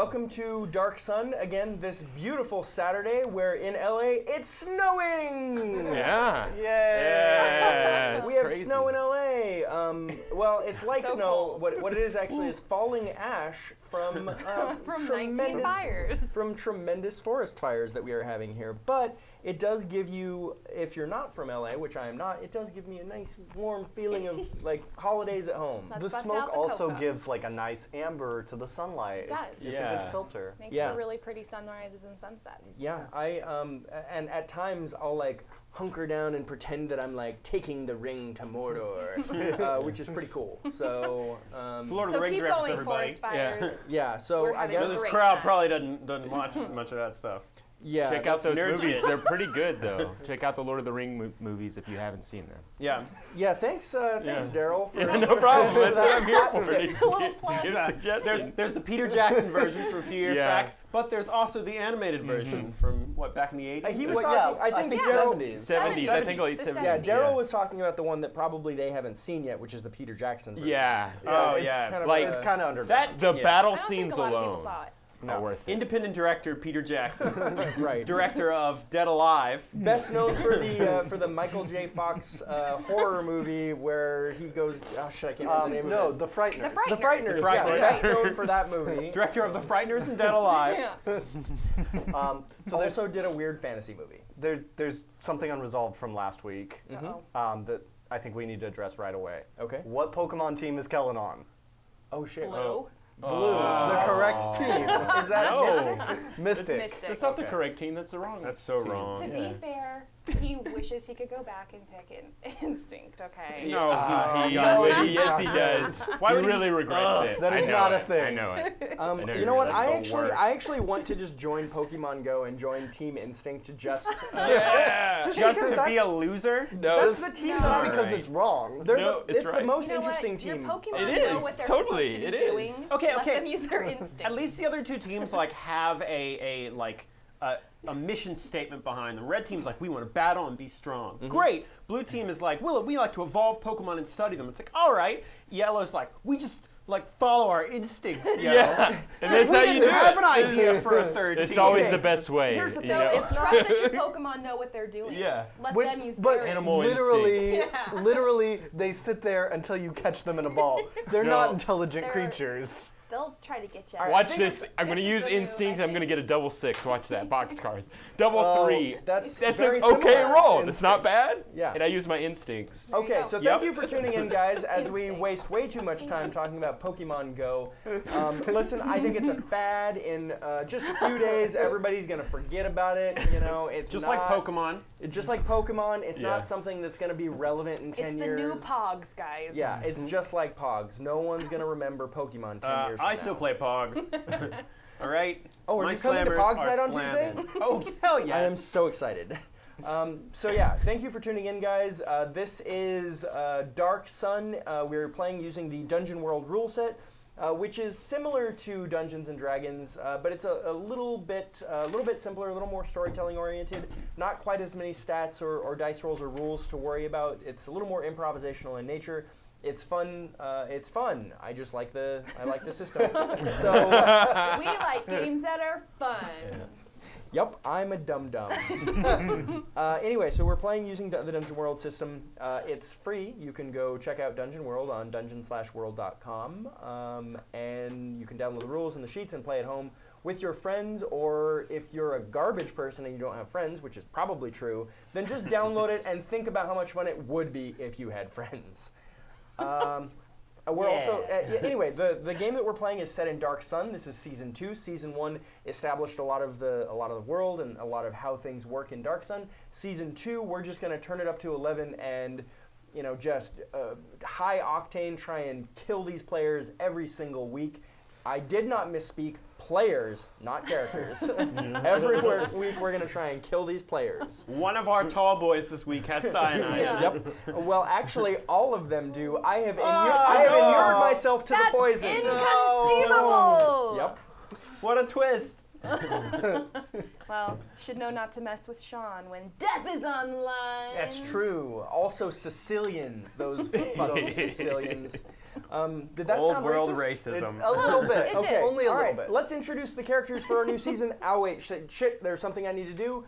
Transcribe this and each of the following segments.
welcome to Dark Sun again this beautiful Saturday where in LA it's snowing! Yeah. Yay! Yeah, We have crazy. snow in LA. Well, it's like So snow. cold. What it is actually is falling ash from From 19 tremendous fires. from tremendous forest fires that we are having here. But it does give you, if you're not from LA, which I am not, it does give me a nice warm feeling of like holidays at home. Let's The bust smoke out the also cocoa. gives like a nice amber to the sunlight. It does. It's a Yeah. good filter. Makes Yeah. for really pretty sunrises and sunsets. Yeah, and at times I'll like hunker down and pretend that I'm like taking the ring to Mordor, which is pretty cool. So It's Lord of the So Rings keep reference, going, everybody. forest fires. yeah, so We're I having guess a This great crowd time. probably doesn't watch much of that stuff. yeah. Check out those nerd movies. shit. They're pretty good, though. Check out the Lord of the Ring movies if you haven't seen them. Yeah. Yeah, thanks, Daryl. For, No problem. That's what I'm here for. Yeah. To Little give plug. suggestions. There's the Peter Jackson version from a few years Yeah. back, but there's also the animated version from back in the 80s? He was Well, talking. yeah, I think yeah. Daryl. 70s. 70s, I think late The 70s. Yeah, 70s. Daryl was talking about the one that probably they haven't seen yet, which is the Peter Jackson version. Yeah. Oh, it's yeah. kind of Like, a- It's kind of underground. That The yeah. battle I don't scenes think a lot of alone people saw it. are worth it. Independent director Peter Jackson, right. director of Dead Alive. Best known for the Michael J. Fox horror movie where he goes. Oh shit, I can't remember the name no, of it. The Frighteners. The The Frighteners. The Yeah, Frighteners. best known for that movie. Director of The Frighteners and Dead Alive. Yeah. So there's Also did a weird fantasy movie. there's something unresolved from last week Uh-oh. that I think we need to address right away. Okay. What Pokemon team is Kellen on? Oh shit. Blue. Blue, the correct team. Is that No. Mystic? Mystic. Mystic. That's not the Okay. correct team. That's the wrong. That's so team. wrong. To Yeah. be fair, he wishes he could go back and pick an instinct, okay? No, he no, doesn't. Yes, he does. Why He would he- really regrets it. That is I know not a it. thing. I know it. I know You know what? that's the worst. I actually want to just join Pokemon Go and join Team Instinct to just. Yeah. Just Just because to be a loser? No. That's the team. No. that Just I'm- because Right. it's wrong. They're No, it's it's the right. most You know interesting what? team. Your Pokemon It know is, what they're totally, supposed to be it is. doing. Okay, Let okay. them use their instinct. At least the other two teams like have a mission statement behind them. Red team's like, we want to battle and be strong. Great. Blue team is like, well, we like to evolve Pokemon and study them. It's like, all right. Yellow's like, we just like follow our instincts. Yo. Yeah. And that's we how you didn't do have it. an idea for a third It's team. always Okay. the best way. Here's the you thing, know? it's not- Trust that your Pokemon know what they're doing. Yeah. Let But- them use but their Animal instinct. literally, Yeah. literally, they sit there until you catch them in a ball. They're not No. intelligent They're- creatures. They'll try to get you. All right, Watch I think this. I'm going to this use is the move, instinct. I I'm going to think. get a double 6. Watch that. Boxcars. Double Oh, 3. That's That's very an okay similar. roll. It's not bad. Yeah. And I use my instincts. There you Okay, go. so Yep. thank you for tuning in, guys, as we Instinct. waste way too much time talking about Pokemon Go. Listen, I think it's a fad. In just a few days, everybody's going to forget about it. You know, it's Just not, like Pokemon. Just like Pokemon, it's Yeah. not something that's going to be relevant in It's 10 the years. new Pogs, guys. Yeah, it's just like Pogs. No one's going to remember Pokemon 10 years from I now. still play Pogs. All right. Oh, are My you coming to slammers Pogs are night on slamming. Tuesday? Oh, hell yes. I am so excited. So yeah, thank you for tuning in, guys. This is Dark Sun. We're playing using the Dungeon World rule set, which is similar to Dungeons and Dragons, but it's a little bit simpler, a little more storytelling oriented. Not quite as many stats or dice rolls or rules to worry about. It's a little more improvisational in nature. It's fun. It's fun. I just like the system. So. We like games that are fun. Yep, I'm a dum-dum. Anyway, so we're playing using the Dungeon World system. It's free. You can go check out Dungeon World on dungeon/world.com, and you can download the rules and the sheets and play at home with your friends, or if you're a garbage person and you don't have friends, which is probably true, then just download it and think about how much fun it would be if you had friends. We're also anyway. The game that we're playing is set in Dark Sun. This is season 2. Season 1 established a lot of the world and a lot of how things work in Dark Sun. Season 2, we're just going to turn it up to 11 and just high octane, try and kill these players every single week. I did not misspeak. Players, not characters. Every week we're going to try and kill these players. One of our tall boys this week has cyanide. Yeah. Yep. Well, actually, all of them do. I have inured myself to That's the poison. inconceivable! Yep. What a twist. Well, should know not to mess with Sean when death is on the line. That's true. Also, Sicilians. Those fucking Sicilians. Did that Old sound world racist? racism. A little bit. It Okay, did. Only a all little right. bit. Let's introduce the characters for our new season. Oh wait, shit! There's something I need to do.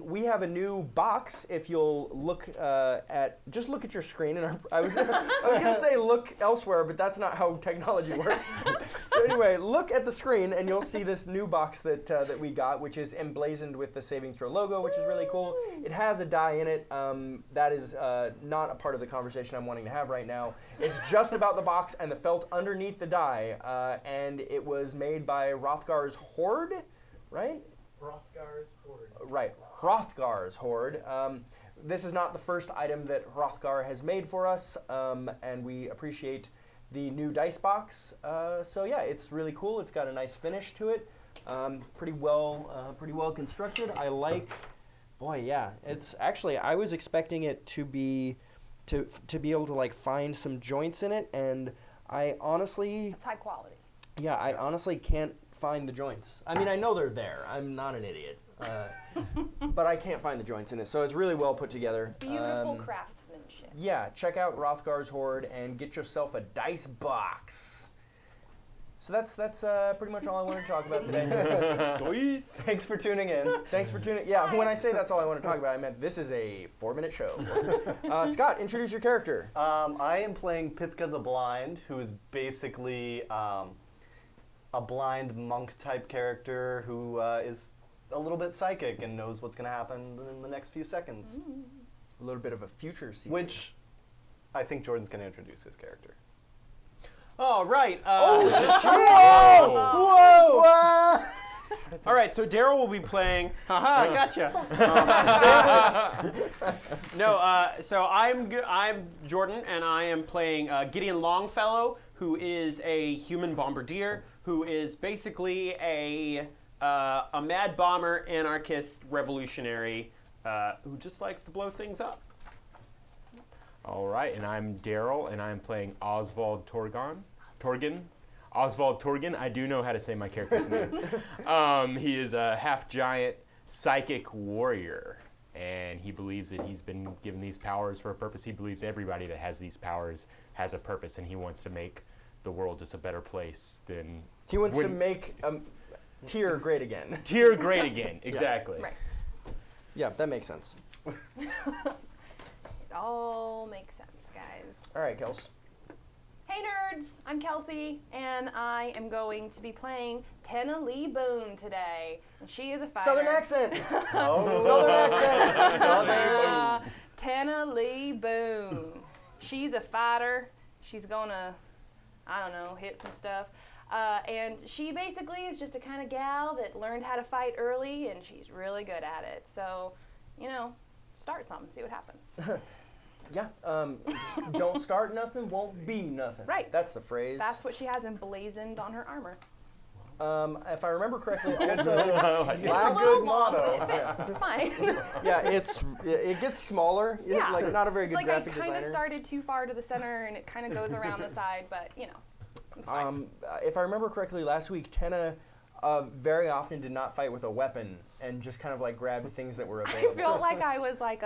We have a new box. If you'll look just look at your screen. And I was gonna say look elsewhere, but that's not how technology works. So anyway, look at the screen, and you'll see this new box that we got, which is emblazoned with the Saving Throw logo, which is really cool. It has a die in it. That is not a part of the conversation I'm wanting to have right now. It's just about the box and the felt underneath the die, and it was made by Hrothgar's Horde, right? Right, Hrothgar's Horde. This is not the first item that Hrothgar has made for us, and we appreciate the new dice box. So yeah, it's really cool. It's got a nice finish to it. Pretty well constructed. I like. Boy, yeah. It's actually I was expecting it to be able to like find some joints in it, and I honestly. It's high quality. Yeah, I honestly can't find the joints. I mean, I know they're there. I'm not an idiot. But I can't find the joints in it. So it's really well put together. Beautiful craftsmanship. Yeah, check out Hrothgar's Horde and get yourself a dice box. So that's pretty much all I wanted to talk about today. Thanks for tuning in. Thanks for tuning. Yeah, when I say that's all I want to talk about, I meant this is a 4-minute show. Scott, introduce your character. I am playing Pithka the Blind, who is basically a blind monk-type character who is a little bit psychic and knows what's going to happen in the next few seconds. A little bit of a future sequel. Which I think Jordan's going to introduce his character. Oh, right. Whoa! All right, so Daryl will be playing. Haha, gotcha. So I'm Jordan, and I am playing Gideon Longfellow, who is a human bombardier, who is basically a mad bomber, anarchist, revolutionary, who just likes to blow things up. All right, and I'm Daryl, and I'm playing Oswald Torgan. Oswald Torgan. I do know how to say my character's name. He is a half-giant psychic warrior, and he believes that he's been given these powers for a purpose. He believes everybody that has these powers has a purpose, and he wants to make the world just a better place than... He wants to make Tyr great again. Tyr great again, exactly. Right. Yeah, that makes sense. It all makes sense, guys. All right, Kels. Hey nerds, I'm Kelsey, and I am going to be playing Tenna Lee Boone today. And she is a fighter. Southern accent. Oh, Southern accent. Tenna Lee Boone. She's a fighter. She's gonna, I don't know, hit some stuff. And she basically is just a kind of gal that learned how to fight early, and she's really good at it. So, start something, see what happens. Yeah. Don't start nothing, won't be nothing. Right. That's the phrase. That's what she has emblazoned on her armor. If I remember correctly, also, It's a last- little long, but it fits. It's fine. yeah, it gets smaller. Yeah. Like not a very good Like I graphic kind of designer. started too far to the center, and it kind of goes around the side, but it's fine. If I remember correctly, last week Tenna very often did not fight with a weapon and just kind of like grabbed things that were available. I felt like I was like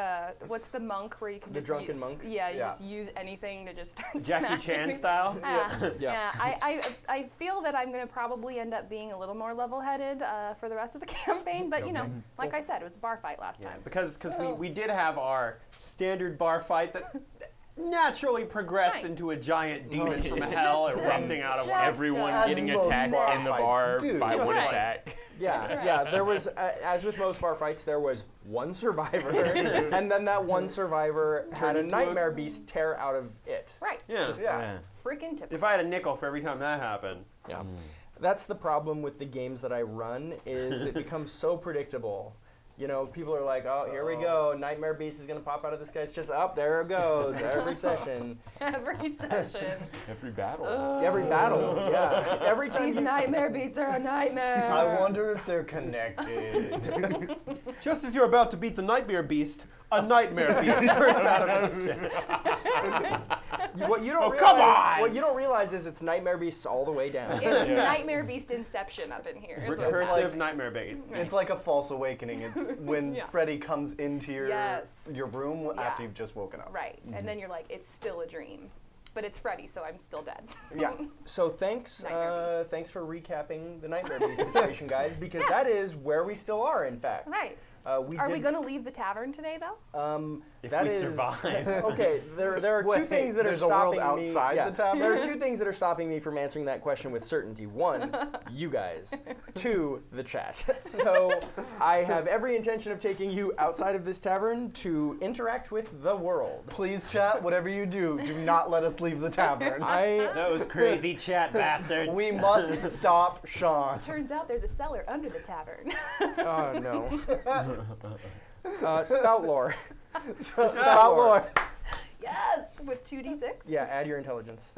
what's the monk where you can The just drunken monk? Yeah, you Yeah. just use anything to just start Jackie smashing Chan things. style? Yeah. Yeah. I feel that I'm going to probably end up being a little more level-headed for the rest of the campaign, but like I said, it was a bar fight last time. Because we did have our standard bar fight that naturally progressed Right. into a giant demon from hell erupting out of one. Just, Everyone As getting most attacked bar in the fights bar do. by one Right. attack. Yeah, there was, as with most bar fights, there was one survivor, and then that one survivor had a into a- nightmare beast tear out of it. Right. Yeah. Yeah. Freaking typical. If I had a nickel for every time that happened. Yeah. That's the problem with the games that I run, is it becomes so predictable. People are like, oh, here we go. Nightmare Beast is going to pop out of this guy's chest. Up, there it goes. Every session. Every session. Every battle. Every battle. Yeah. Every time These you... nightmare beats are a nightmare. I wonder if they're connected. Just as you're about to beat the nightmare beast, a nightmare beast bursts out of its chest. What you don't Oh, realize, come on! What you don't realize is it's Nightmare Beasts all the way down. It's Nightmare Beast Inception up in here. is what it's Recursive like. nightmare beast. It's like a false awakening. It's when Yeah. Freddy comes into Yes. your room Yeah. after you've just woken up. Right. And then you're like, it's still a dream. but it's Freddy, so I'm still dead. Yeah. So thanks, Nightmare Beast. thanks for recapping the Nightmare Beast situation, guys, because that is where we still are, in fact. Right. Are Are we going to leave the tavern today, though? If that we is- survive. Okay, there are two Wait, things that are there's a world stopping me. outside the tavern? There are two things that are stopping me from answering that question with certainty. One, you guys. Two, the chat. So I have every intention of taking you outside of this tavern to interact with the world. Please, chat, whatever you do not let us leave the tavern. Those crazy chat bastards. We must stop Sean. Turns out there's a cellar under the tavern. Oh no. Spout lore. Spout lore. Yes! With 2d6? Yeah, add your intelligence.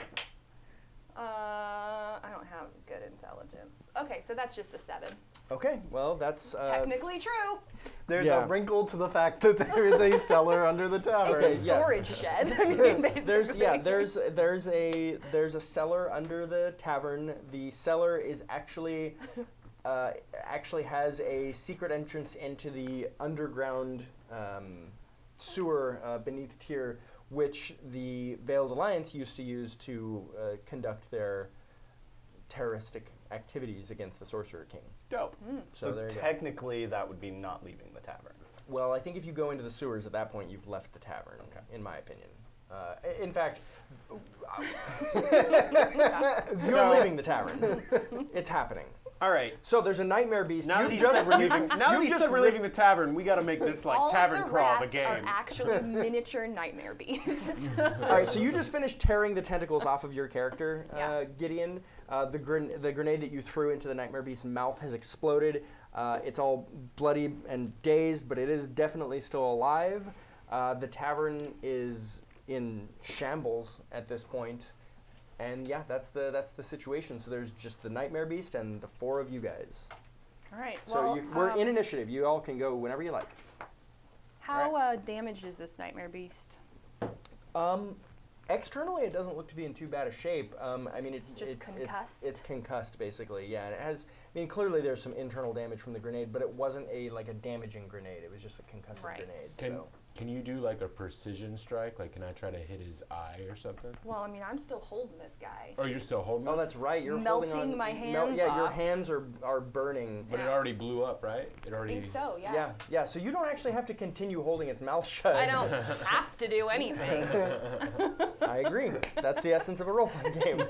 I don't have good intelligence. Okay, so that's just a 7. Okay, well that's Technically true. There's Yeah. a wrinkle to the fact that there is a cellar under the tavern. Okay, It's a yeah. storage shed. I mean, basically. there's a cellar under the tavern. The cellar is actually has a secret entrance into the underground sewer beneath here, which the Veiled Alliance used to use to conduct their terroristic activities against the Sorcerer King. Dope. So there you go. technically, that would be not leaving the tavern. Well, I think if you go into the sewers at that point, you've left the tavern, in my opinion. In fact, you're leaving the tavern. It's happening. All right. So there's a Nightmare Beast. Now that You he said we're leaving, you leaving the tavern, we got to make this like All tavern of the crawl the rats game. are actually miniature nightmare beasts. All right, so you just finished tearing the tentacles off of your character, Yeah. Gideon. The grenade that you threw into the Nightmare Beast's mouth has exploded. It's all bloody and dazed, but it is definitely still alive. The tavern is in shambles at this point. And yeah, that's the situation. So there's just the Nightmare Beast and the 4 of you guys. All right. So Well, we're in initiative. You all can go whenever you like. how damaged is this nightmare beast? Externally, it doesn't look to be in too bad a shape. I mean, it's Just concussed? It's concussed, basically. Yeah, and it has. I mean, clearly there's some internal damage from the grenade, but it wasn't a damaging grenade. It was just a concussive Right. grenade. Can you do like a precision strike? Like, can I try to hit his eye or something? Well, I mean, I'm still holding this guy. Oh, you're still holding Oh, it? that's right. You're Melting holding on. my Your hands hands are burning. But it Yeah. already blew up, right? It I already. think so, yeah. Yeah. So you don't actually have to continue holding its mouth shut. I don't have to do anything. I agree. That's the essence of a role-playing game.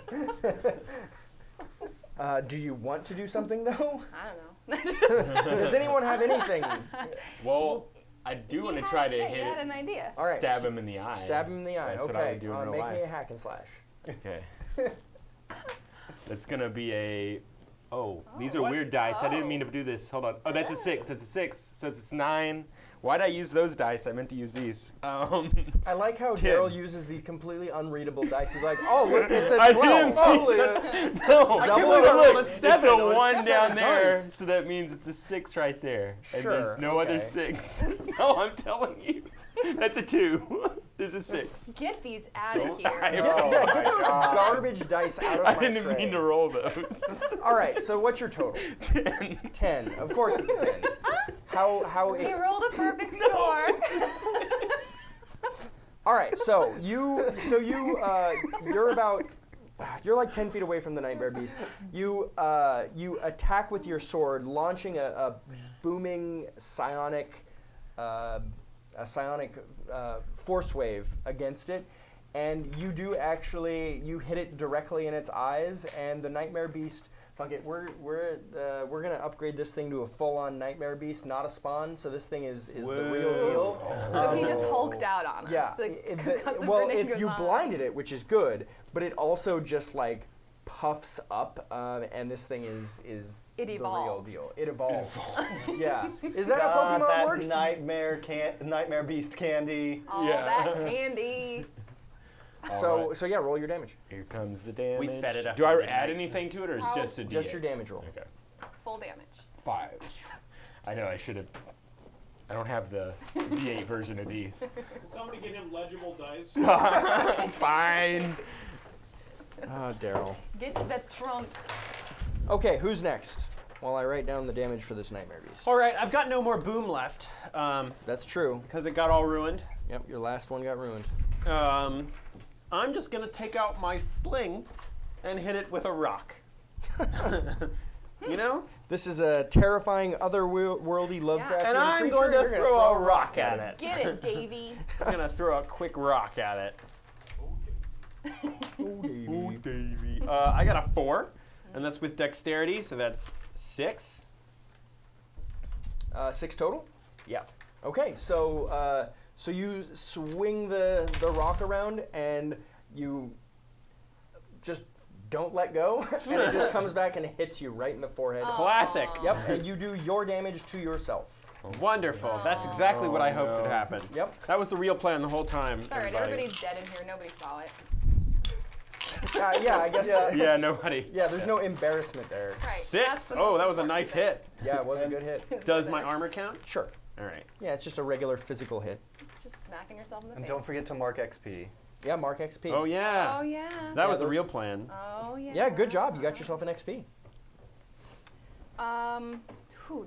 Do you want to do something though? I don't know. Does anyone have anything? Well, I do want to try to You hit had it. an idea. All right. Stab him in the eye. Stab him in the eye. That's okay. what I would do in real make life. me a hack and slash. Okay. That's gonna be a. Oh, these are what? weird dice. I didn't Oh. mean to do this. Hold on. Oh, that's a 6. That's a 6. So it's 9. Why'd I use those dice? I meant to use these. I like how 10. Daryl uses these completely unreadable dice. He's like, oh, look, it's a I 12. didn't Oh, no, Double look, it. look, A it's 7 a on 1 7 down there, dice. so that means it's a 6 right there. And Sure, there's no other okay. 6. No, I'm telling you. That's a 2. There's a 6. Get these out of Don't here. I- Get those garbage dice out of I my didn't tray. mean to roll those. All right, so what's your total? 10. 10. Of course it's a 10. How He rolled a perfect score. All right, so you're like 10 feet away from the Nightmare Beast. You attack with your sword, launching a booming psionic force wave against it, and you do actually hit it directly in its eyes, and the Nightmare Beast. Fuck it, we're gonna upgrade this thing to a full-on Nightmare Beast, not a spawn. So this thing is the real deal. So he just hulked out on us. Yeah. The concussive Well, grenade if goes you on. blinded it, which is good, but it also just like puffs up, and this thing is It the real evolved. deal. It evolved. Yeah. Is that God, how Pokemon that works? Nightmare Beast candy. All Yeah. that candy. So yeah, roll your damage. Here comes the damage. We fed it up Do I to the add damage. anything to it, or is it How- just a Just D8? your damage roll. Okay. Full damage. 5. I know I should have. I don't have the D8 version of these. Can somebody get him legible dice? Fine. Oh, Daryl. Get the trunk. Okay, who's next? While I write down the damage for this Nightmare Beast. All right, I've got no more boom left That's true. because it got all ruined. Yep, your last one got ruined. I'm just gonna take out my sling and hit it with a rock. You know? This is a terrifying, otherworldly Lovecraftian And I'm creature. going to You're gonna throw a rock at it. Get it, Davy. I'm gonna throw a quick rock at it. Ooh, Davey. I got a 4, and that's with dexterity, so that's 6. 6 total? Yeah. Okay, so so you swing the rock around and you just don't let go, and it just comes back and hits you right in the forehead. Classic. Yep, and you do your damage to yourself. Wonderful. That's exactly what I hoped no. would happen. Yep. That was the real plan the whole time. It's alright, everybody. everybody's dead in here. Nobody saw it. Yeah, I guess. Yeah, nobody. Yeah, there's no embarrassment there. Right. that's 6. the Oh, most that was a important nice thing. hit. Yeah, it was a good hit. It's Does good my thing. armor count? Sure. All right. Yeah, it's just a regular physical hit. Just smacking yourself in the And face. don't forget to mark XP. Yeah, mark XP. Oh yeah. Oh yeah. That was the those- real plan. Oh yeah. Yeah, good job. You got yourself an XP.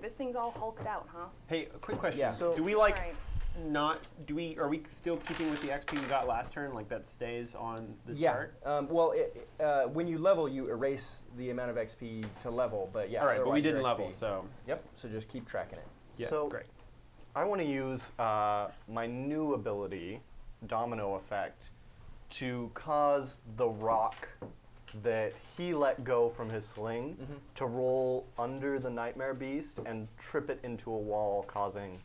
This thing's all hulked out, huh? Hey, a quick question. Yeah. So- do we like Right. are we still keeping with the XP we got last turn? Like that stays on the Yeah. chart? Well, when you level, you erase the amount of XP to level, but yeah. All right, but we otherwise didn't your level, XP. so Yep. So just keep tracking it. yeah, So- great. I want to use my new ability, Domino Effect, to cause the rock that he let go from his sling to roll under the Nightmare Beast and trip it into a wall, causing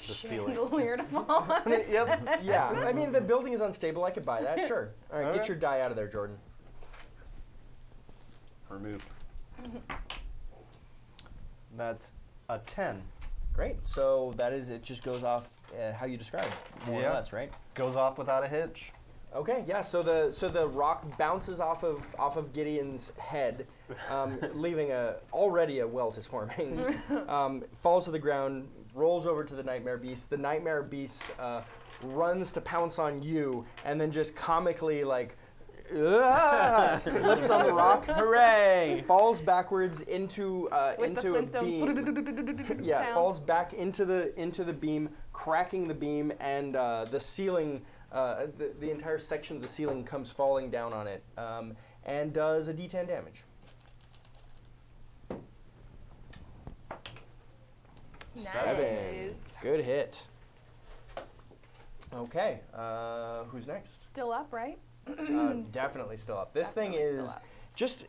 the ceiling. Chandelier to fall on it. Yep. Yeah. I mean, the building is unstable. I could buy that. Sure. All right. Get Alright. your die out of there, Jordan. Remove. That's a 10. Great. So that is. It just goes off how you described, more or Yeah. less, right? Goes off without a hitch. Okay, yeah. So the rock bounces off of Gideon's head, leaving already a welt is forming. Falls to the ground, rolls over to the Nightmare Beast. The Nightmare Beast runs to pounce on you, and then just comically like slips on the rock. Hooray! Falls backwards into With into the a beam. Flintstones. Yeah, sound. falls back into the beam, cracking the beam, and the ceiling, the entire section of the ceiling comes falling down on it, and does a D10 damage. Nice. Good hit. Okay, who's next? Still up, right? Definitely still up. This thing Definitely still is up. just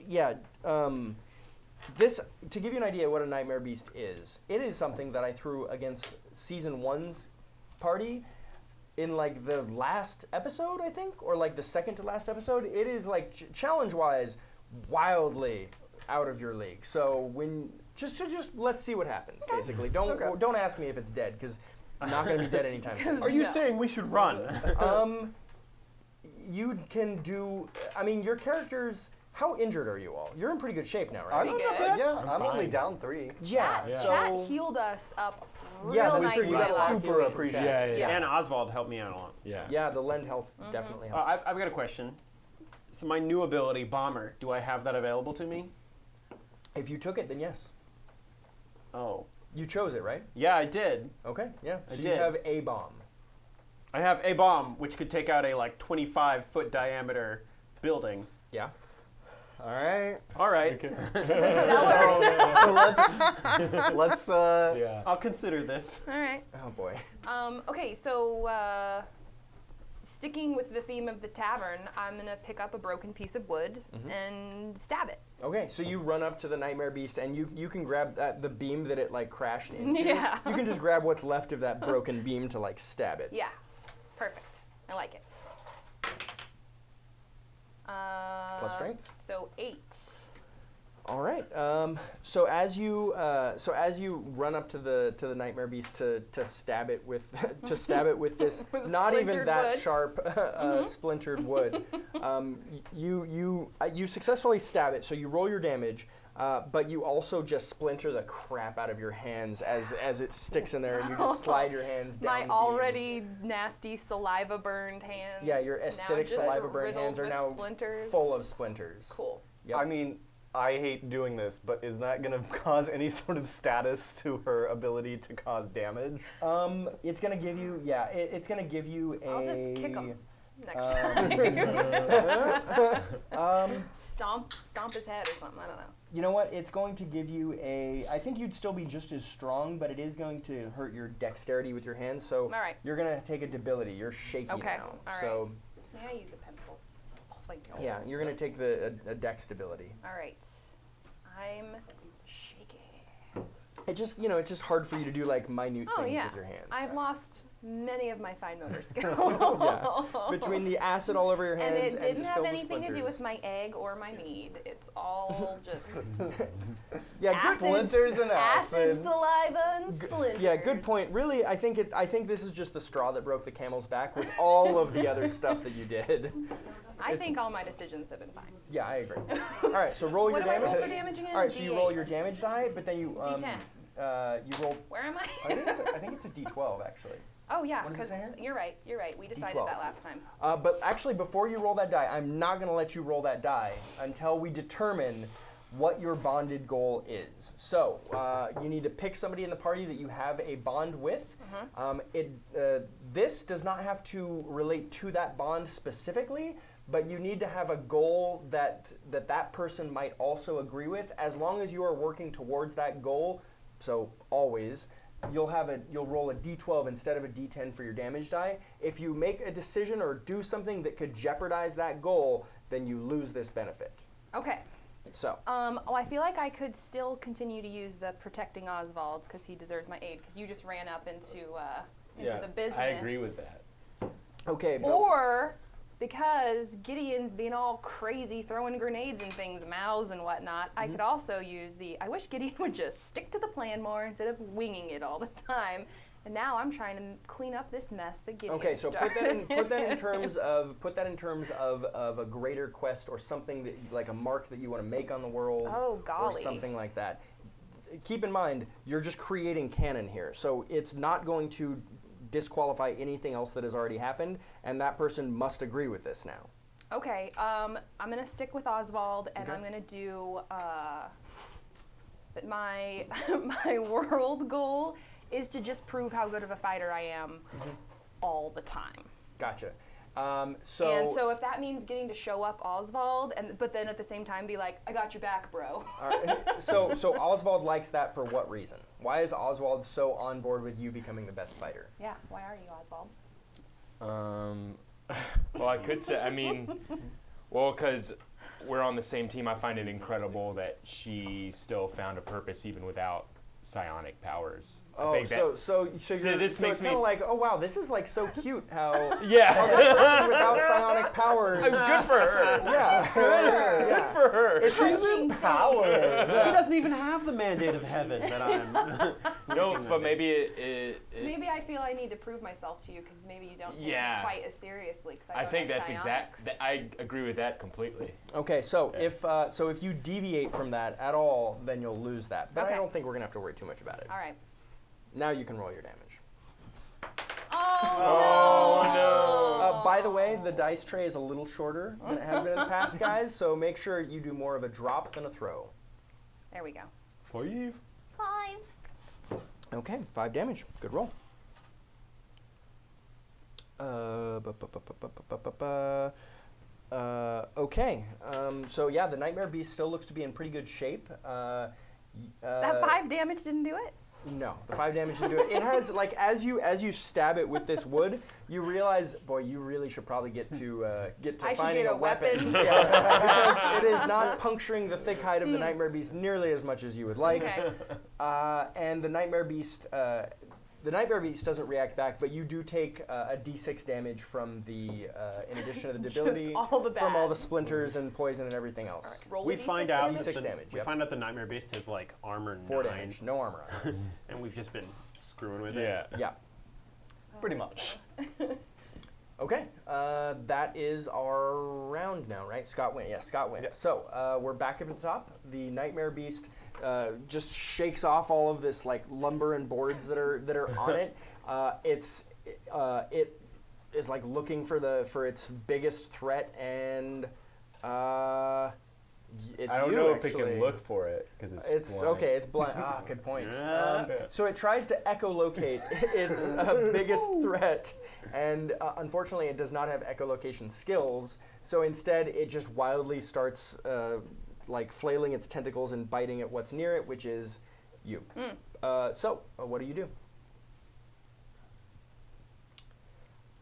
this, to give you an idea what a Nightmare Beast is, it is something that I threw against season 1's party in like the last episode, I think, or like the second to last episode. It is like challenge-wise wildly out of your league. So when just let's see what happens. Basically, don't ask me if it's dead because I'm not going to be dead anytime soon. Are you No. saying we should run? You can do. I mean, your characters. How injured are you all? You're in pretty good shape now, right? I'm Pretty not good. bad. Yeah, I'm I'm only fine. down 3. Yeah. Chat So healed us up real yeah, that's nicely true. You got a lot last of Super healing from appreciate chat. Yeah, Yeah. And Oswald helped me out a lot. Yeah. Yeah, the lend health definitely helps. I've got a question. So my new ability, Bomber, do I have that available to me? If you took it, then yes. Oh. You chose it, right? Yeah, I did. Okay. Yeah. I So you did. have a bomb. I have a bomb, which could take out a like 25-foot diameter building. Yeah. All right. All right. Okay. So let's Yeah. I'll consider this. All right. Oh boy. Okay, so sticking with the theme of the tavern, I'm gonna pick up a broken piece of wood and stab it. Okay, so you run up to the Nightmare Beast and you can grab the beam that it like crashed into. Yeah. You can just grab what's left of that broken beam to like stab it. Yeah, perfect. I like it. Plus strength? So 8. All right. So as you run up to the Nightmare Beast to stab it with this With not even splintered that wood. sharp splintered wood, you successfully stab it. So you roll your damage, but you also just splinter the crap out of your hands as it sticks in there, and you just slide your hands down. My the beam. already nasty saliva burned hands. Yeah, your now acidic just saliva burned hands riddled are with now splinters. full of splinters. Cool. Yep. I mean, I hate doing this, but is that going to cause any sort of status to her ability to cause damage? It's gonna give you, it's gonna give you a. I'll just kick 'em. next time. Stomp his head or something. I don't know. You know what? It's going to give you a. I think you'd still be just as strong, but it is going to hurt your dexterity with your hands. So All right. you're going to take a debility. You're shaky Okay, now. all So May I use a pencil? Oh, thank you. yeah, you're going to take a dex debility. All right. I'm shaky. It just it's just hard for you to do like minute Oh things yeah. with your hands. I've lost many of my fine motor skills. Between the acid all over your And hands it and didn't just have filled with anything to do splinters. with my egg or my mead. It's all just Yeah, acid, Splinters and acid, acid. saliva, and splinters. Yeah, good point. Really, I think this is just the straw that broke the camel's back with all of the other stuff that you did. I think all my decisions have been fine. Yeah, I agree. All right, so roll What your do I damage. roll for damage again? All right, so you D8. roll your damage die, but then you D10. You roll. Where am I? I think it's a D12 actually. Oh yeah, What does it because say here? you're right. You're right. We decided D12. that last time. But actually, before you roll that die, I'm not going to let you roll that die until we determine what your bonded goal is. So you need to pick somebody in the party that you have a bond with. This does not have to relate to that bond specifically, but you need to have a goal that person might also agree with. As long as you are working towards that goal, so always. You'll roll a d12 instead of a d10 for your damage die. If you make a decision or do something that could jeopardize that goal, then you lose this benefit. Okay. So, Well, I feel like I could still continue to use the protecting Oswald because he deserves my aid. Because you just ran up into the business. I agree with that. okay, but Or because Gideon's being all crazy, throwing grenades and things, mouths and whatnot, I could also use I wish Gideon would just stick to the plan more instead of winging it all the time. And now I'm trying to clean up this mess that Gideon okay, so started. put that in terms of a greater quest or something that like a mark that you want to make on the world. Oh, golly. Or something like that. Keep in mind, you're just creating canon here, so it's not going to disqualify anything else that has already happened, and that person must agree with this now. Okay, I'm gonna stick with Oswald, and Okay. I'm gonna do that. My my world goal is to just prove how good of a fighter I am all the time. Gotcha. And so if that means getting to show up Oswald, but then at the same time be like, I got your back, bro. all right. So Oswald likes that for what reason? Why is Oswald so on board with you becoming the best fighter? Yeah, why are you Oswald? Well, I could say, because we're on the same team, I find it incredible that she still found a purpose even without psionic powers. I Oh, think that- so this it's makes kind me- of like, oh wow, this is like so cute how Yeah. this person without psionic powers. Good for her. Yeah. Good Yeah. for her. She's empowered. She doesn't even have the mandate of heaven that I'm. No, but maybe it So maybe I feel I need to prove myself to you because maybe you don't take Yeah. me quite as seriously. Cause I think that's exact. I agree with that completely. Okay, so if you deviate from that at all, then you'll lose that. But I Okay. don't think we're gonna have to worry too much about it. All right. Now you can roll your damage. Oh, no. By the way, the dice tray is a little shorter than it has been in the past, guys. So make sure you do more of a drop than a throw. There we go. 5. 5. Okay, 5 damage. Good roll. Okay. So yeah, the Nightmare Beast still looks to be in pretty good shape. That 5 damage didn't do it? No, the 5 damage didn't do it. It has like as you stab it with this wood, you realize, boy, you really should probably get to I should finding get a a weapon. Yeah, because it is not puncturing the thick hide of the Nightmare Beast nearly as much as you would like. Okay. And the Nightmare Beast doesn't react back, but you do take a d6 damage from the, in addition to the debility, all the from all the bads. splinters and poison and everything else. All right, roll We a D6 find out damage. D6 that damage, we yep. find out the Nightmare Beast has like armor 4 9, damage, no armor on it. and we've just been screwing with Yeah. it. Yeah. Pretty much. Okay, that is our round now, right? Scott wins. Yes, Scott wins. Yes. So we're back up at the top. The Nightmare Beast just shakes off all of this like lumber and boards that are on it. It is like looking for its biggest threat, and It's I don't you, know if it actually. can look for it because It's blind. okay. It's blind. Good point. Yeah. So it tries to echolocate its biggest threat, and unfortunately, it does not have echolocation skills. So instead, it just wildly starts like flailing its tentacles and biting at what's near it, which is you. So what do you do?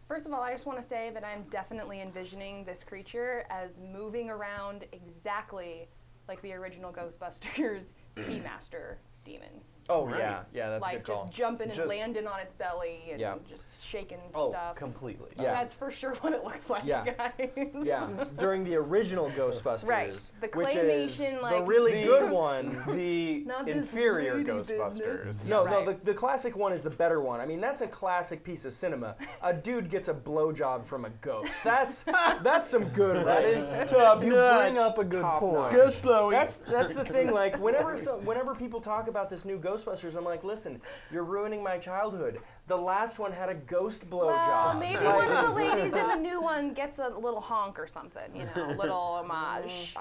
First of all, I just want to say that I'm definitely envisioning this creature as moving around exactly like the original Ghostbusters Keymaster demon. Oh Right. yeah, that's a Like good call. just jumping and Just- landing on its belly and Yeah. just shaking Oh, stuff. completely. Yeah. That's for sure what it looks like, Yeah. guys. Yeah, during the original Ghostbusters, Right. The which is claymation, the like- really The- good one. The Not this inferior lady Ghostbusters. business. No, Right. no, the classic one is the better one. I mean, that's a classic piece of cinema. A dude gets a blowjob from a ghost. That's some good That writing. is top. You bring up a good Top point. notch. That's the thing. Like whenever people talk about this new Ghostbusters, I'm like, listen, you're ruining my childhood. The last one had a ghost blowjob. Well, maybe Like, one of the ladies in the new one gets a little honk or something, you know, a little homage.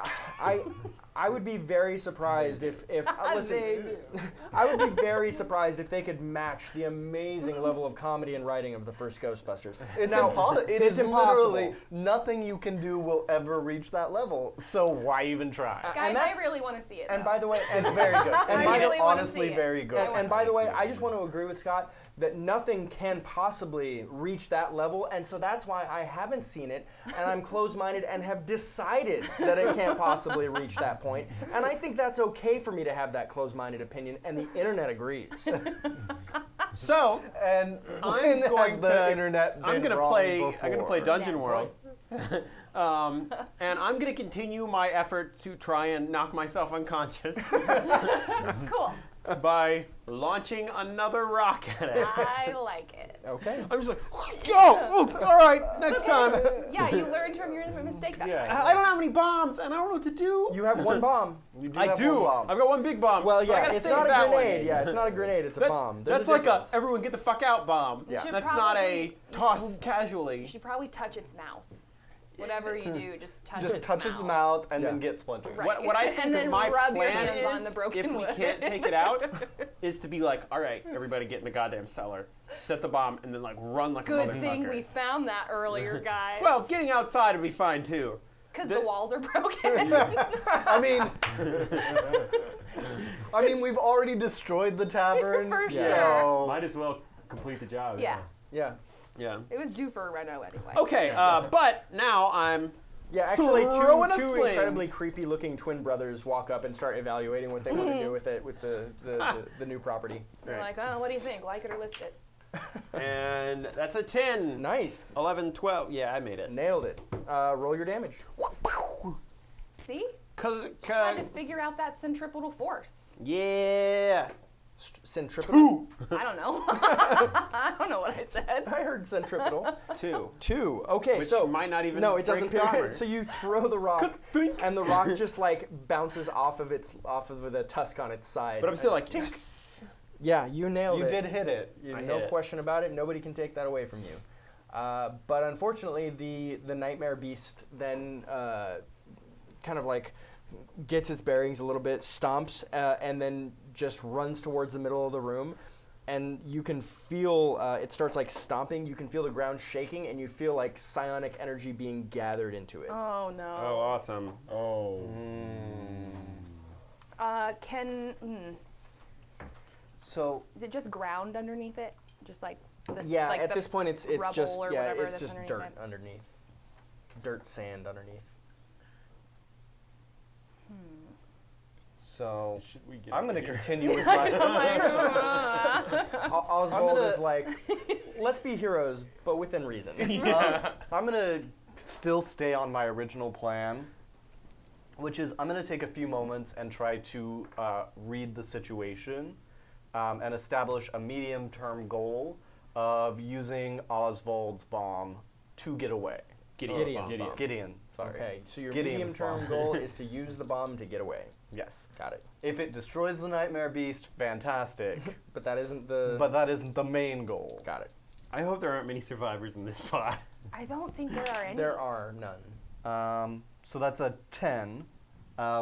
I would be very surprised if listen. They do. I would be very surprised if they could match the amazing level of comedy and writing of the first Ghostbusters. It's Now, impossible. It it's is literally impossible. nothing you can do will ever reach that level. So why even try? Guys, and that's- I really want to see it. And though. by the way, It's very good. And It by is the- really wanna honestly see it. very good. and by the way, I just want to agree with Scott that nothing can possibly reach that level, and so that's why I haven't seen it, and I'm closed-minded and have decided that it can't possibly reach that point. And I think that's okay for me to have that closed-minded opinion, and the internet agrees. So And I'm when going has the to- internet I'm been gonna wrong play. I'm before? gonna play Dungeon Yeah. World, and I'm gonna continue my effort to try and knock myself unconscious Cool. by launching another rock at it. I like it. Okay. I'm just like, let's go! Oh, all right, next time. Yeah, you learned from your mistake that Yeah. time. I don't have any bombs, and I don't know what to do. You have one bomb. You I have do. one bomb. I've got one big bomb. Well, but I yeah, gotta it's save not a that one. grenade. Yeah, it's not a grenade. It's a bomb. There's That's like difference. a everyone get the fuck out bomb. Yeah. should That's not a probably- toss casually. You should probably touch its mouth. Whatever you do, just touch Just its touch mouth. its mouth and then Yeah. get splintered. Right. What I And think then of my rub your plan hands on the is, broken if we wood. can't take it out, is to be like, all right, everybody get in the goddamn cellar, set the bomb, and then like run like a Good motherfucker. thing we found that earlier, guys. Well, getting outside would be fine too. because the- the walls are broken. I mean, we've already destroyed the tavern, For sure. so Might as well complete the job. Yeah. Yeah. Yeah. It was due for a reno anyway. Okay, but now I'm. Yeah, actually, Throwing a two sling. incredibly creepy-looking twin brothers walk up and start evaluating what they want to do with it, with the new property. They're like, oh, what do you think? Like it or list it? And that's a 10. Nice, 11, 12. Yeah, I made it. nailed it. Roll your damage. See? Cause, Had to figure out that centripetal force. yeah. Centripetal. I don't know. I don't know what I said. I heard centripetal. 2. 2. Okay, Which so might not even no, it break doesn't. its armor. So you throw the rock, and the rock just like bounces off of the tusk on its side. But I'm still like, yes. Yeah, you nailed you it. did hit it. I No hit it. question about it. Nobody can take that away from you. But unfortunately, the nightmare beast then kind of like gets its bearings a little bit, stomps, and then just runs towards the middle of the room. And you can feel it starts like stomping. You can feel the ground shaking, and you feel like psionic energy being gathered into it. Oh no. Oh, awesome. Oh. So Is it just ground underneath it? Just like this, Yeah, like at the this point, it's rubble just or yeah, whatever it's that's just underneath dirt it. underneath, dirt sand underneath. So Should we get I'm going to here? continue with my. Oswald gonna- is like, let's be heroes, but within reason. I'm going to still stay on my original plan, which is I'm going to take a few moments and try to read the situation and establish a medium-term goal of using Oswald's bomb to get away. Gideon's bomb. Gideon, sorry. Okay, so your Gideon's medium-term bomb. goal is to use the bomb to get away. Yes. Got it. If it destroys the Nightmare Beast, fantastic. But that isn't the. But that isn't the main goal. Got it. I hope there aren't many survivors in this spot. I don't think there are any. There are none. So that's a 10.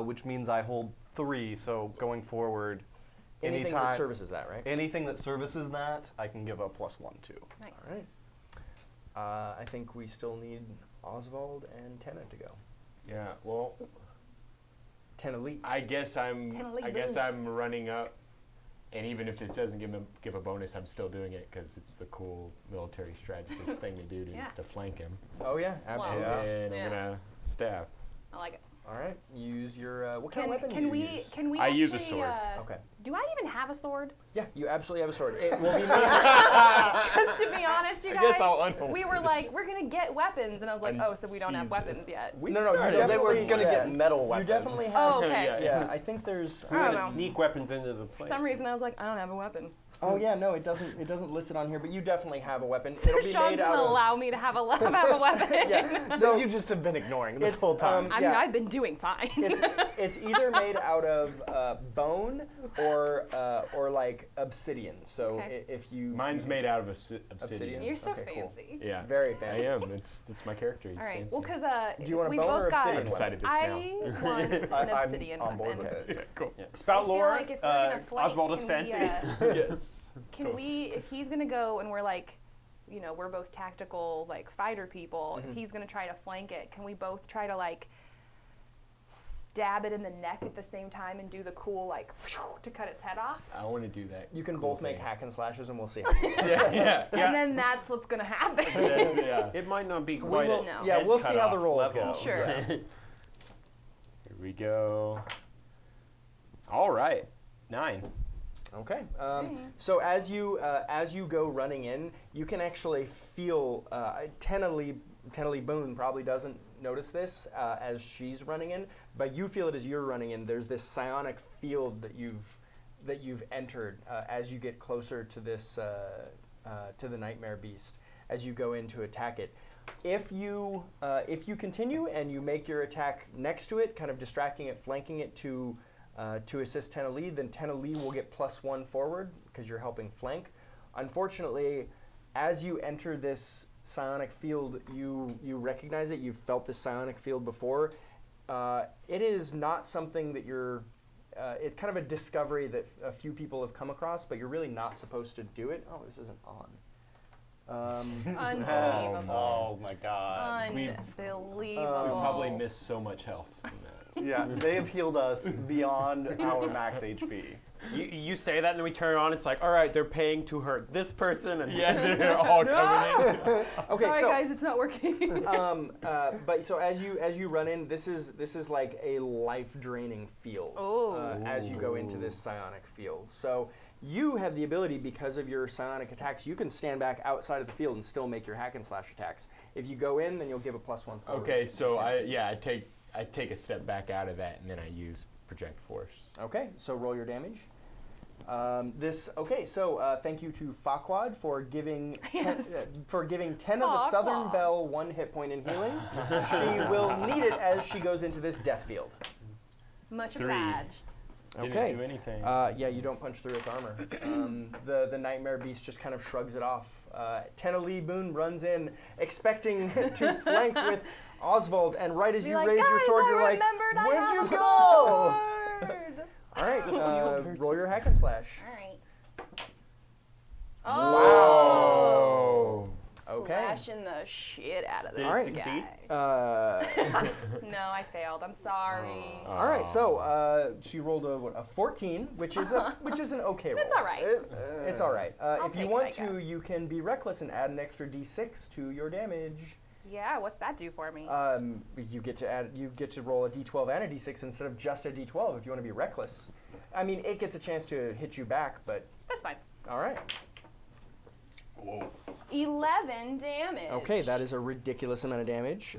which means I hold 3. So going forward, Anything anytime, that services that, right? anything that services that, I can give a +1 to. Nice. All right. I think we still need Oswald and Tenna to go. Yeah. Well, Tenna lead. I guess Kinda like I'm running up, and even if this doesn't give a bonus, I'm still doing it because it's the cool military strategist thing to do Yeah. is to flank him. Oh yeah, absolutely. Yeah. And Yeah. I'm gonna stab. I like it. All right. Use your what kind of weapon Can do you we use? can we I actually, use a sword. Okay. Do I even have a sword? Yeah, you absolutely have a sword. It will be made. Because to be honest, you I guys, guess I'll unhold we it. were like, we're gonna get weapons, and I was like, oh, so we don't have Unseized weapons yet. No, no, you They were definitely gonna yeah. get metal You weapons. definitely have. Oh, okay. Yeah. Yeah, I think there's. I don't We're know. gonna sneak weapons into the For place. some reason, I was like, I don't have a weapon. Oh yeah, no, it doesn't list it on here, but you definitely have a weapon. So It'll be Sean's made out gonna of. allow me to have a weapon. Yeah. So you just have been ignoring this It's, whole time. um, I mean, Yeah. I've been doing fine. It's either made out of bone or like obsidian. So Okay. if you Mine's made out of obsidian. Obsidian. You're so Okay, cool. fancy. Yeah. very I fancy. am. It's my character. He's All right. fancy. Well, because Do you want a we bone both or got. obsidian I've decided this I now. want an I'm obsidian on board weapon. with it. Yeah, cool. Yeah. Spout I feel lore. like if we're gonna flank, Oswald is can we, fancy. Yes. Can Cool. we, if he's gonna go and we're like, you know, we're both tactical like fighter people. If he's gonna try to flank it, can we both try to like stab it in the neck at the same time and do the cool like to cut its head off? I want to do that. You can cool both make thing. hack and slashes, and we'll see. Yeah, yeah. And then that's what's gonna happen. That's, yeah. It might not be We quite will, a No. yeah, head we'll see how the cut-off rolls level. go. Sure. Yeah. Here we go. All right. 9. Okay. Okay. So as you go running in, you can actually feel Tenna Lee Boone probably doesn't notice this as she's running in, but you feel it as you're running in. There's this psionic field that you've entered as you get closer to this to the Nightmare Beast as you go in to attack it. If you continue and you make your attack next to it, kind of distracting it, flanking it to assist Tenna Lee, then Tenna Lee will get +1 forward because you're helping flank. Unfortunately, as you enter this psionic field, you recognize it. You've felt this psionic field before. It is not something that you're. It's kind of a discovery that a few people have come across, but you're really not supposed to do it. Oh, this isn't on. Unbelievable. Oh my god. We Unbelievable. probably missed so much health from that. Yeah, they have healed us beyond our max HP. You say that and then we turn it on. It's like, all right, they're paying to hurt this person and Yes, they're all coming in. Okay, Sorry, so guys, it's not working. but so as you run in, this is like a life draining field as you go into this psionic field. So you have the ability, because of your psionic attacks, you can stand back outside of the field and still make your hack and slash attacks. If you go in, then you'll give a +1 forward. Okay, so I take a step back out of that, and then I use project force. Okay, so roll your damage. Thank you to Farquaad for giving Yes. Tenna the Southern Farquaad. Belle 1 hit point in healing. She will need it as she goes into this death field. Much 3. obliged. Okay. Didn't do anything. Yeah, you don't punch through its armor. The Nightmare Beast just kind of shrugs it off. Tenna Lee Boone runs in, expecting to flank with Oswald, and right as Be you like, raise your "Guys, sword, I you're like, remembered I "Where'd have you a go?" sword." All right, roll your hack and slash. All right. Whoa. Okay. Slashing the shit out of this Did All it right. succeed? guy. No, I failed. I'm sorry. All right, so she rolled a 14, which is an okay roll. It's all right. It's all right. I'll If you take it, want I to, guess. you can be reckless and add an extra d6 to your damage. Yeah, what's that do for me? You get to roll a d12 and a d6 instead of just a d12 if you want to be reckless. I mean, it gets a chance to hit you back, but That's fine. all right. 11 damage. Okay, that is a ridiculous amount of damage.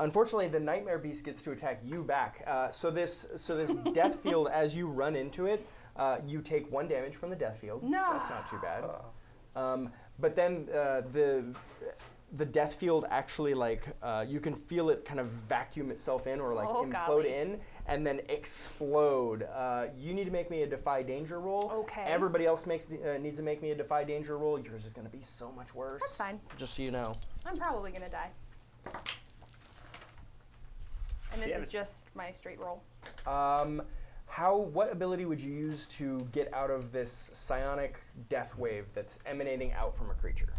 Unfortunately, the Nightmare Beast gets to attack you back. So this death field, as you run into it, you take 1 damage from the death field. No. That's not too bad. But then the death field actually, like, you can feel it kind of vacuum itself in or like Oh, implode golly. in and then explode. You need to make me a defy danger roll. Okay. Everybody else needs to make me a defy danger roll. Yours is going to be so much worse. That's fine. Just so you know. I'm probably going to die. And this Savage. is just my straight roll. What ability would you use to get out of this psionic death wave that's emanating out from a creature?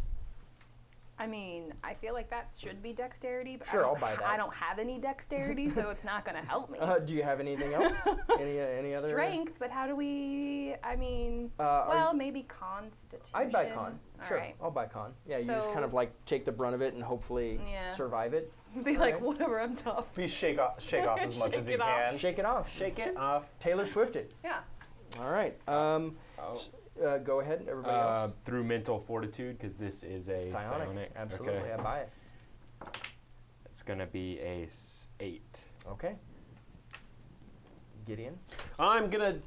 I mean, I feel like that should be dexterity, but Sure, I'll buy that. I don't have any dexterity, so it's not going to help me. Do you have anything else? any other? Strength, but how do we? I mean, are- maybe Constitution. I'd buy con. All Sure, right. I'll buy con. Yeah, you just So- kind of like take the brunt of it and hopefully Yeah. survive it. Be like, Alright. whatever, I'm tough. Please shake off as much Shake as you it off. can. Shake it off. Shake it off. Taylor Swift it. Yeah. All right. Go ahead, everybody else. Through mental fortitude, because this is a psionic. Absolutely, Okay. I buy it. It's gonna be a 8. Okay. Gideon. I'm gonna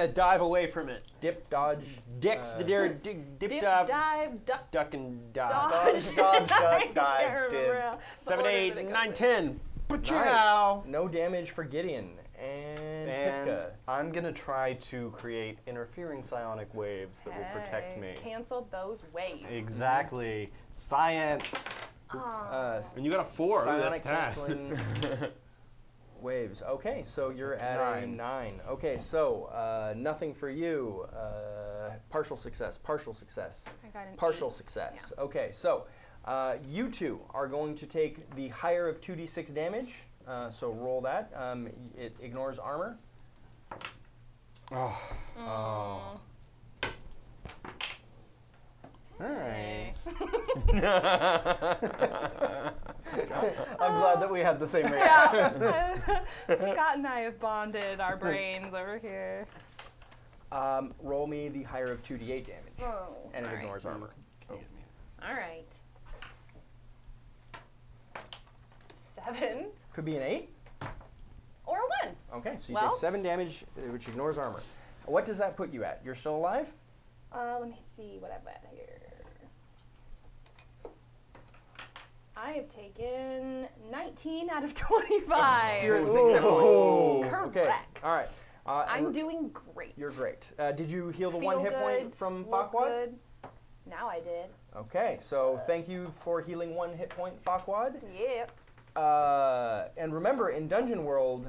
dive away from it. Dip, dodge. Dix, the dare, dip, dive, duck, duck and dive. dodge. Dodge, duck, I dive, can't remember dip. how- the 7, order 8, that it 9, goes 10. Pachow. No damage for Gideon. And And Pipka. I'm gonna try to create interfering psionic waves that in. will protect me. Cancel those waves. Exactly. Science. And you got a 4. Ooh, Psionic that's tad. canceling waves. Okay, so you're at a 9. 9. Okay, so nothing for you. Partial success. I got an Partial 8. success. Okay, so you two are going to take the higher of 2d6 damage. So roll that. It ignores armor. Oh, Oh. Alright. Okay. I'm glad that we had the same reaction. Yeah. Scott and I have bonded our brains over here. Roll me the higher of 2d8 damage. Oh, And it all right. ignores armor. All right. 7 Could be an 8. or a 1. Okay, so you Well- take 7 damage, which ignores armor. What does that put you at? You're still alive? Let me see what I've got here. I have taken 19 out of 25. So you're at 6 hit points. Correct. Okay, all right. I'm doing great. You're great. Did you heal the Feel 1 hit point good, from look Farquaad? good. Now I did. Okay, so thank you for healing 1 hit point, Farquaad. Yep. And remember, in Dungeon World,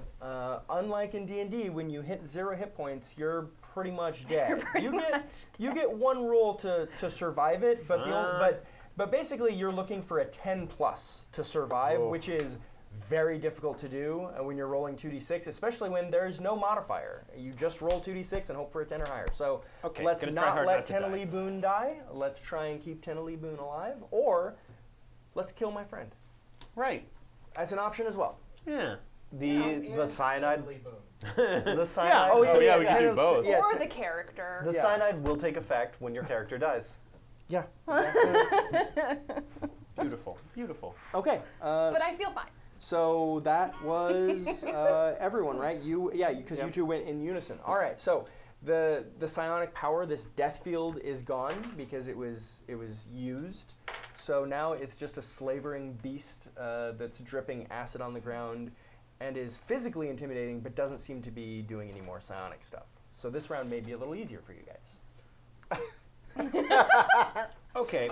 unlike in D&D, when you hit 0 hit points, you're pretty much dead. You get 1 roll to survive it, but basically you're looking for a 10 plus to survive, Whoa. which is very difficult to do when you're rolling 2d6, especially when there's no modifier. You just roll 2d6 and hope for a 10 or higher. So Okay, let's gonna try not hard let not to die. Tenali Boone die. Let's try and keep Tenali Boone alive, or let's kill my friend. Right. That's an option as well. Yeah. The cyanide. Boom. The cyanide. Oh, yeah, we can do both. Yeah, Or the character. The Yeah. cyanide will take effect when your character dies. yeah. Beautiful. Beautiful. Okay. But I feel fine. So that was everyone, right? Because you two went in unison. All right. So the psionic power, this death field, is gone because it was used. So now it's just a slavering beast that's dripping acid on the ground and is physically intimidating, but doesn't seem to be doing any more psionic stuff. So this round may be a little easier for you guys. Okay.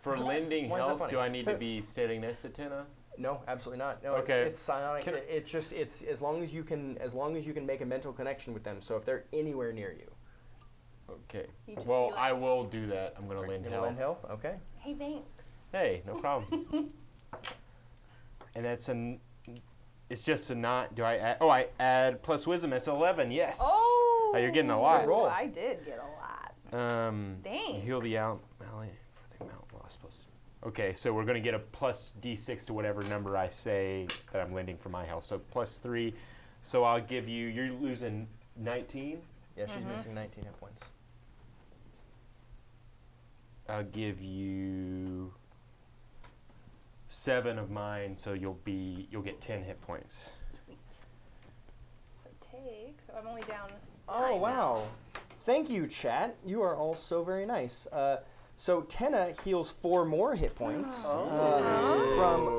for lending Why is that help, funny? do I need to be standing next to Tina? No, absolutely not. No, Okay. it's psionic. Can I- It's as long as you can make a mental connection with them. So if they're anywhere near you, Okay. You just Well, be like- I will do that. I'm gonna lend you help. lend health. Okay. Hey, thanks. Hey, no problem. And that's it's just a not. Do I add? Oh, I add plus wisdom. That's 11. Yes. Oh, you're getting a lot. Good roll. I did get a lot. Heal the out. For the amount lost plus. Okay, so we're gonna get a plus d6 to whatever number I say that I'm lending for my health. So plus 3. So I'll give you. You're losing 19. Yeah, she's missing 19 hit points. I'll give you 7 of mine, so you'll get 10 hit points. Sweet. So I'm only down. Oh 9 now. wow! Thank you, chat. You are all so very nice. So Tenna heals 4 more hit points from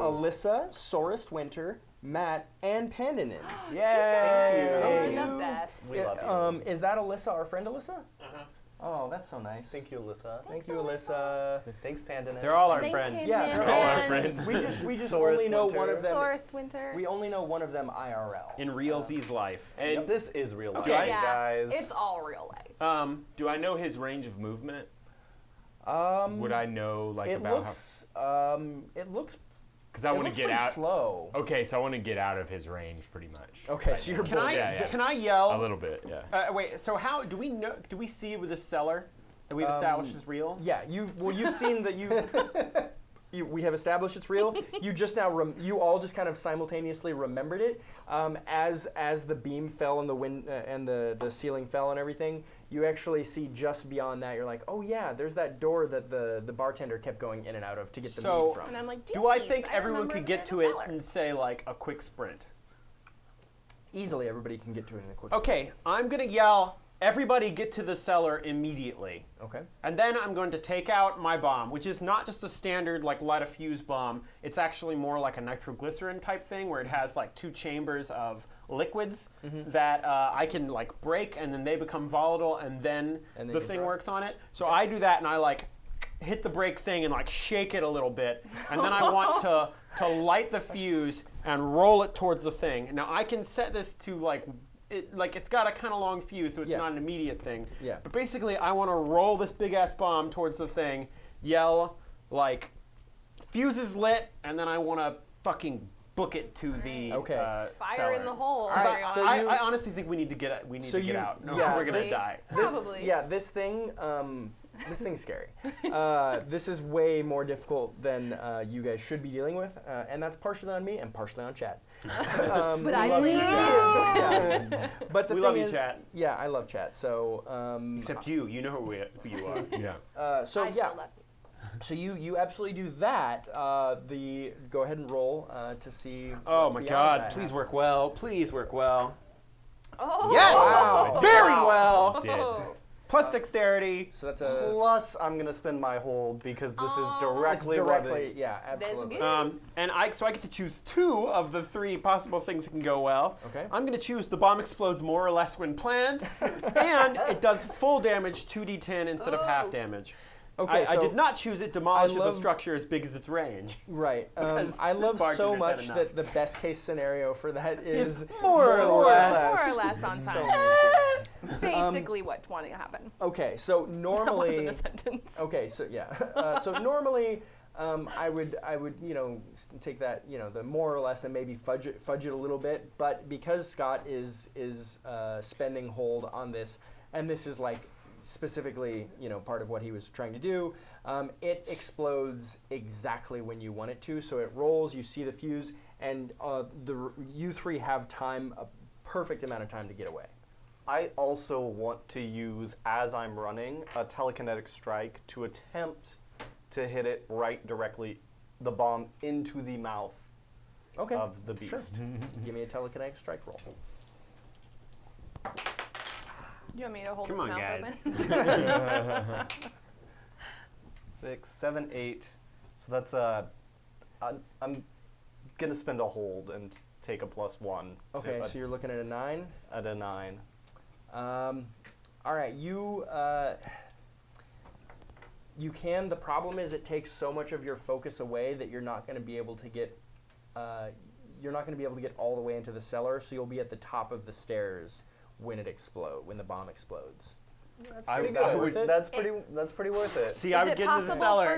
Alyssa, Sorest Winter, Matt, and Pandanin. Yay! You're Thank the you. best. We love you. Is that Alyssa, our friend Alyssa? Uh-huh. Oh, that's so nice. Thank you, Alyssa. Thank you, Alyssa. Thanks, Panda. They're all our Thanks, friends. Candyman. Yeah, they're all our And friends. We just Source only know Winter. one of them. Sorest Winter. We only know one of them IRL. In realsies life. And This is real life, Okay. Yeah, guys. it's all real life. do I know his range of movement? Would I know like It about looks. It looks. Because I it want to looks get pretty out. slow. Okay, so I want to get out of his range pretty much. Okay, right so now. you're Can I Yeah. can I yell? A little bit, yeah. Wait. So how do we know? Do we see with the cellar that we've established is real? Yeah, you've seen that we have established it's real. You just now you all just kind of simultaneously remembered it as the beam fell and the wind and the ceiling fell and everything. You actually see just beyond that. You're like, oh yeah, there's that door that the bartender kept going in and out of to get the So- meat from. And I'm like, Do I "Jeez, think everyone remember could it get in to the it cellar." and say like a quick sprint? Easily, everybody can get to it in a quick. Okay, I'm gonna yell. Everybody get to the cellar immediately. Okay. And then I'm going to take out my bomb, which is not just a standard like light a fuse bomb. It's actually more like a nitroglycerin type thing where it has like 2 chambers of liquids that I can like break and then they become volatile and then And then the you thing drop. works on it. So I do that and I like hit the brake thing and like shake it a little bit. And then I want to light the fuse and roll it towards the thing. Now I can set this to like it's got a kind of long fuse, so it's Yeah. not an immediate thing. Yeah. But basically, I want to roll this big ass bomb towards the thing, yell like, "Fuse is lit," and then I want to fucking book it to the Okay. Fire cellar. in the hole. All right, Ariana. so you- I honestly think we need to get we need So to get you- out. No, yeah, we're gonna this- die. Probably. This thing. This thing's scary. This is way more difficult than you guys should be dealing with, and that's partially on me and partially on Chad. But I love believe you. you. Yeah. But the We thing love you, is, Chad. Yeah, I love Chad. So, Except you you know who you are. Yeah. so I yeah, still love you. so you absolutely do that. Go ahead and roll to see. Oh what my beyond God! that Please happens. work well. Please work well. Oh. Yes! Wow. Very well. Did. Plus dexterity. So that's a. Plus, I'm gonna spend my hold because this is Aw. directly, Directly, yeah, absolutely. good. And so I get to choose 2 of the 3 possible things that can go well. Okay. I'm going to choose the bomb explodes more or less when planned, and it does full damage, 2d10 instead of half Oh. damage. Okay, I so- did not choose it demolishes a love- structure as big as its range. Right. Because I this love so bartender's had much enough. that the best case scenario for that is more or less. More or less on So time. amazing. Basically, what's wanting to happen. Okay, so That normally. wasn't a sentence. Okay, so yeah, so normally I would take that the more or less and maybe fudge it a little bit, but because Scott is spending hold on this, and this is like specifically part of what he was trying to do, it explodes exactly when you want it to. So it rolls, you see the fuse, and you 3 have time, a perfect amount of time to get away. I also want to use, as I'm running, a telekinetic strike to attempt to hit it directly, the bomb into the mouth Okay. of the beast. Sure. Give me a telekinetic strike roll. Do you want me to hold Come its on, mouth guys. open? 6, 7, 8. So that's I'm gonna spend a hold and take a +1. Okay, to so you're looking at a 9. at a 9. All right, you can. The problem is it takes so much of your focus away that you're not going to be able to get. You're not going to be able to get all the way into the cellar, so you'll be at the top of the stairs when the bomb explodes. I Is would- that I worth would- it? That's pretty worth it. See, I would get into the cellar.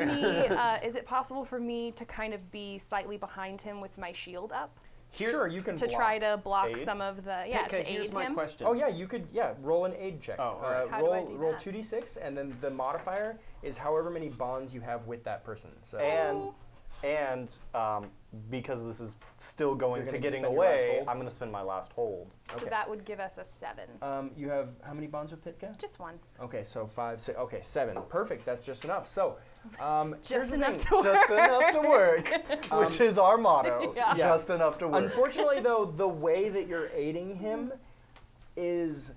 Is it possible for me to kind of be slightly behind him with my shield up Sure, you can to block. try to block Aid? some of the Okay, to here's aid my him? question. Oh yeah, you could roll an aid check. Oh, all right. How do I do roll that? 2d6, and then the modifier is however many bonds you have with that person. So And because this is still going You're to gonna getting spend your last away, hold? I'm going to spend my last hold. So Okay. that would give us a 7. You have how many bonds with Pitka? Just one. Okay, so 5, 6. Okay, 7. Perfect. That's just enough. So, here's Just the enough thing. to work. Just enough to work, which is our motto. Yeah. Just enough to work. Unfortunately, though, the way that you're aiding him is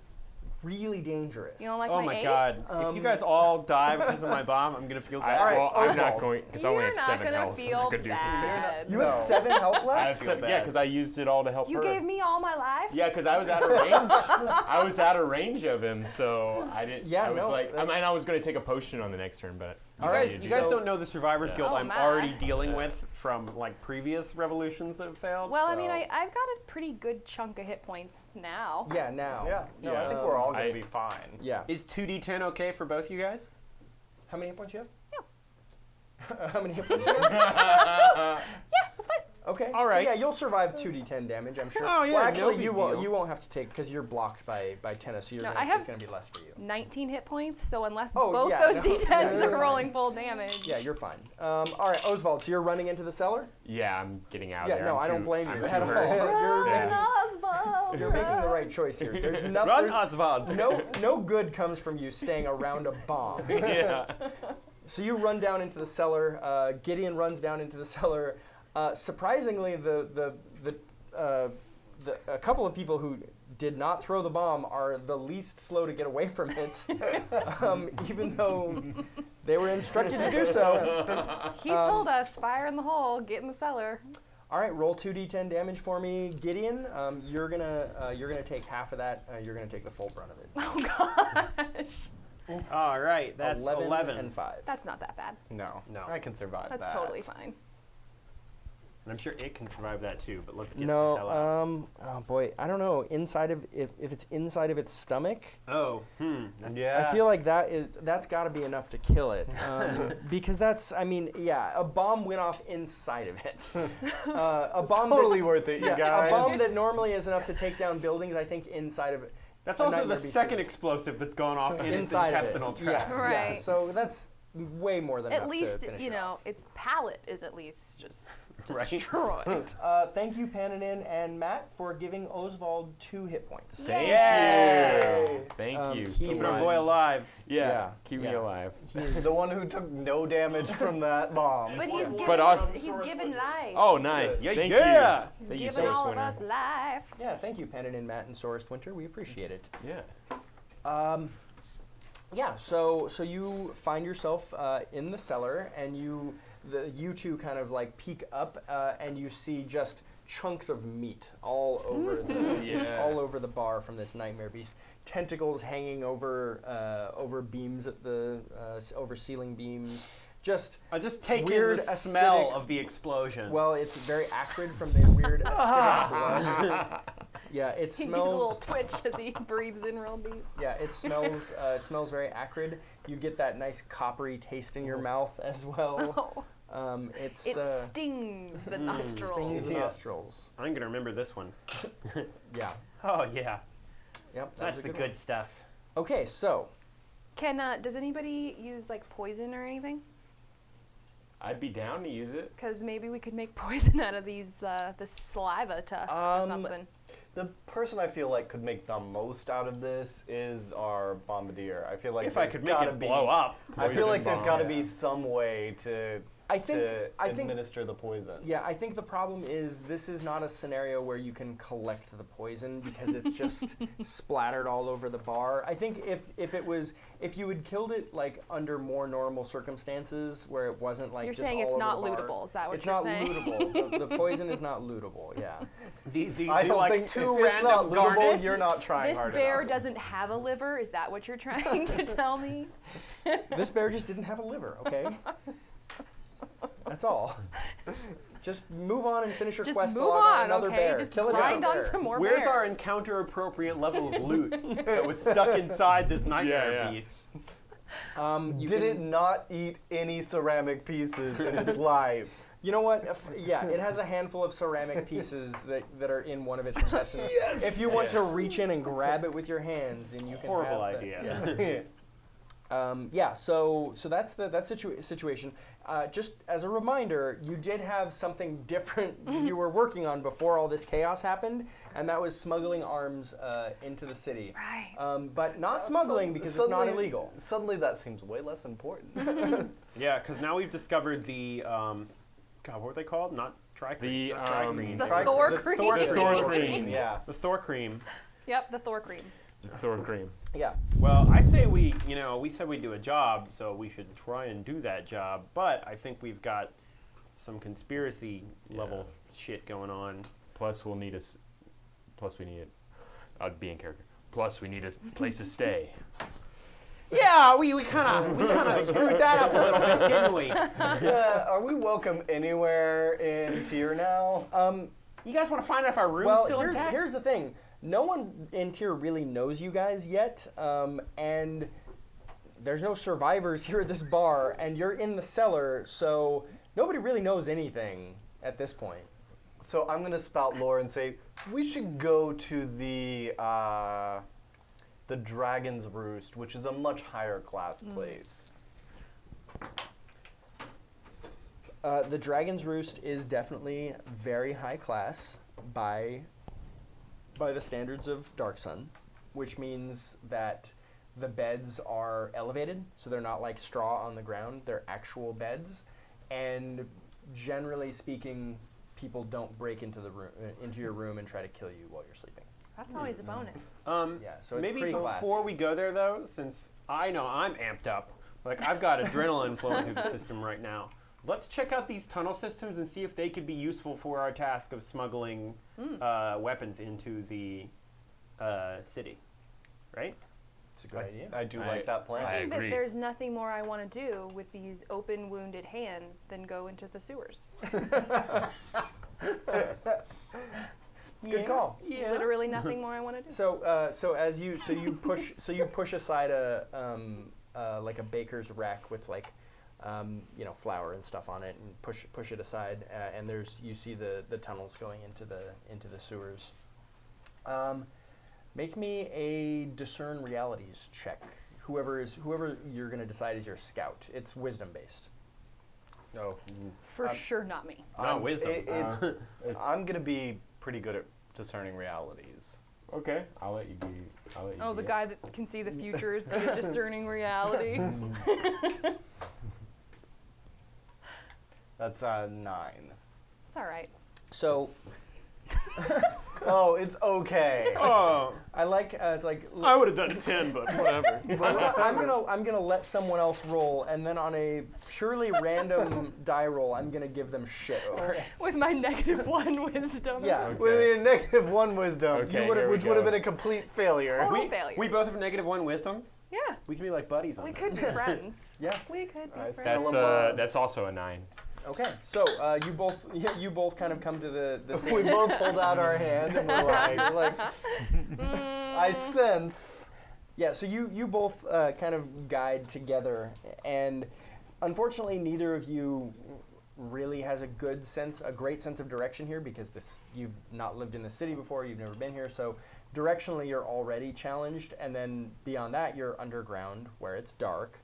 really dangerous. You don't like Oh my my 8? god. If you guys all die because of my bomb, I'm gonna feel bad. All right, well, I'm not Oswald. going because I only You're have not 7 gonna health. feel I could do bad. You have No. 7 health I left? have feel 7, bad. yeah, because I used it all to help You her. gave me all my life? Yeah, because I was out of range. I was out of range of him, so I didn't. Yeah, I was no, like, I that's- mean, I was going to take a potion on the next turn, but You All guys, right, you guys so- don't know the Survivors Guild Oh, I'm my. already dealing with from like previous revolutions that have failed. Well, I so- mean, I've got a pretty good chunk of hit points now. Yeah, now. Yeah, no, Yeah. I think we're all gonna I- be fine. Yeah. Is 2d10 okay for both you guys? How many hit points you have? Yeah. How many hit points you have? That's fine. Okay. All So right. yeah, you'll survive 2d10 damage, I'm sure. Oh, yeah, Well, no actually, big you won't. deal. You won't have to take because you're blocked by tennis, so you're No, gonna, I have- it's gonna be less for you. 19 hit points, so unless Oh, both yeah, those no, d10s yeah, you're are fine. rolling full damage. Yeah, you're fine. All right, Oswald. So you're running into the cellar? yeah, I'm getting out Yeah. there. No, I'm I don't too- blame I'm you too at all. hurt. You're, Yeah. making, Oswald, you're making the right choice here. There's Run, nothing. Oswald. No good comes from you staying around a bomb. Yeah. So you run down into the cellar. Gideon runs down into the cellar. Surprisingly, a couple of people who did not throw the bomb are the least slow to get away from it, even though they were instructed to do so. He told us, fire in the hole, get in the cellar. All right, roll 2d10 damage for me, Gideon. You're gonna take half of that. You're gonna take the full brunt of it. Oh gosh. All right, that's 11. and 5. That's not that bad. No, No. I can survive That's that. totally fine. And I'm sure it can survive that too, but let's get No, the hell out. oh boy, I don't know. Inside of if it's inside of its stomach, That's, Yeah. I feel like that's got to be enough to kill it, because a bomb went off inside of it. A bomb Totally that, worth it, you yeah, guys. a bomb that normally is enough to take down buildings. I think inside of it. That's a also Nightmare the Beast second is explosive that's gone off in its inside of intestinal it. tract. Yeah, Right. So that's way more than At enough least, to finish you it know, off. its palate is at least just Right. destroyed. Thank you, Pananin and Matt, for giving Oswald 2 hit points. Thank Yay. you. Thank you. he Keeping our was- boy alive. Yeah. Yeah, Keep me yeah. alive. The one who took no damage from that bomb. But he's But given, us- he's given life. Oh, nice. Yeah, Thank yeah. you. He's Thank you, given Source all of Winner. us life. Yeah, thank you, Pananin, Matt, and Sorest Winter. We appreciate it. Yeah. Yeah, so you find yourself in the cellar, and you two kind of like peek up, and you see just chunks of meat all over all over the bar from this Nightmare Beast. Tentacles hanging over beams at the over ceiling beams. Just Just take Weird, in the smell acidic- of the explosion. well, it's very acrid from the weird acidic blood. Yeah, it He gives a little smells. twitch as he breathes in real deep. Yeah, it smells. It smells very acrid. You get that nice coppery taste in your mouth as well. Oh, It's it stings the nostrils. stings the Yeah. nostrils. I'm gonna remember this one. Yeah. Oh yeah, Yep. that that's was the a good one. stuff. Okay, so Does anybody use like poison or anything? I'd be down to use it. Because maybe we could make poison out of these the saliva tusks or something. The person I feel like could make the most out of this is our bombardier. I feel like If I there's could make gotta it be, blow up. I feel Poison like there's bomb. got to be some way to I think administer the poison. yeah, I think the problem is this is not a scenario where you can collect the poison because it's just splattered all over the bar. I think if you had killed it like under more normal circumstances where it wasn't like You're just saying all it's over not the bar, lootable. Is that what it's you're not saying? lootable. The poison is not lootable. Yeah. I don't like think two if it's not random lootable, garnets. you're not trying This hard bear enough. doesn't have a liver. Is that what you're trying to tell me? This bear just didn't have a liver. Okay. That's all. Just move on and finish your Just quest move log on, another okay? bear. Just Kill another grind on bear. some more Where's bears. our encounter appropriate level of loot that was stuck inside this nightmare Yeah. beast? You Did can- it not eat any ceramic pieces in its life? You know what? Yeah, it has a handful of ceramic pieces that are in one of its intestines. If you want to reach in and grab it with your hands, then you can. Horrible have that. idea. Yeah. So that's that situation. Just as a reminder, you did have something different you were working on before all this chaos happened, and that was smuggling arms into the city. Right. But not smuggling because it's not illegal. Suddenly that seems way less important. Yeah, because now we've discovered the God, what were they called? Not tricream. The, The Tri- Thor the cream. Thor The cream. Thor cream. Yeah. The Thor cream. Yep, the Thor cream. Thorgrim. Yeah. Well, I say we said we'd do a job, so we should try and do that job. But I think we've got some conspiracy level shit going on. Plus, we'll need us. Plus, we need it. I'd be in character. Plus, we need a place to stay. Yeah, we kind of screwed that up a little bit, didn't we? Yeah, are we welcome anywhere in Tyr now? You guys want to find out if our room's Well, still intact? here's the thing. No one in Tyr really knows you guys yet, and there's no survivors here at this bar, and you're in the cellar, so nobody really knows anything at this point. So I'm gonna spout lore and say we should go to the Dragon's Roost, which is a much higher class place. The Dragon's Roost is definitely very high class by the standards of Dark Sun, which means that the beds are elevated, so they're not like straw on the ground. They're actual beds, and generally speaking, people don't break into your room and try to kill you while you're sleeping. That's always a bonus. Yeah, so it's Maybe pretty classy. before we go there, though, since I know I'm amped up, like I've got adrenaline flowing through the system right now. Let's check out these tunnel systems and see if they could be useful for our task of smuggling weapons into the city. Right? It's a good idea. I do like that plan. I I think agree. that there's nothing more I want to do with these open, wounded hands than go into the sewers. Good call. Yeah. Literally nothing more I want to do. So as you push aside a like a baker's rack with like flour and stuff on it, and push it aside, and you see the tunnels going into the sewers. Make me a discern realities check. Whoever you're gonna decide is your scout. It's wisdom based. No. For sure, not me. No, wisdom. I'm gonna be pretty good at discerning realities. Okay. I'll let you be. Oh, the guy that can see the future is good at discerning reality. That's 9. It's all right. So Oh, it's okay. Oh, I like it's like I would have done 10, but whatever. I'm gonna let someone else roll, and then on a purely random die roll, I'm gonna give them shit over it. With my -1 wisdom. Yeah. Okay. With your -1 wisdom, Okay, which here we would have go. been a complete failure. Total failure. We both have -1 wisdom. Yeah, We can be like buddies on we that. could be friends. Yeah. We could be Alright, friends. That's also a 9. Okay. So you both kind of come to the We same. both hold out our hand and we're like, I sense. Yeah. So you both kind of guide together, and unfortunately, neither of you really has a great sense of direction here, because you've not lived in the city before. You've never been here, so directionally you're already challenged, and then beyond that you're underground where it's dark.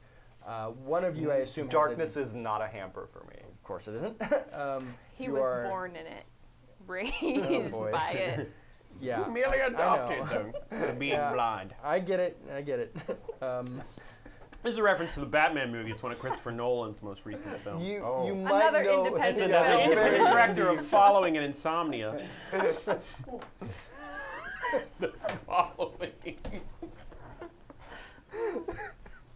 One of you, I assume, Darkness is not a hamper for me. Of course it isn't. He you was are- born in it, raised boy. by it. Yeah. Merely I know. adopted, though, being Yeah. blind. I get it. This is a reference to the Batman movie. It's one of Christopher Nolan's most recent films. You Oh. might Another know. independent It's film. another Yeah. independent very director of deep. Following and Insomnia. Following.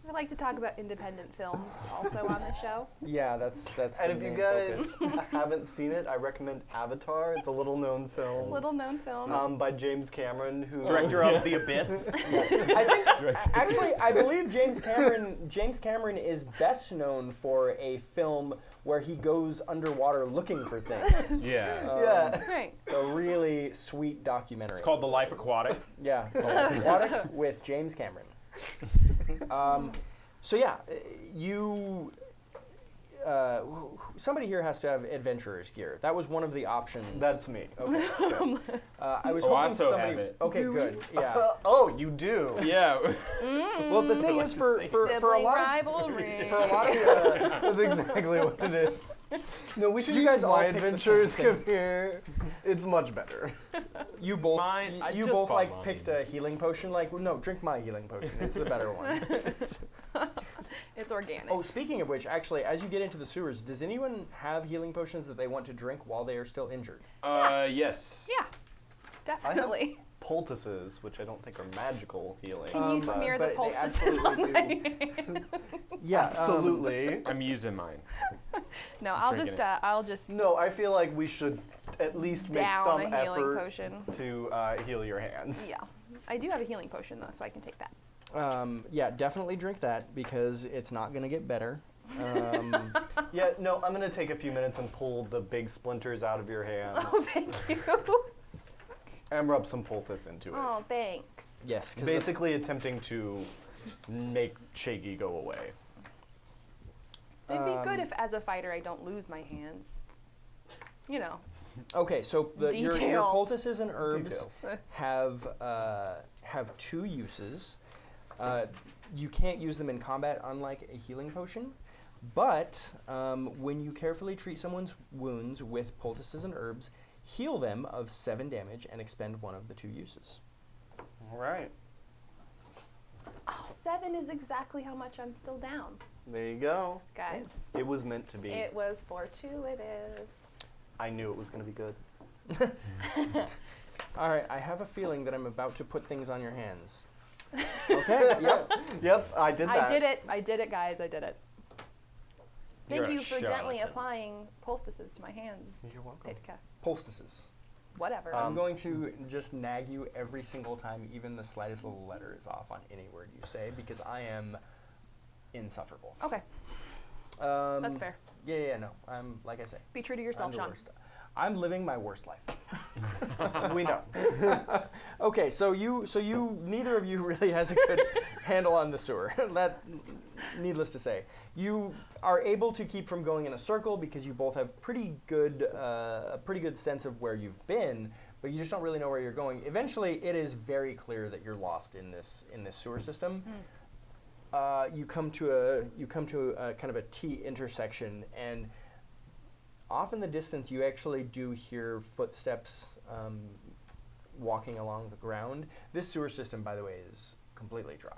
I like to talk about independent films also on the show. Yeah, that's And the if you main guys focus. haven't seen it, I recommend Avatar. It's a little-known film Little known film. by James Cameron, who Director of The Abyss. I think actually I believe James Cameron is best known for a film where he goes underwater looking for things. Yeah. Yeah. Right. It's a really sweet documentary. It's called The Life Aquatic. Yeah, Aquatic with James Cameron. So yeah, you. Somebody here has to have adventurer's gear. That was one of the options. That's me. Okay. Good. I was Oh, I hoping also somebody. have it. Okay, good. Yeah. Oh, you do. Yeah. Well, the thing is, for a Sibling lot of rivalry. for a lot of That's exactly what it is. No, we should You use guys all my pick the adventures same thing. come here. It's much better. you both Mine- I you just both bought like mine. picked a healing potion. Like, well, no, drink my healing potion. It's the better one. It's organic. Oh, speaking of which, actually, as you get into the sewers, does anyone have healing potions that they want to drink while they are still injured? Yes. Yeah, definitely. poultices, which I don't think are magical healing. Can you but- smear the but they poultices on absolutely my hand? Yeah, Absolutely. I'm using mine. No, I'll drinking just No, I feel like we should at least make down some a healing effort potion. to heal your hands. Yeah, I do have a healing potion though, so I can take that. Yeah, definitely drink that because it's not gonna get better. Yeah, no, I'm gonna take a few minutes and pull the big splinters out of your hands Oh, thank you. and rub some poultice into it. Oh, thanks. Yes, because Basically attempting to make Shaky go away. It'd be good if, as a fighter, I don't lose my hands. You know. okay, so your Details. poultices and herbs Details. have two uses. You can't use them in combat, unlike a healing potion. But when you carefully treat someone's wounds with poultices and herbs, heal them of 7 damage and expend one of the two uses. All right, Oh, 7 is exactly how much I'm still down, there you go. guys. It was meant to be. It was fortuitous. I knew it was gonna be good. All right, I have a feeling that I'm about to put things on your hands. Okay. Yep. Yep, I did that. I did it. I did it, guys. I did it. Thank You're a you for gently charlatan. applying poultices to my hands, You're welcome. Pitka. Poultices. Whatever. I'm going to just nag you every single time even the slightest little letter is off on any word you say because I am insufferable. Okay, that's fair. Yeah, no. I'm, like I say, Be true to I'm yourself, the Sean. worst. I'm living my worst life. We know. Okay, so neither of you really has a good handle on the sewer. That, needless to say, you are able to keep from going in a circle because you both have a pretty good sense of where you've been, but you just don't really know where you're going. Eventually, it is very clear that you're lost in this sewer system. You come to a kind of a T intersection, and off in the distance, you actually do hear footsteps walking along the ground. This sewer system, by the way, is completely dry.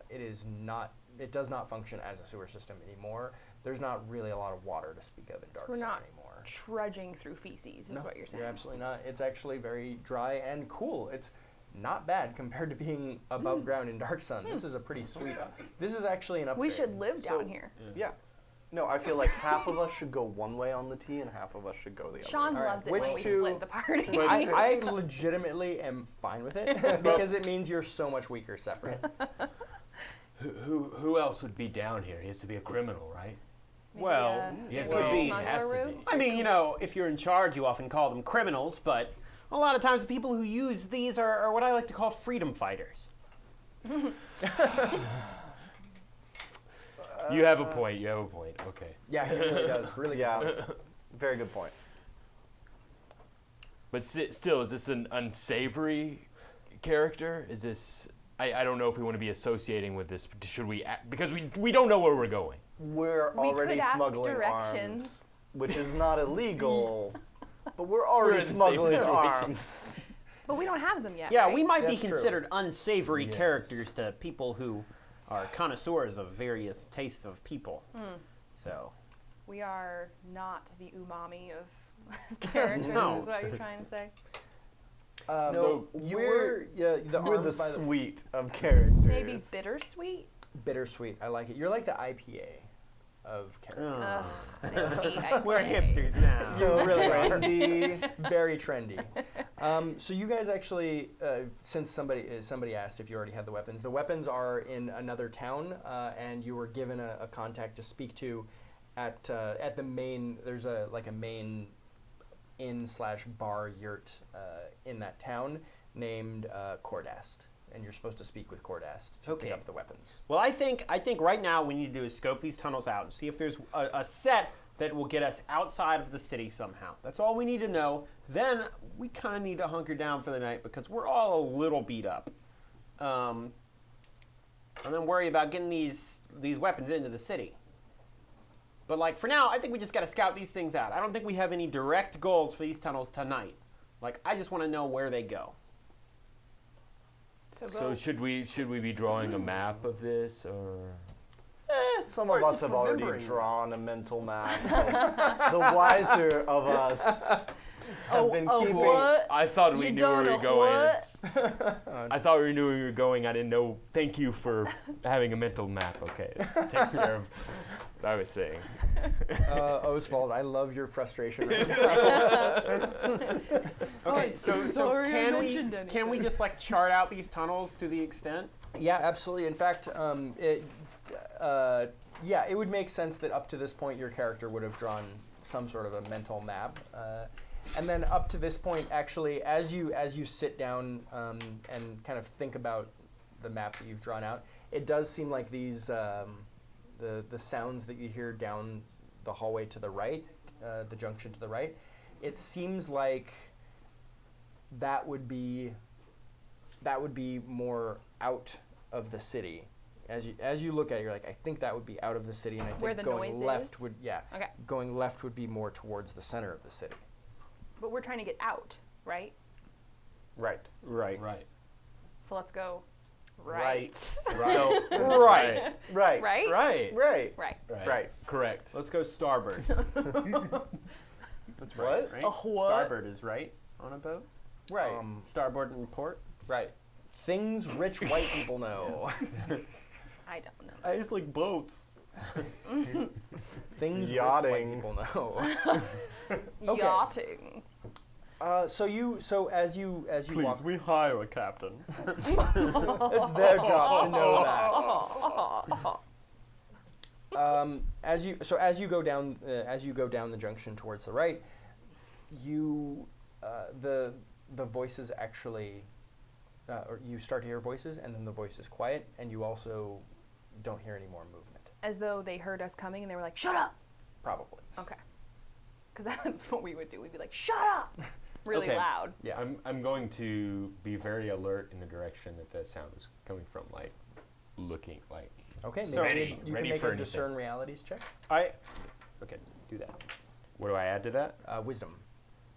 It does not function as a sewer system anymore. There's not really a lot of water to speak of in We're Darkseid not anymore. trudging through feces, is No, what you're saying. You're absolutely not. It's actually very dry and cool. It's not bad compared to being above ground in Dark Sun. This is a pretty sweet. This is actually an upgrade. We should live So- down here. Yeah. No, I feel like half of us should go one way on the T and half of us should go the other. Sean All right, loves it which when we two- split the party. But I legitimately am fine with it because it means you're so much weaker separate. Who else would be down here? He has to be a criminal, right? Maybe Well, a- yes, maybe a could be. smuggler Has to route? be. I mean, you know, if you're in charge, you often call them criminals, but a lot of times the people who use these are what I like to call freedom fighters. You have a point. You have a point. Okay. Yeah, he really does. Really good Yeah. point. Very good point. But still, is this an unsavory character? Is this? I don't know if we want to be associating with this. Should we? Because we don't know where we're going. We're We already could ask smuggling directions. arms, which is not illegal, but we're already in a safe smuggling situation. arms. But we don't have them yet. Yeah, right? we might be That's true. considered unsavory Yes. characters to people who are connoisseurs of various tastes of people. So, We are not the umami of characters, No. is what you're trying to say. So So you're the We're the arms by sweet of characters. Maybe bittersweet? bittersweet. I like it. You're like the IPA of characters. Ugh, I hate IPA. we're hipsters now. So really are. trendy. Very trendy. So you guys actually, since somebody asked if you already had the weapons are in another town, and you were given a contact to speak to at the main. There's a main inn/bar yurt in that town named Cordast, and you're supposed to speak with Cordast to Okay. pick up the weapons. Well, I think right now we need to do is scope these tunnels out and see if there's a set that will get us outside of the city somehow. That's all we need to know. Then we kind of need to hunker down for the night because we're all a little beat up. And then worry about getting these weapons into the city. But like for now, I think we just got to scout these things out. I don't think we have any direct goals for these tunnels tonight. Like I just want to know where they go. So should we be drawing a map of this or? Some Or of us just have already remembering. drawn a mental map. The wiser of us have been keeping. What? I thought we You knew where we done were a going. what? I thought we knew where we were going. I didn't know. Thank you for having a mental map. Okay, takes care of what I was saying. Oswald, I love your frustration right now. Okay, so sorry I can mentioned we anything. just like chart out these tunnels to the extent? Yeah, absolutely. In fact, it would make sense that up to this point your character would have drawn some sort of a mental map, and then up to this point, actually, as you sit down and kind of think about the map that you've drawn out, it does seem like these the sounds that you hear down the hallway to the right, the junction to the right, it seems like that would be more out of the city. As you look at it, you're like, I think that would be out of the city, and I Where think the going noise left is? would Okay. going left would be more towards the center of the city. But we're trying to get out, right? Right. Right. Right. So let's go Right. Right. Right. Right. Right? Right. Right. Right. Right. Correct. Let's go starboard. That's What? right. A what? Starboard is right on a boat. Right. Starboard and port. Right. Things rich white people know. I don't know. I just like boats. Things Yachting. rich white people know. Okay. Yachting. So as you walk, we hire a captain. it's their job to know that. As you go down the junction towards the right, the voices actually, or you start to hear voices, and then the voice is quiet, and you also don't hear any more movement. As though they heard us coming and they were like, "Shut up!" Probably. Okay. Because that's what we would do. We'd be like, "Shut up!" Really Okay. loud. Yeah. I'm going to be very alert in the direction that that sound is coming from, like looking like. Okay. So- Maybe you Ready can make for a anything. discern realities check. Okay, do that. What do I add to that? Wisdom.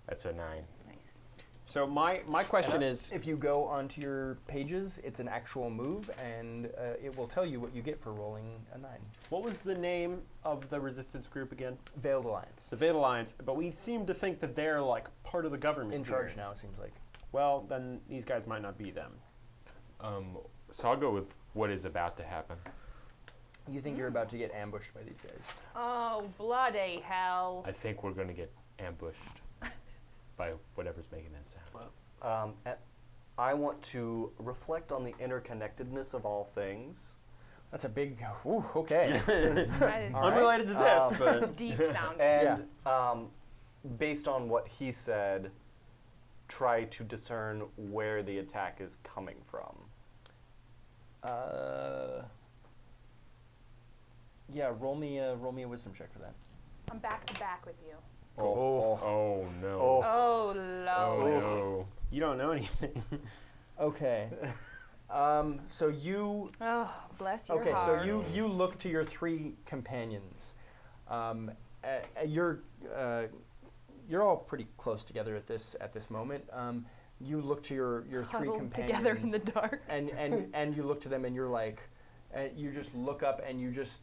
That's a 9. Nice. So my question is, If you go onto your pages, it's an actual move, and it will tell you what you get for rolling a 9. what was the name of the resistance group again? Veiled Alliance. The Veiled Alliance. But we seem to think that they're like part of the government. In here. charge now, it seems like. Well, then these guys might not be them. So I'll go with what is about to happen. You think you're about to get ambushed by these guys. Oh, bloody hell. I think we're going to get ambushed by whatever's making that sound. I want to reflect on the interconnectedness of all things. That's a big. Ooh, okay. That is All right. Unrelated to this, but deep sounding. And based on what he said, try to discern where the attack is coming from. Yeah, roll me a wisdom check for that. I'm back to back with you. Oh no. Oh, Oh Lord. no. you don't know anything. Okay. So you. Oh, bless your Okay, heart. so you look to your 3 companions. You're all pretty close together at this moment. You look to your 3 Huddled companions together in the dark. and you look to them and you're like, you just look up and you just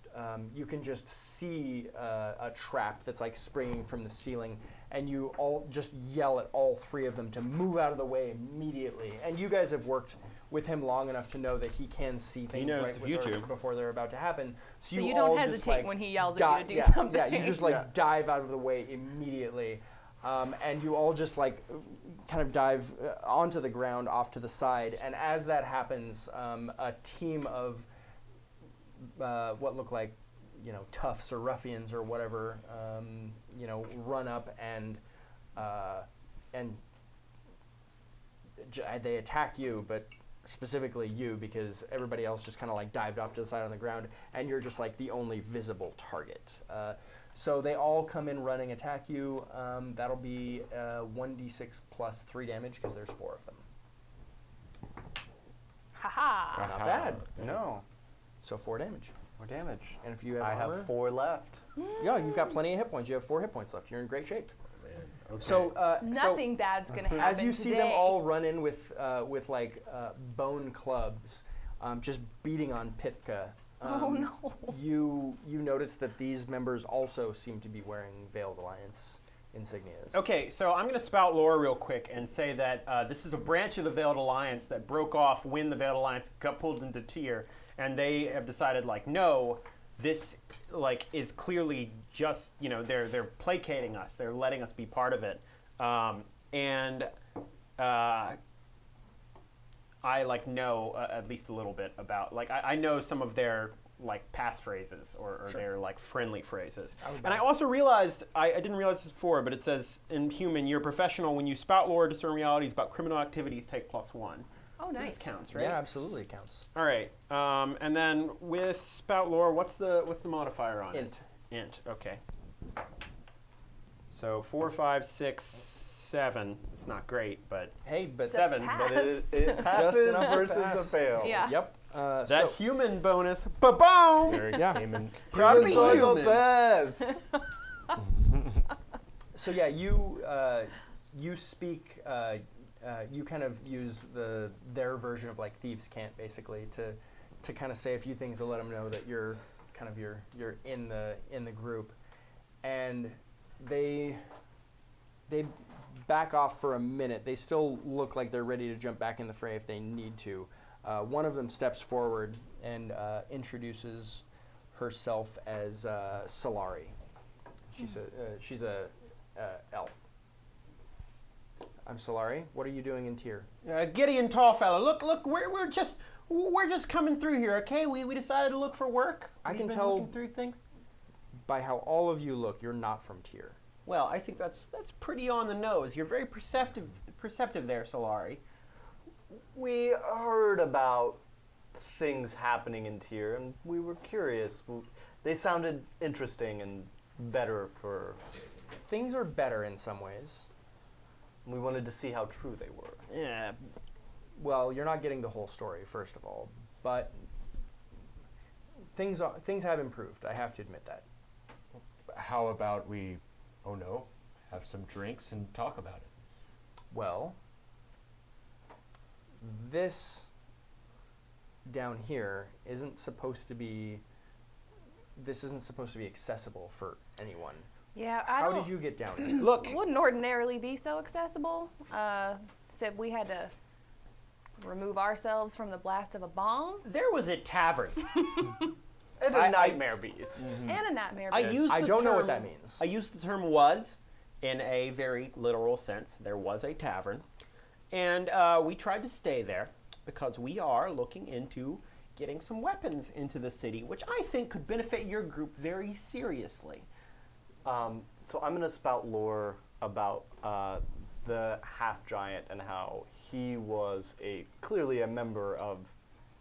you can just see a trap that's like springing from the ceiling, and you all just yell at all 3 of them to move out of the way immediately. And you guys have worked with him long enough to know that he can see things knows right the with future. before they're about to happen. So you all don't just, hesitate like, when he yells at you to do yeah, something. Yeah, you just like dive out of the way immediately. And you all just like kind of dive onto the ground off to the side. And as that happens, a team of what look like, toughs or ruffians or whatever, run up and they attack you, but specifically you, because everybody else just kind of like dived off to the side on the ground, and you're just like the only visible target. So they all come in running, attack you. That'll be 1d6 plus 3 damage, because there's 4 of them. Haha. Not bad. No, So 4 damage. more damage. And if you have I armor, have 4 left. yeah, you've got plenty of hit points. You have 4 hit points left. You're in great shape. Okay. So Nothing bad's gonna happen as you see them today. all run in with like bone clubs, just beating on Pitka. Oh no. You notice that these members also seem to be wearing Veiled Alliance insignias. Okay, so I'm going to spout lore real quick and say that this is a branch of the Veiled Alliance that broke off when the Veiled Alliance got pulled into Tyr, and they have decided, like, no, this, like, is clearly just, you know, they're placating us. They're letting us be part of it. I, like, know at least a little bit about, like, I know some of their, like, passphrases or their, like, friendly phrases. And I also realized, I didn't realize this before, but it says in Human, you're a professional when you spout lore, discern realities about criminal activities, take +1. Oh, So nice. this counts, right? Yeah, absolutely it counts. All right. And then with spout lore, what's the modifier on Int. it? Int. Okay. So 4, 5, 6, 7. It's not great, but Hey, but 7. pass. But it passes enough to versus a pass. fail. Yeah. Yep. that So, human bonus. Ba-boom! There it Yeah. came in. Proud to be Humans are the human. best. so yeah, you speak. You kind of use their version of like thieves' cant basically to kind of say a few things to let them know that you're in the group, and they back off for a minute. They still look like they're ready to jump back in the fray if they need to. One of them steps forward and introduces herself as Solari. She's a elf. I'm Solari. What are you doing in Tyr? Gideon Tallfellow. Look, we're just coming through here, okay? We decided to look for work. I We've can been tell- looking through things. By how all of you look, you're not from Tyr. Well, I think that's pretty on the nose. You're very perceptive there, Solari. We heard about things happening in Tyr, and we were curious. They sounded interesting and better for. Things are better in some ways. We wanted to see how true they were. Yeah. Well, you're not getting the whole story, first of all, but things have improved. I have to admit that. How about we, have some drinks and talk about it? Well, this down here isn't supposed to be. This isn't supposed to be accessible for anyone. Yeah, I How don't. did you get down here? Look, Wouldn't ordinarily be so accessible. Said we had to remove ourselves from the blast of a bomb there was a tavern. And a nightmare beast. and a nightmare. I beast. used I the don't know what term- that means. I used the term "was" in a very literal sense. There was a tavern, and we tried to stay there because we are looking into getting some weapons into the city, which I think could benefit your group very seriously. So I'm going to spout lore about the half giant and how he was clearly a member of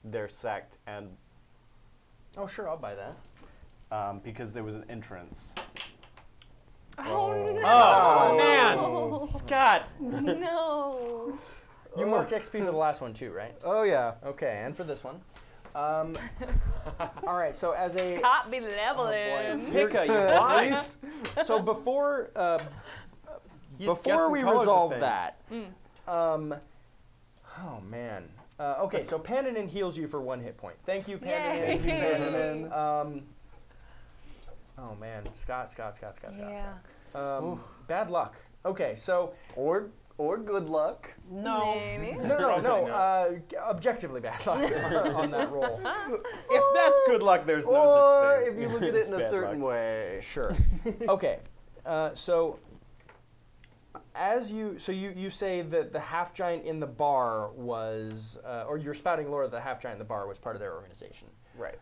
their sect, and Oh, sure, I'll buy that. because there was an entrance. Oh no! Oh man, Scott. No. You marked XP for the last one too, right? Oh yeah. Okay, and for this one. All right, so as a Scott be leveling. Pika, you blind. so before He's before guessing we colors of resolve things. that, oh man. Okay, so Pananin heals you for 1 hit point. Thank you, Pananin. Yay. Oh man, Scott. Yeah. Bad luck. Okay, so Or good luck. No. Maybe. no. Objectively bad luck on that roll. If that's good luck, there's no Or such if thing. you look at it It's in a bad certain luck. way. Sure. Okay. So you say that the half giant in the bar was, or you're spouting lore that the half giant in the bar was part of their organization. Right.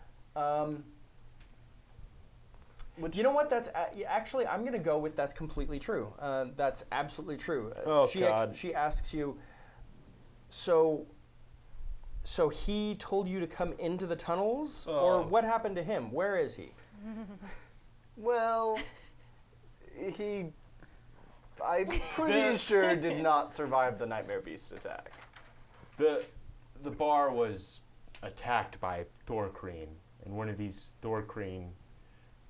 You know what? That's actually I'm gonna go with that's completely true. That's absolutely true. Oh, she God. she asks you. So he told you to come into the tunnels, or Oh. what happened to him? Where is he? Well, I'm pretty sure did not survive the Nightmare Beast attack. The bar was attacked by Thorkreen, and one of these Thorkreen,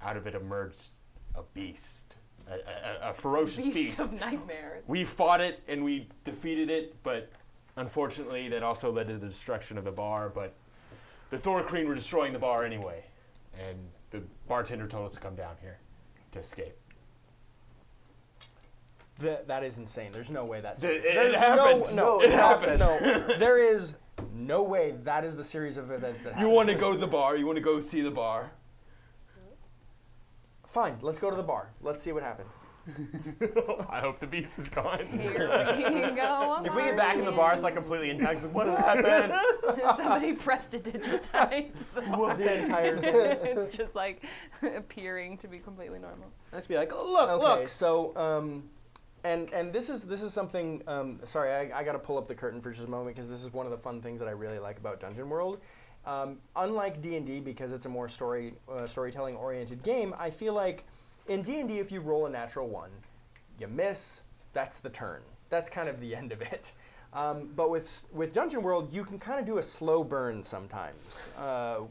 out of it emerged a beast, a ferocious Beast beast. of nightmares. We fought it and we defeated it, but unfortunately that also led to the destruction of the bar. But the Thorkreen were destroying the bar anyway, and the bartender told us to come down here to escape. That is insane. There's no way that's. It there's happened. No, It happened. No, there is no way that is the series of events that You happened. want to go to the bar? You want to go see the bar? Fine, let's go to the bar. Let's see what happened. I hope the beast is gone. Here we go. If we get back in the bar, it's like completely intact. What happened? Somebody pressed to digitize The entire thing. it's just like appearing to be completely normal. I'd just be like, look, Okay, look. so and this is something. Sorry, I got to pull up the curtain for just a moment because this is one of the fun things that I really like about Dungeon World. Unlike D&D, because it's a more storytelling oriented game, I feel like in D&D, if you roll a natural 1, you miss. That's the turn. That's kind of the end of it. But with Dungeon World, you can kind of do a slow burn sometimes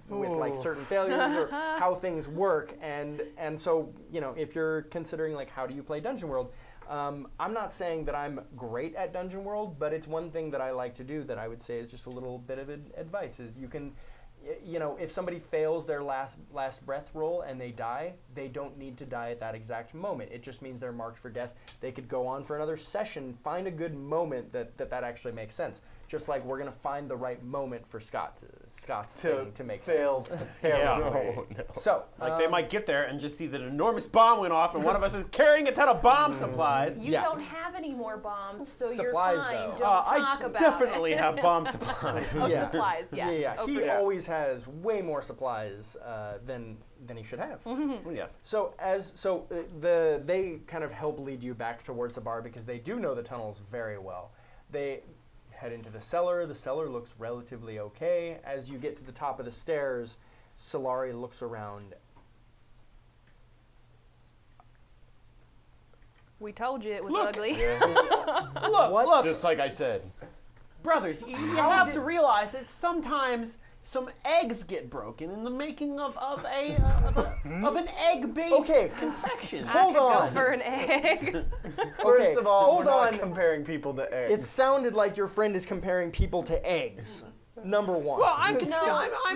with like certain failures or how things work. And so, you know, if you're considering like how do you play Dungeon World, I'm not saying that I'm great at Dungeon World, but it's one thing that I like to do that I would say is just a little bit of advice is you can, you know, if somebody fails their last breath roll and they die, they don't need to die at that exact moment. It just means they're marked for death. They could go on for another session, find a good moment that actually makes sense. Just like we're gonna find the right moment for Scott's thing to make fail sense. terribly. Oh, no. So Like they might get there and just see that an enormous bomb went off, and one of us is carrying a ton of bomb supplies. You Yeah. don't have any more bombs, so you're Supplies, fine. though. Don't talk I about definitely it. have bomb supplies. Oh, Yeah. supplies, yeah. Yeah. Oh, He for sure. always has way more supplies than he should have. Yes. So they kind of help lead you back towards the bar because they do know the tunnels very well. They head into the cellar. The cellar looks relatively okay. As you get to the top of the stairs, Solari looks around. We told you it was Look. ugly. Look, What? look, Just like I said. brothers, you have to realize that sometimes some eggs get broken in the making of an egg-based Okay. confection. Hold I could on. go for an egg. Okay, First of all, hold we're not on. comparing people to eggs. It sounded like your friend is comparing people to eggs. Number one. Well, I'm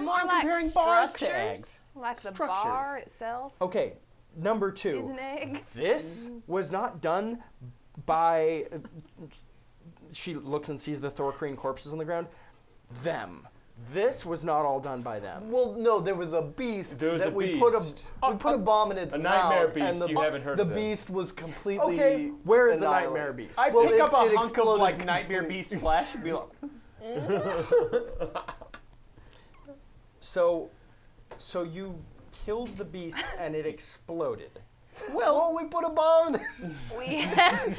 More like comparing bars to structures, eggs. Like the Structures. bar itself Okay, number is two. an egg. This was not done by. She looks and sees the Thorcreen corpses on the ground. Them. This was not all done by them. Well, no, there was a beast There was that a we put beast. a bomb in its A mouth. nightmare beast, and the, you haven't heard the of them. beast was completely. Okay, where is the annihilated. nightmare beast? I Well, pick up a it hunk of exploded like nightmare beast flesh and be like, So you killed the beast and it exploded. Well, we put a bomb in We had,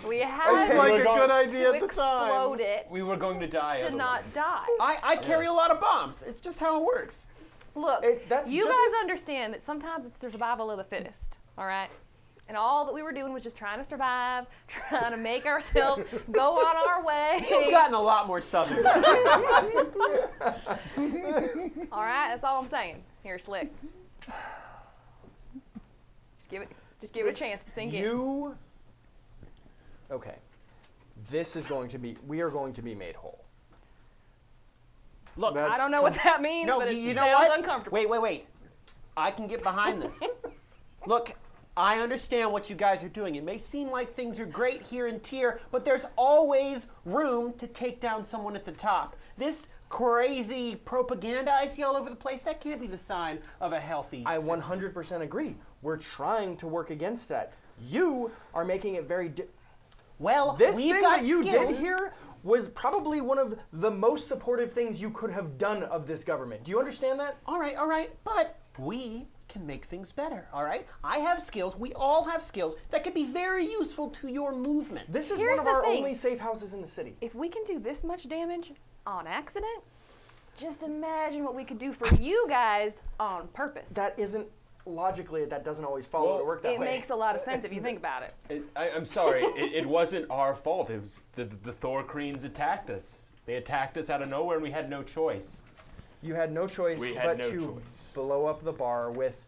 we had Okay. like We're a going- good to idea at the time. explode it We were going to die. to otherwise. not die. I carry a lot of bombs. It's just how it works. Look, That's you just- guys understand that sometimes it's the survival of the fittest, all right? And all that we were doing was just trying to survive, trying to make ourselves go on our way. You've gotten a lot more southern. All right, that's all I'm saying. Here, Slick. Just give it a chance to sink in. Okay. This is going to be. We are going to be made whole. Look, I don't know what that means, no, but it you know sounds what? uncomfortable. Wait. I can get behind this. Look, I understand what you guys are doing. It may seem like things are great here in Tyr, but there's always room to take down someone at the top. This crazy propaganda I see all over the place, that can't be the sign of a healthy I system. 100% agree. We're trying to work against that. You are making it very. Well, This we've thing got that you skills. did here was probably one of the most supportive things you could have done of this government. Do you understand that? All right, but we can make things better, all right? I have skills, we all have skills that could be very useful to your movement. This is Here's one of the our thing. only safe houses in the city. If we can do this much damage on accident, just imagine what we could do for you guys on purpose. That isn't logically. That doesn't always follow Well, to work that it way. makes a lot of sense if you think about it. I'm sorry. it wasn't our fault. It was the Thorcreens attacked us. They attacked us out of nowhere, and we had no choice. You had no choice We had but no to choice. blow up the bar with.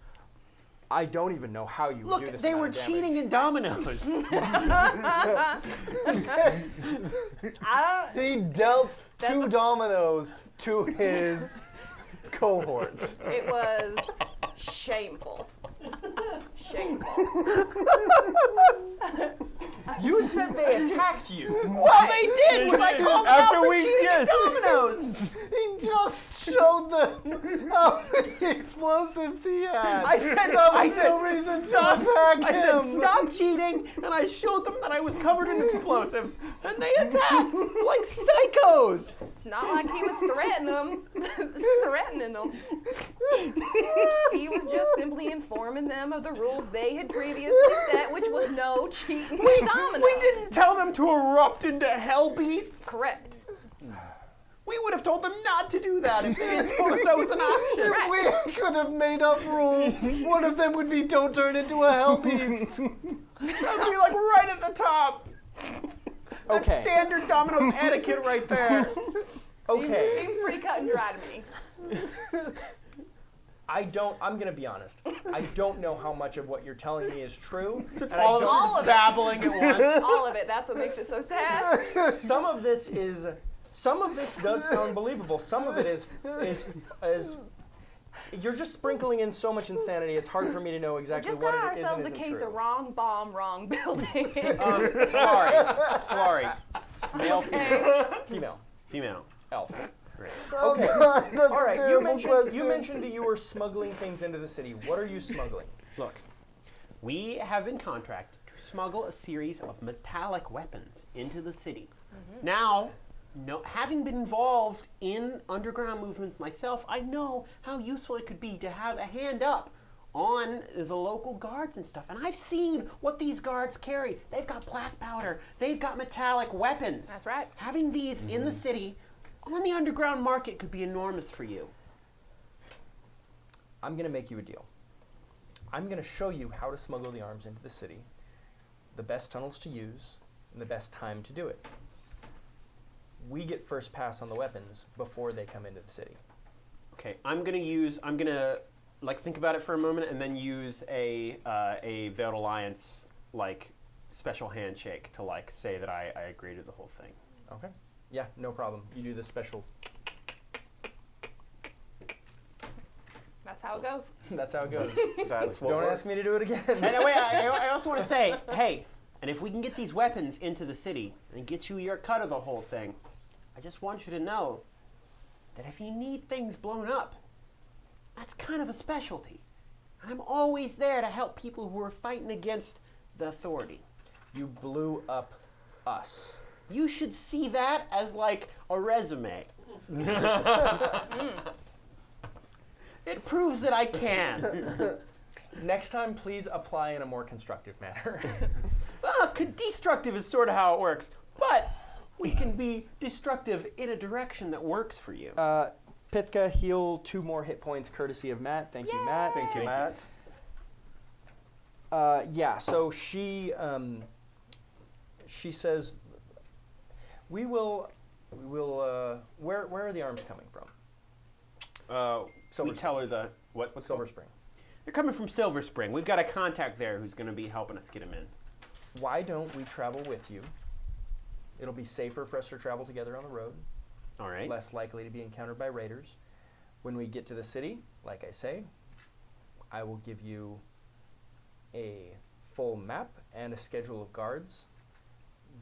I don't even know how you would do Look, this. they amount were of damage. cheating in dominoes. He dealt two dominoes to his cohorts. It was shameful. shameful. You said they attacked you. Well, they did when I called them out After for we- cheating yes. at dominoes. He just showed them how many explosives he had. I said, That I was said, no reason to stop. attack I said, him. stop cheating, and I showed them that I was covered in explosives, and they attacked like psychos. It's not like he was threatening them. He was just simply informing them of the rules they had previously set, which was no cheating with dominoes. We didn't tell them to erupt into hell beasts. Correct. We would have told them not to do that if they had told us that was an option. We could have made up rules. One of them would be don't turn into a hell beast. That'd be like right at the top. That's Okay. standard Domino's etiquette right there. Okay. Seems pretty cut and dry to me. I'm gonna be honest. I don't know how much of what you're telling me is true. And All I don't, All of it. babbling at once. All of it. That's what makes it so sad. some of this does sound believable. Some of it is you're just sprinkling in so much insanity. It's hard for me to know exactly Just what got it is and ourselves a isn't case true. of wrong bomb, wrong building. Sorry. Male, Female, female. elf. Oh, Okay. God, that's All a right. You terrible mentioned question. that you were smuggling things into the city. What are you smuggling? Look, we have been contracted to smuggle a series of metallic weapons into the city. Now, having been involved in underground movements myself, I know how useful it could be to have a hand up on the local guards and stuff. And I've seen what these guards carry. They've got black powder. They've got metallic weapons. That's right. Having these in the city on the underground market could be enormous for you. I'm going to make you a deal. I'm going to show you how to smuggle the arms into the city, the best tunnels to use, and the best time to do it. We get first pass on the weapons before they come into the city. Okay, I'm gonna like think about it for a moment and then use a Veiled Alliance like special handshake to like say that I agree to the whole thing. Okay. Yeah, no problem. You do the special. That's how it goes. That's how it goes. That's what Don't works. ask me to do it again. And wait, I also want to say, hey, and if we can get these weapons into the city and get you your cut of the whole thing, I just want you to know that if you need things blown up, that's kind of a specialty. And I'm always there to help people who are fighting against the authority. You blew up us. You should see that as like a resume. It proves that I can. Next time, please apply in a more constructive manner. Destructive is sort of how it works, but we can be destructive in a direction that works for you. Pithka, heal 2 more hit points courtesy of Matt. Thank you, Matt. Thank you, Matt. Yeah, so she says, we will, where are the arms coming from? We tell her what's Silver Spring. They're coming from Silver Spring. We've got a contact there who's going to be helping us get them in. Why don't we travel with you? It'll be safer for us to travel together on the road, All right. less likely to be encountered by raiders. When we get to the city, like I say, I will give you a full map and a schedule of guards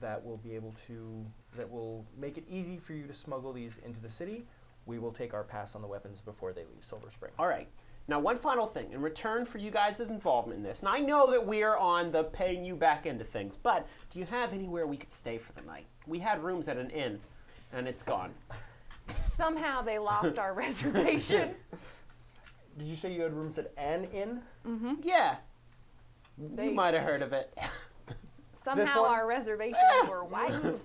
that will make it easy for you to smuggle these into the city. We will take our pass on the weapons before they leave Silver Spring. All right. Now, one final thing. In return for you guys' involvement in this, and I know that we're on the paying you back end of things, but do you have anywhere we could stay for the night? We had rooms at an inn, and it's gone. Somehow they lost our reservation. Did you say you had rooms at an inn? Yeah. They- You might have heard of it. Somehow one? our reservations were wiped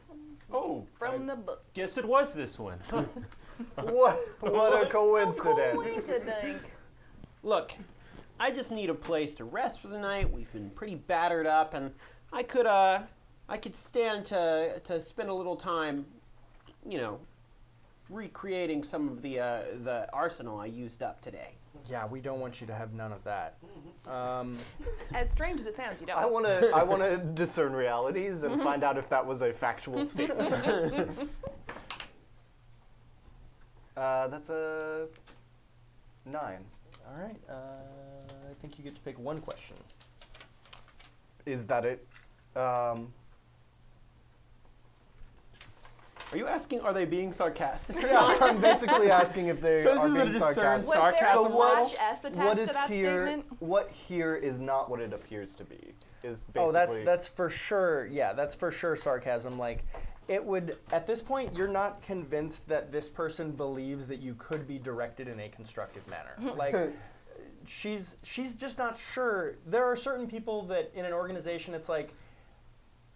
Oh, from the book. guess it was this one. What a coincidence. Coincidence. Look, I just need a place to rest for the night. We've been pretty battered up, and I could stand to spend a little time, recreating some of the arsenal I used up today. Yeah, we don't want you to have none of that. As strange as it sounds, you don't. I want to discern realities and find out if that was a factual statement. That's a 9. All right. I think you get to pick one question. is that it. Are you asking, are they being sarcastic? Yeah, I'm basically asking if they So this are is a being discern sarcastic. Was there a sarcasm slash S attached What to is that here? statement? What here is not what it appears to be. Is basically. Oh, that's for sure. Yeah, that's for sure sarcasm. Like, it would at this point, you're not convinced that this person believes that you could be directed in a constructive manner. Like, she's just not sure. There are certain people that in an organization, it's like,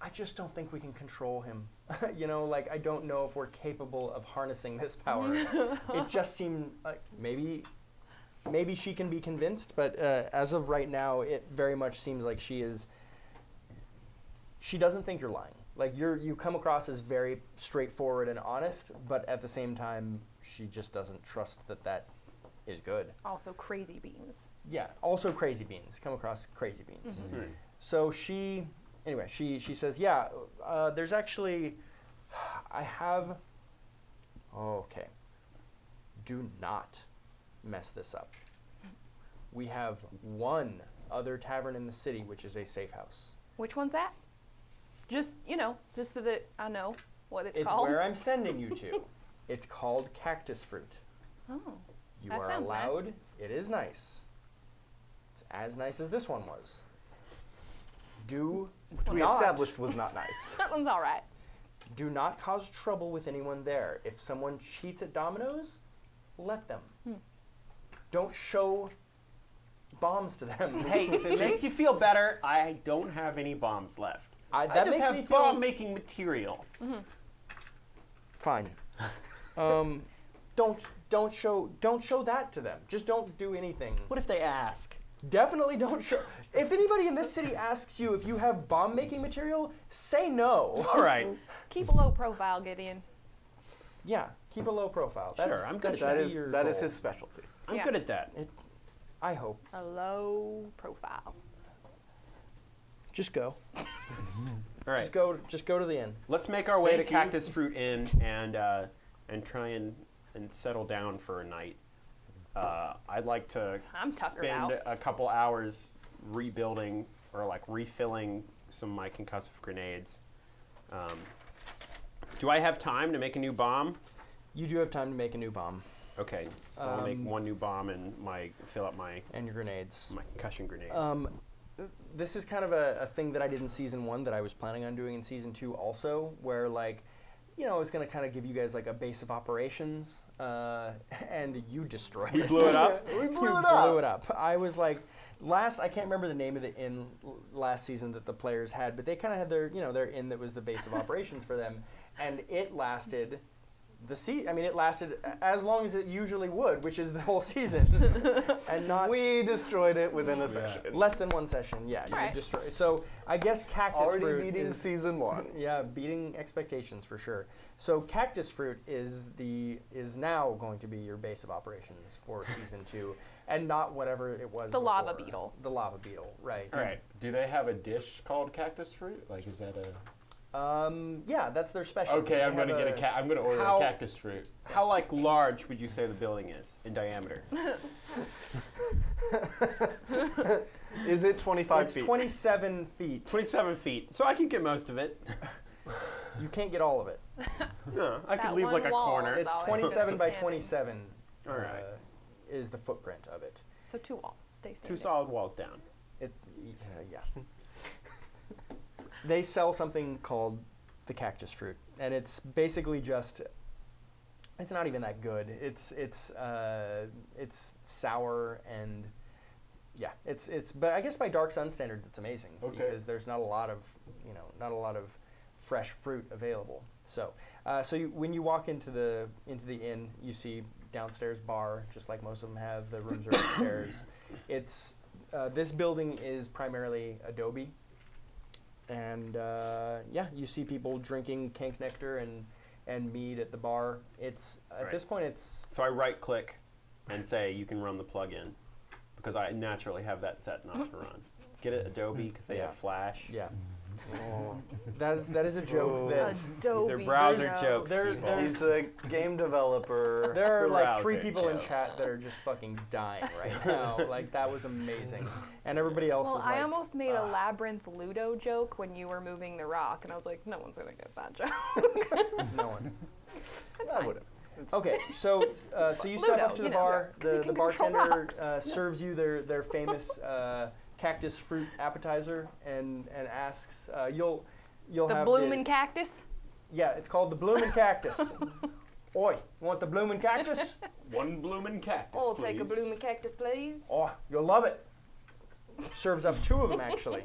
I just don't think we can control him. You know, like, I don't know if we're capable of harnessing this power. It just seemed like maybe she can be convinced, but as of right now, it very much seems like she doesn't think you're lying. Like, you come across as very straightforward and honest, but at the same time, she just doesn't trust that is good. Also, crazy beans. Yeah, also crazy beans. Come across crazy beans. So she says, yeah, there's actually, I have, okay, do not mess this up. We have one other tavern in the city, which is a safe house. Which one's that? Just so that I know what it's It's called. where I'm sending you to. It's called Cactus Fruit. Oh, You that are sounds nice. allowed. It is nice. It's as nice as this one was. Which we not- established was not nice. that one's all right. Do not cause trouble with anyone there. If someone cheats at dominoes, let them. Don't show bombs to them. Hey, if it makes you feel better, I don't have any bombs left. I that just makes have me feel bomb-making material. fine. Don't show that to them. Just don't do anything. What if they ask? Definitely don't show. If anybody in this city asks you if you have bomb making material, say no. All right. Keep a low profile, Gideon. Yeah, keep a low profile. Sure, I'm good at should That be is your that is goal. his specialty. I'm Yeah. good at that. I hope. A low profile. Just go. All right. Just go to the end. Let's make our way Thank to you. Cactus Fruit Inn and try and settle down for a night. I'd like to I'm tuckered spend out. a couple hours rebuilding or like refilling some of my concussive grenades. Do I have time to make a new bomb? You do have time to make a new bomb Okay, so I'll make one new bomb and fill up my and your grenades. concussion grenade. This is kind of a thing that I did in season 1 that I was planning on doing in season 2 also, where like, it's going to kind of give you guys like a base of operations, and you destroyed We it. blew it up? We You blew it up. I was like, I can't remember the name of the inn last season that the players had, but they kind of had their inn that was the base of operations for them, and it lasted it lasted as long as it usually would, which is the whole season, and not We destroyed it within a Yeah. session. less than one session. Yeah, you Alright. destroy. So I guess Cactus Already Fruit beating is season 1. yeah, beating expectations for sure. So Cactus Fruit is now going to be your base of operations for season 2, and not whatever it was. The lava before. beetle. The lava beetle, right? All right. Do they have a dish called cactus fruit? Like, is that a? Yeah, that's their specialty. Okay, They I'm gonna have get I'm gonna order How- a cactus fruit. How large would you say the building is in diameter? Is it 25 It's feet? 27 feet. 27 feet. So I can get most of it. You can't get all of it. No, I That could leave one like a wall corner. is It's always 27 by standing. 27. All right. Is the footprint of it? So 2 walls. Stay Two standing. solid walls down. Yeah. They sell something called the Cactus Fruit, and it's basically just. It's not even that good. It's sour and yeah. But I guess by Dark Sun standards, it's amazing because there's not a lot of fresh fruit available. So when you walk into the inn, you see downstairs bar, just like most of them have. The rooms are upstairs. It's this building is primarily adobe, and you see people drinking Kank Nectar and mead at the bar. It's at this point it's So I right click and say you can run the plugin because I naturally have that set not to run. Get it Adobe because they Yeah. have Flash. yeah. That is a joke that Adobe. These are browser bro. jokes. There- people. there's- He's a game developer. there are like 3 Browser people in jokes. chat that are just fucking dying right now. Like that was amazing, and everybody else Well, is I like, almost made a Labyrinth Ludo joke when you were moving the rock, and I was like, no one's gonna get that joke. no one. That's I fine. would've. Okay, so you step Ludo, up to the you know, bar. yeah, 'cause you The can control bartender rocks. serves you their famous cactus fruit appetizer and asks you'll The have bloomin' cactus. yeah, it's called the bloomin' cactus. Oi, you want the bloomin' cactus? One bloomin' cactus, I'll take a please. bloomin' cactus, please. Oh, you'll love it. Serves up 2 of them actually.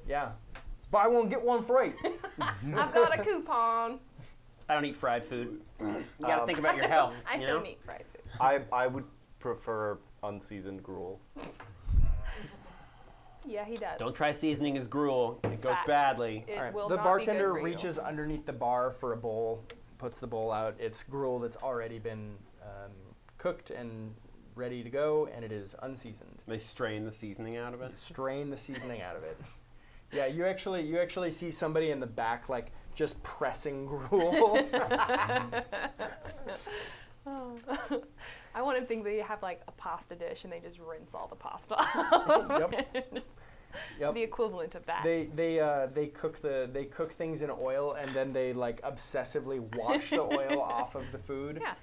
Yeah, it's buy one get one free. I've got a coupon. I don't eat fried food. You gotta Um, think about your health. I you know? don't eat fried food. I would prefer unseasoned gruel. Yeah, he does. Don't try seasoning his gruel. It goes Fact. badly. It All right. will The not bartender be good for you. reaches underneath the bar for a bowl, puts the bowl out. It's gruel that's already been cooked and ready to go, and it is unseasoned. They strain the seasoning out of it. Strain the seasoning out of it. Yeah, you actually see somebody in the back like just pressing gruel. I want to think they have like a pasta dish and they just rinse all the pasta. Yep. Yep. The equivalent of that. They cook things in oil and then they like obsessively wash the oil off of the food. Yeah.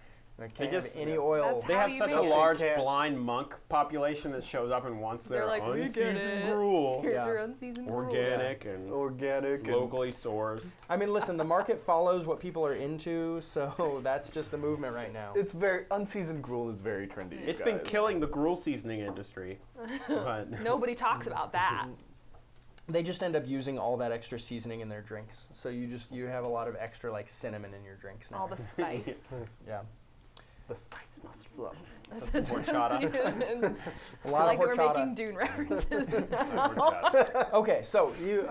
I can't just- have any oil. That's They how have you such make a it. large They can't- blind monk population that shows up and wants They're their like, "We get unseasoned it. gruel. Here's Yeah. your unseasoned gruel." Organic and Organic. and- locally sourced. I mean, listen, the market follows what people are into, so that's just the movement right now. It's very unseasoned gruel is very trendy. you It's been guys. killing the gruel seasoning industry. But Nobody talks about that. They just end up using all that extra seasoning in their drinks, so you have a lot of extra like cinnamon in your drinks now. All the spice. yeah, The spice must flow. horchata. a lot like of we're horchata. making Dune references. Okay, so you're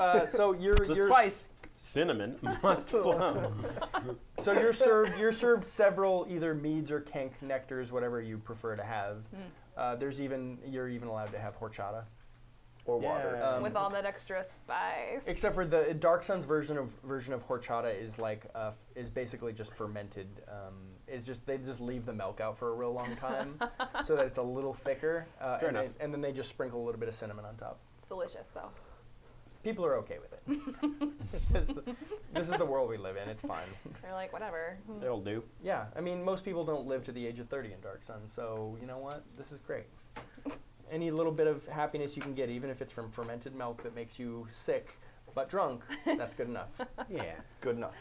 The spice, cinnamon, must flow. so you're served several either meads or kenk nectars, whatever you prefer to have. You're even allowed to have horchata. Or water. Yeah. With all that extra spice. Except for the Dark Sun's version of horchata is like is basically just fermented. They just leave the milk out for a real long time, so that it's a little thicker. Fair and enough. and then they just sprinkle a little bit of cinnamon on top. It's delicious though. People are okay with it. this is the world we live in. It's fine. They're like, whatever. It'll do. Yeah, I mean most people don't live to the age of 30 in Dark Sun, so you know what? This is great. Any little bit of happiness you can get, even if it's from fermented milk that makes you sick but drunk, that's good enough. Yeah. Good enough.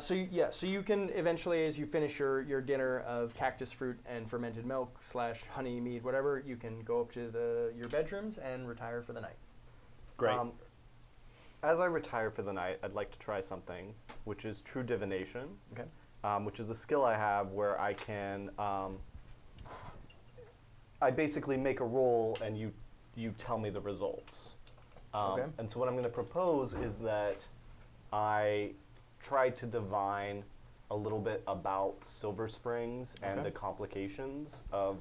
So you can eventually, as you finish your dinner of cactus fruit and fermented milk / honey mead, whatever, you can go up to your bedrooms and retire for the night. Great. As I retire for the night, I'd like to try something, which is true divination, Okay. which is a skill I have where I can. I basically make a roll and you tell me the results. Okay. And so what I'm going to propose is that I try to divine a little bit about Silver Springs and Okay. the complications of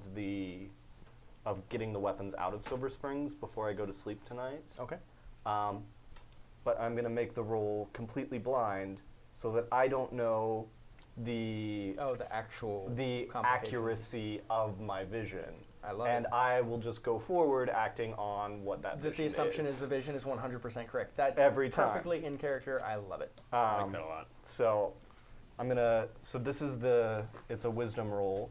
getting the weapons out of Silver Springs before I go to sleep tonight. Okay. But I'm going to make the roll completely blind so that I don't know the actual complication. accuracy of my vision. I love and it. I will just go forward acting on what that That vision the assumption is the is. vision is 100% correct. That's Every time. perfectly in character. I love it. I like that a lot. So this is it's a wisdom roll.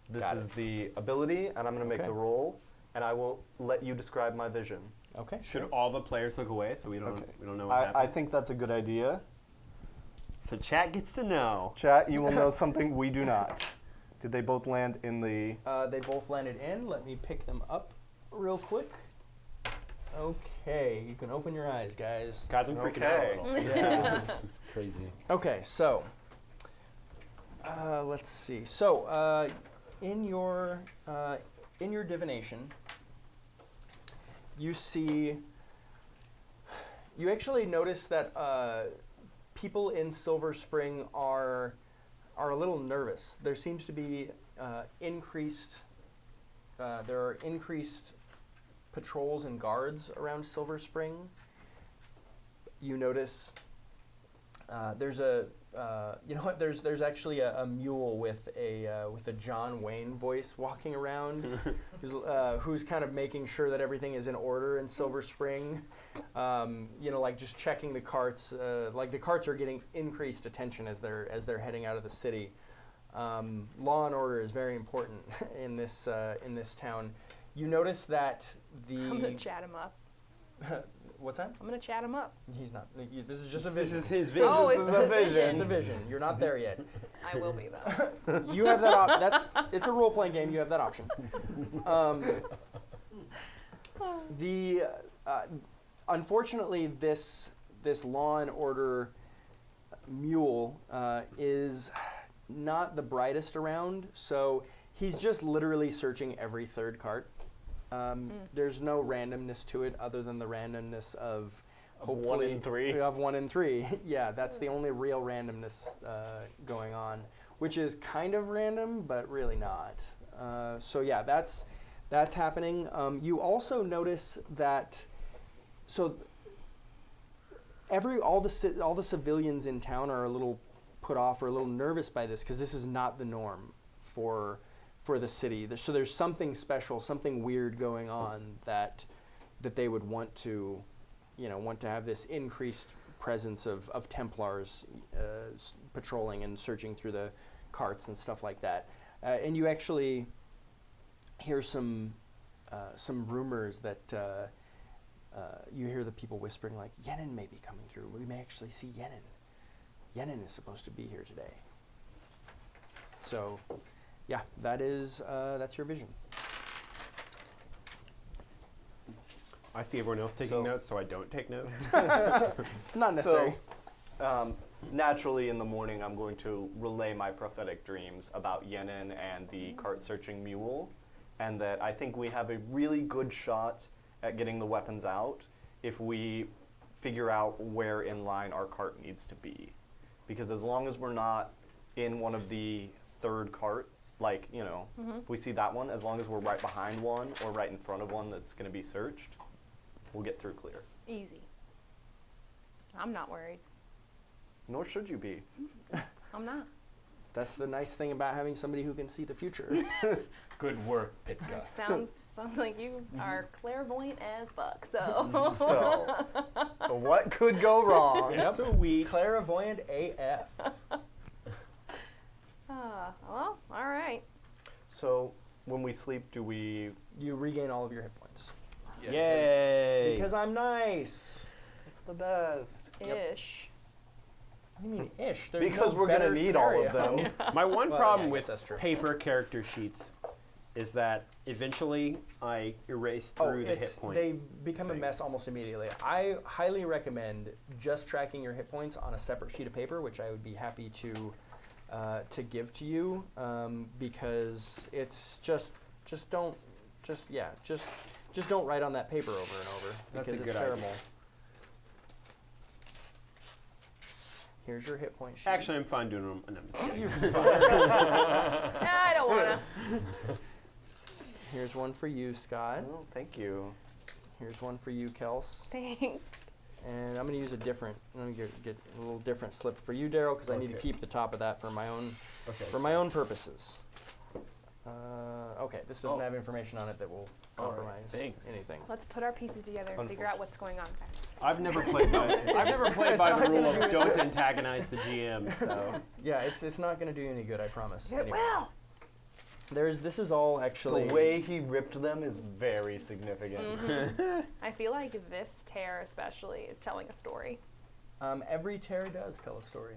This Got is it. the ability, and I'm going to make Okay. the roll, and I will let you describe my vision. Okay. Should all the players look away so we don't know what I happened? think that's a good idea. So chat gets to know. Chat, you will know something we do not. Did they both land in the... They both landed in. Let me pick them up real quick. Okay, you can open your eyes, guys. Guys, I'm freaking out Okay. a little. Yeah. It's crazy. Okay, so let's see. So in your divination, you actually notice that people in Silver Spring are a little nervous. There seems to be increased patrols and guards around Silver Spring, you notice there's a you know what? There's actually a mule with a John Wayne voice walking around, who's kind of making sure that everything is in order in Silver Spring. You know, like just checking the carts. Like the carts are getting increased attention as they're heading out of the city. Law and order is very important in this town. You notice that I'm gonna chat him up. What's that? I'm gonna chat him up. He's not. This is just a vision. This is his vision. Oh, This it's is a a vision. Just a vision. You're not there yet. I will be though. You have that. It's a role playing game. You have that option. Unfortunately, this Law and Order mule is not the brightest around. So he's just literally searching every third cart. There's no randomness to it other than the randomness of hopefully 1 in 3. Of 1 in 3. Yeah, that's the only real randomness going on, which is kind of random, but really not. So yeah, that's happening. You also notice that all the civilians in town are a little put off or a little nervous by this because this is not the norm for the city. So there's something special, something weird going on that they would want to have this increased presence of Templars patrolling and searching through the carts and stuff like that. And you actually hear some rumors that you hear the people whispering like, Yenin may be coming through. We may actually see Yenin. Yenin is supposed to be here today. So, yeah, that's your vision. I see everyone else taking So- notes, so I don't take notes. Not necessary. So, naturally, in the morning, I'm going to relay my prophetic dreams about Yenin and the cart-searching mule, and that I think we have a really good shot at getting the weapons out if we figure out where in line our cart needs to be. Because as long as we're not in one of the third cart, like, if we see that one, as long as we're right behind one or right in front of one that's going to be searched, we'll get through clear. Easy. I'm not worried. Nor should you be. I'm not. That's the nice thing about having somebody who can see the future. Good work, Pitka. Sounds like you are clairvoyant as fuck. So. So, what could go wrong? Sweet. Clairvoyant AF. Well, all right. So, when we sleep, do we... You regain all of your hit points. Yay. Because I'm nice. It's the best. Ish. What do you mean ish? There's Because no we're going to better need all of scenario. them. My one Well, problem yeah, I with guess that's true. paper character sheets is that eventually I erase through the hit point. They become a thing. mess almost immediately. I highly recommend just tracking your hit points on a separate sheet of paper, which I would be happy to give to you, because it's just don't write on that paper over and over That's because a it's good idea. terrible. Here's your hit point sheet. Actually, I'm fine doing them. No, I'm just kidding. I don't wanna. Here's one for you, Scott. Oh, thank you. Here's one for you, Kels. Thanks. And I'm going to use I'm going to get a little different slip for you, Daryl, because I need to Okay. keep the top of that for my own purposes. Okay, this doesn't have information on it that will All right, compromise thanks. anything. Let's put our pieces together and figure out what's going on, guys. I've never played by the rule of don't antagonize the GM. So Yeah, it's not going to do you any good, I promise. It Anyway, will. this is all actually The way he ripped them is very significant. I feel like this tear especially is telling a story. Every tear does tell a story.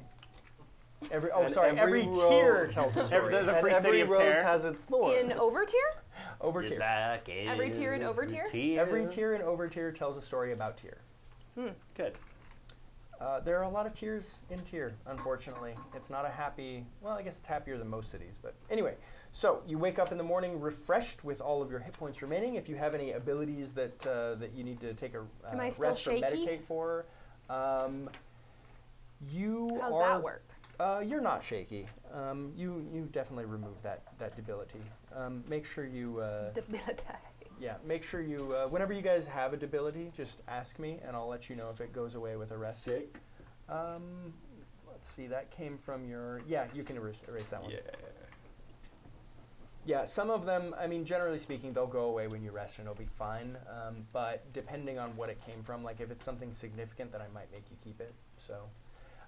And Every every tier tells a story. the And free every city of rose Terror. has its thorn. In over tier? Over tier. Every tier and over tier? Every tier and over tier tells a story about tier. Good. There are a lot of tiers in tier, unfortunately. It's not a happy, well, I guess it's happier than most cities. But anyway, so you wake up in the morning refreshed with all of your hit points remaining. If you have any abilities that you need to take a Am I still rest or shaky? meditate for, you How's are. that work? You're not shaky. You definitely remove that debility. Make sure you Debilitate. Yeah, make sure you, whenever you guys have a debility, just ask me, and I'll let you know if it goes away with a rest. Sick. Let's see, that came from your, yeah, you can erase that one. Yeah. Yeah, some of them, I mean, generally speaking, they'll go away when you rest and it'll be fine. But depending on what it came from, like if it's something significant, then I might make you keep it. So,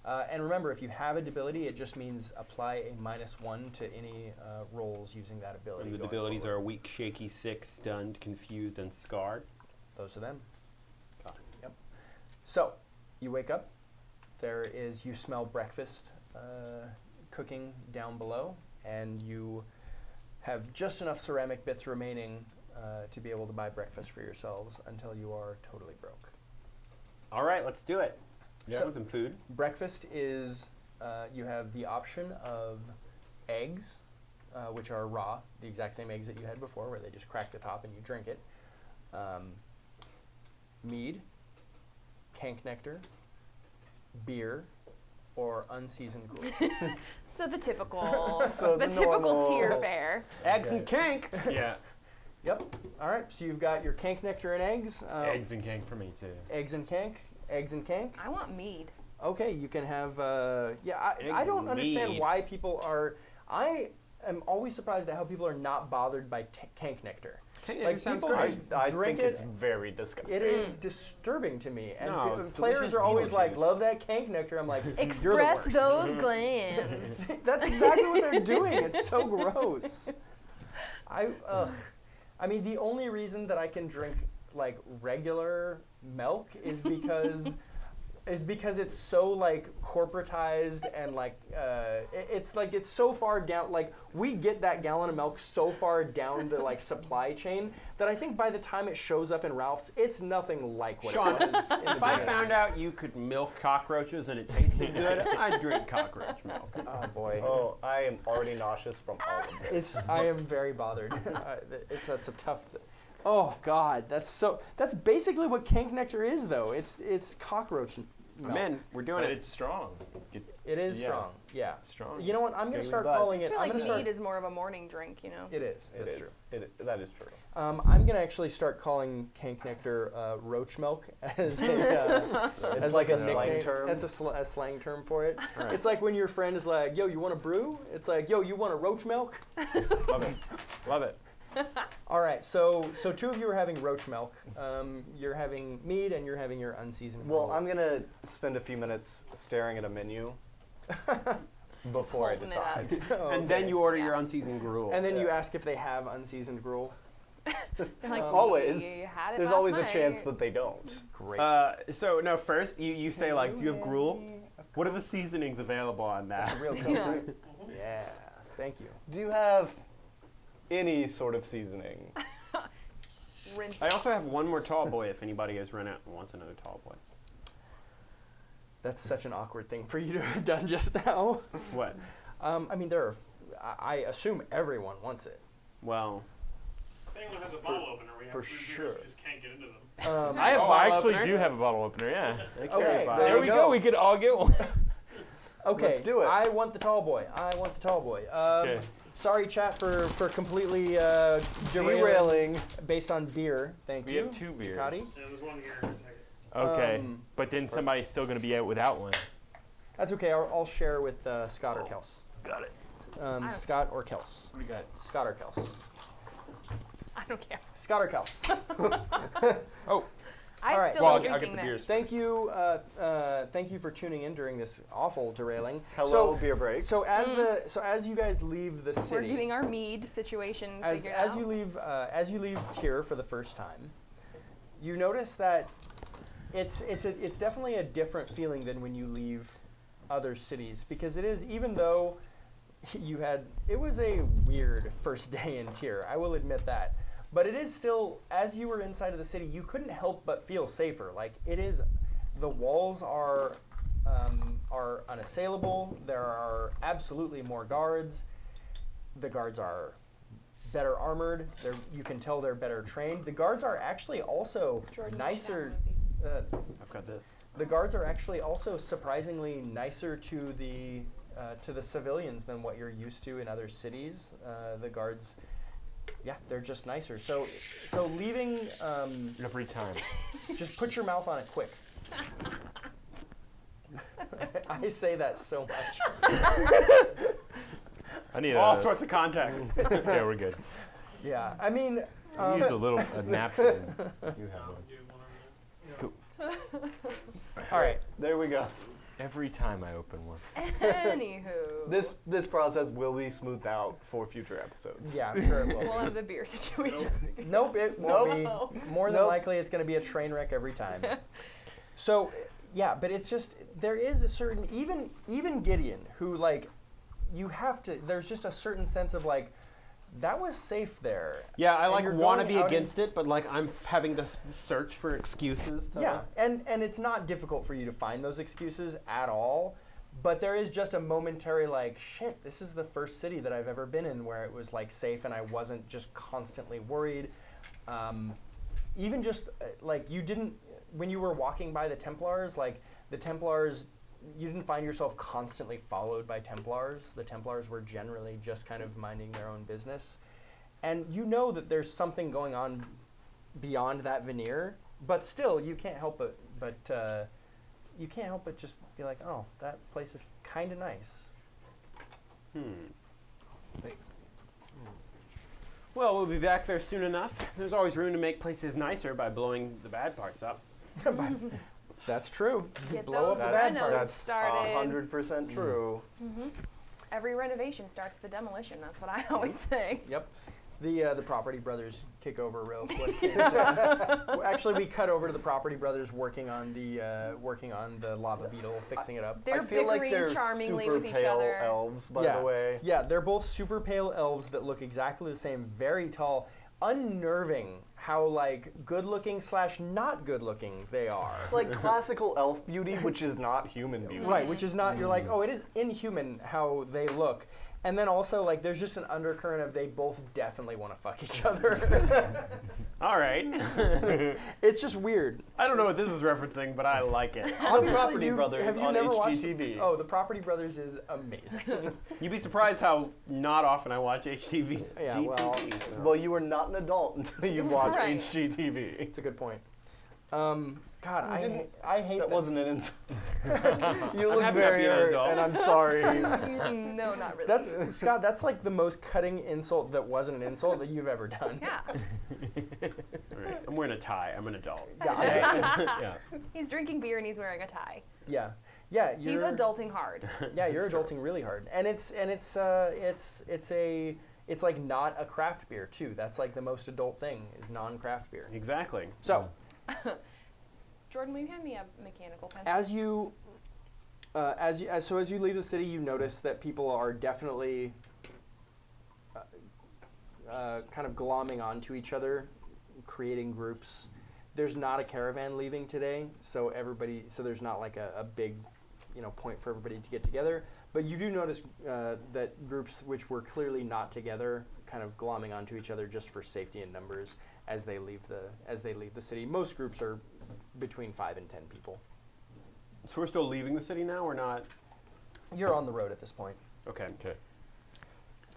and remember, if you have a debility, it just means apply a -1 to any rolls using that ability. And the going abilities forward. are weak, shaky, sick, stunned, confused, and scarred. Those are them. Got it. Yep. So, you wake up. There is, you smell breakfast cooking down below, and you have just enough ceramic bits remaining to be able to buy breakfast for yourselves until you are totally broke. All right, let's do it. Yeah. So, some food. Breakfast is, you have the option of eggs, which are raw, the exact same eggs that you had before, where they just crack the top and you drink it. Mead, cank nectar, beer, or unseasoned gruel. So the typical, So the the typical normal- tier fare. Eggs and kank. Yeah. Yep. All right. So you've got your cank nectar and eggs. Eggs and cank for me too. Eggs and cank. Eggs and cank. I want mead. Okay, you can have. Yeah, I Eggs don't and understand mead. why people are. I am always surprised at how people are not bothered by cank nectar. Kank Like, nectar sounds people great. just I drink think it. it's very disgusting. It is disturbing to me, and No, players delicious are always beetle like, juice. "Love that cank nectar." I'm like, "You're the Express worst." those glands. That's exactly what they're doing. It's so gross. I mean, the only reason that I can drink like regular milk is because it's so like corporatized and like it's so far down. Like we get that gallon of milk so far down the like supply chain that I think by the time it shows up in Ralph's, it's nothing like what Sean, it was. in the If I beginning. found out you could milk cockroaches and it tasted good, I'd drink cockroach milk. Oh boy. Oh, I am already nauseous from all of this. I am very bothered. It's a tough. Oh God, that's basically what cank nectar is, though. It's cockroach milk. Men, we're doing But it. it's strong. It is Yeah. strong. Yeah. It's strong. You know what? I'm gonna getting start the buzz. calling I it. feel I'm like gonna start. mead is more of a morning drink, you know. It is. It That's is. That is true. true. I'm gonna actually start calling cank nectar roach milk as It's like a nickname. slang term. That's a slang term for it. All right. It's like when your friend is like, "Yo, you want a brew?" It's like, "Yo, you want a roach milk?" Love it. Love it. All right, so two of you are having roach milk. You're having mead, and you're having your unseasoned. Well, gruel. I'm gonna spend a few minutes staring at a menu before I holding it up. decide. Oh, And then okay. you order your unseasoned gruel. And then you Yeah. ask if they have unseasoned gruel. You're like, Always. "You had it There's last always a night." chance that they don't. Great. So no, first you say like, do you have gruel? What are the seasonings available on that? Real Yeah. Yeah. Thank you. Do you have any sort of seasoning? Rinse I also have one more tall boy if anybody has run out and wants another tall boy. That's such an awkward thing for you to have done just now. What? I mean, there are. I assume everyone wants it. Well, If anyone has a bottle opener, we have For food beers, sure. we just can't get into them. I have a I bottle actually opener. do have a bottle opener. Yeah. Okay, fine. there There we go. We could all get one. Okay. Let's do it. I want the tall boy. I want the tall boy. Okay. Sorry, chat, for completely derailing Derailing. based on beer. Thank We you. have 2 beers. Cotty? Yeah, there's one here. Take it. Okay. But then somebody's still going to be out without one. That's okay. I'll share with Scott or Kels. Got it. Scott or Kels. What do you got? Scott or Kels. I don't care. Scott or Kels. Oh, I All right. still Well, am I'll get drinking the this. beers. Thank you for tuning in during this awful derailing. Hello, beer break. So as you guys leave the city, We're getting our mead situation figured as out. you leave Tyr for the first time, you notice that it's definitely a different feeling than when you leave other cities, because it is, even though it was a weird first day in Tyr, I will admit that, but it is still, as you were inside of the city, you couldn't help but feel safer. Like, it is, the walls are unassailable. There are absolutely more guards. The guards are better armored. You can tell they're better trained. The guards are actually also Jordan, you should have nicer. one of these. I've got this. The guards are actually also surprisingly nicer to the civilians than what you're used to in other cities. The guards yeah, they're just nicer. So leaving, Every time. just put your mouth on it quick. I say that so much. I need All a, sorts of context. Yeah, we're good. Yeah, I mean, Use a napkin. You have one. Do one over there. all right. There we go. Every time I open one. Anywho. This process will be smoothed out for future episodes. Yeah, I'm sure it will. We'll have the beer situation. Nope, it won't Nope. be. More than Nope. likely, it's going to be a train wreck every time. So, yeah, but it's just there is a certain even Gideon who like you have to. There's just a certain sense of like that was safe there. Yeah, I And like you're want to going be out against it, but like I'm having to search for excuses. To, Yeah, and it's not difficult for you to find those excuses at all. But there is just a momentary like, shit, this is the first city that I've ever been in where it was like safe and I wasn't just constantly worried. Even just like you didn't, when you were walking by the Templars, like the Templars, you didn't find yourself constantly followed by Templars. The Templars were generally just kind of minding their own business. And you know that there's something going on beyond that veneer, but still you can't help it you can't help but just be like, oh, that place is kind of nice. Thanks. Well, we'll be back there soon enough. There's always room to make places nicer by blowing the bad parts up. That's true. Get Blow up those the bad rhinos parts. started. 100% true. Every renovation starts with a demolition. That's what I always say. Yep. The Property Brothers kick over real quick. Well, actually, we cut over to the Property Brothers working on the lava beetle, fixing it up. They're I feel like bickering they're charmingly super with each pale other. elves, by yeah. the way. Yeah, they're both super pale elves that look exactly the same, very tall, unnerving how like good looking / not good looking they are. Like classical elf beauty, which is not human beauty. Right, which is not, you're like, oh, it is inhuman how they look. And then also, like, there's just an undercurrent of they both definitely want to fuck each other. All right. It's just weird. I don't know what this is referencing, but I like it. The Property Brothers have you on never watched HGTV. Oh, the Property Brothers is amazing. You'd be surprised how not often I watch HTV. Yeah, well, GTV, so. Well, you were not an adult until you watched Right. HGTV. it's a good point. God, I hate That wasn't an insult. You look happy not being an very, adult. and I'm sorry. No, not really. That's Scott. That's like the most cutting insult that wasn't an insult that you've ever done. yeah. All right. I'm wearing a tie. I'm an adult. Yeah. He's drinking beer and he's wearing a tie. Yeah. He's You're adulting hard. Yeah, you're adulting really hard, and it's like not a craft beer too. That's like the most adult thing is non-craft beer. Exactly. So Jordan, will you hand me a mechanical pencil? as you leave the city, you notice that people are definitely kind of glomming onto each other, creating groups. There's not a caravan leaving today, so there's not like a big, point for everybody to get together. But you do notice that groups which were clearly not together, kind of glomming onto each other just for safety in numbers as they leave the city. Most groups are between 5 and 10 people. So we're still leaving the city now, or not? You're on the road at this point. Okay. Okay.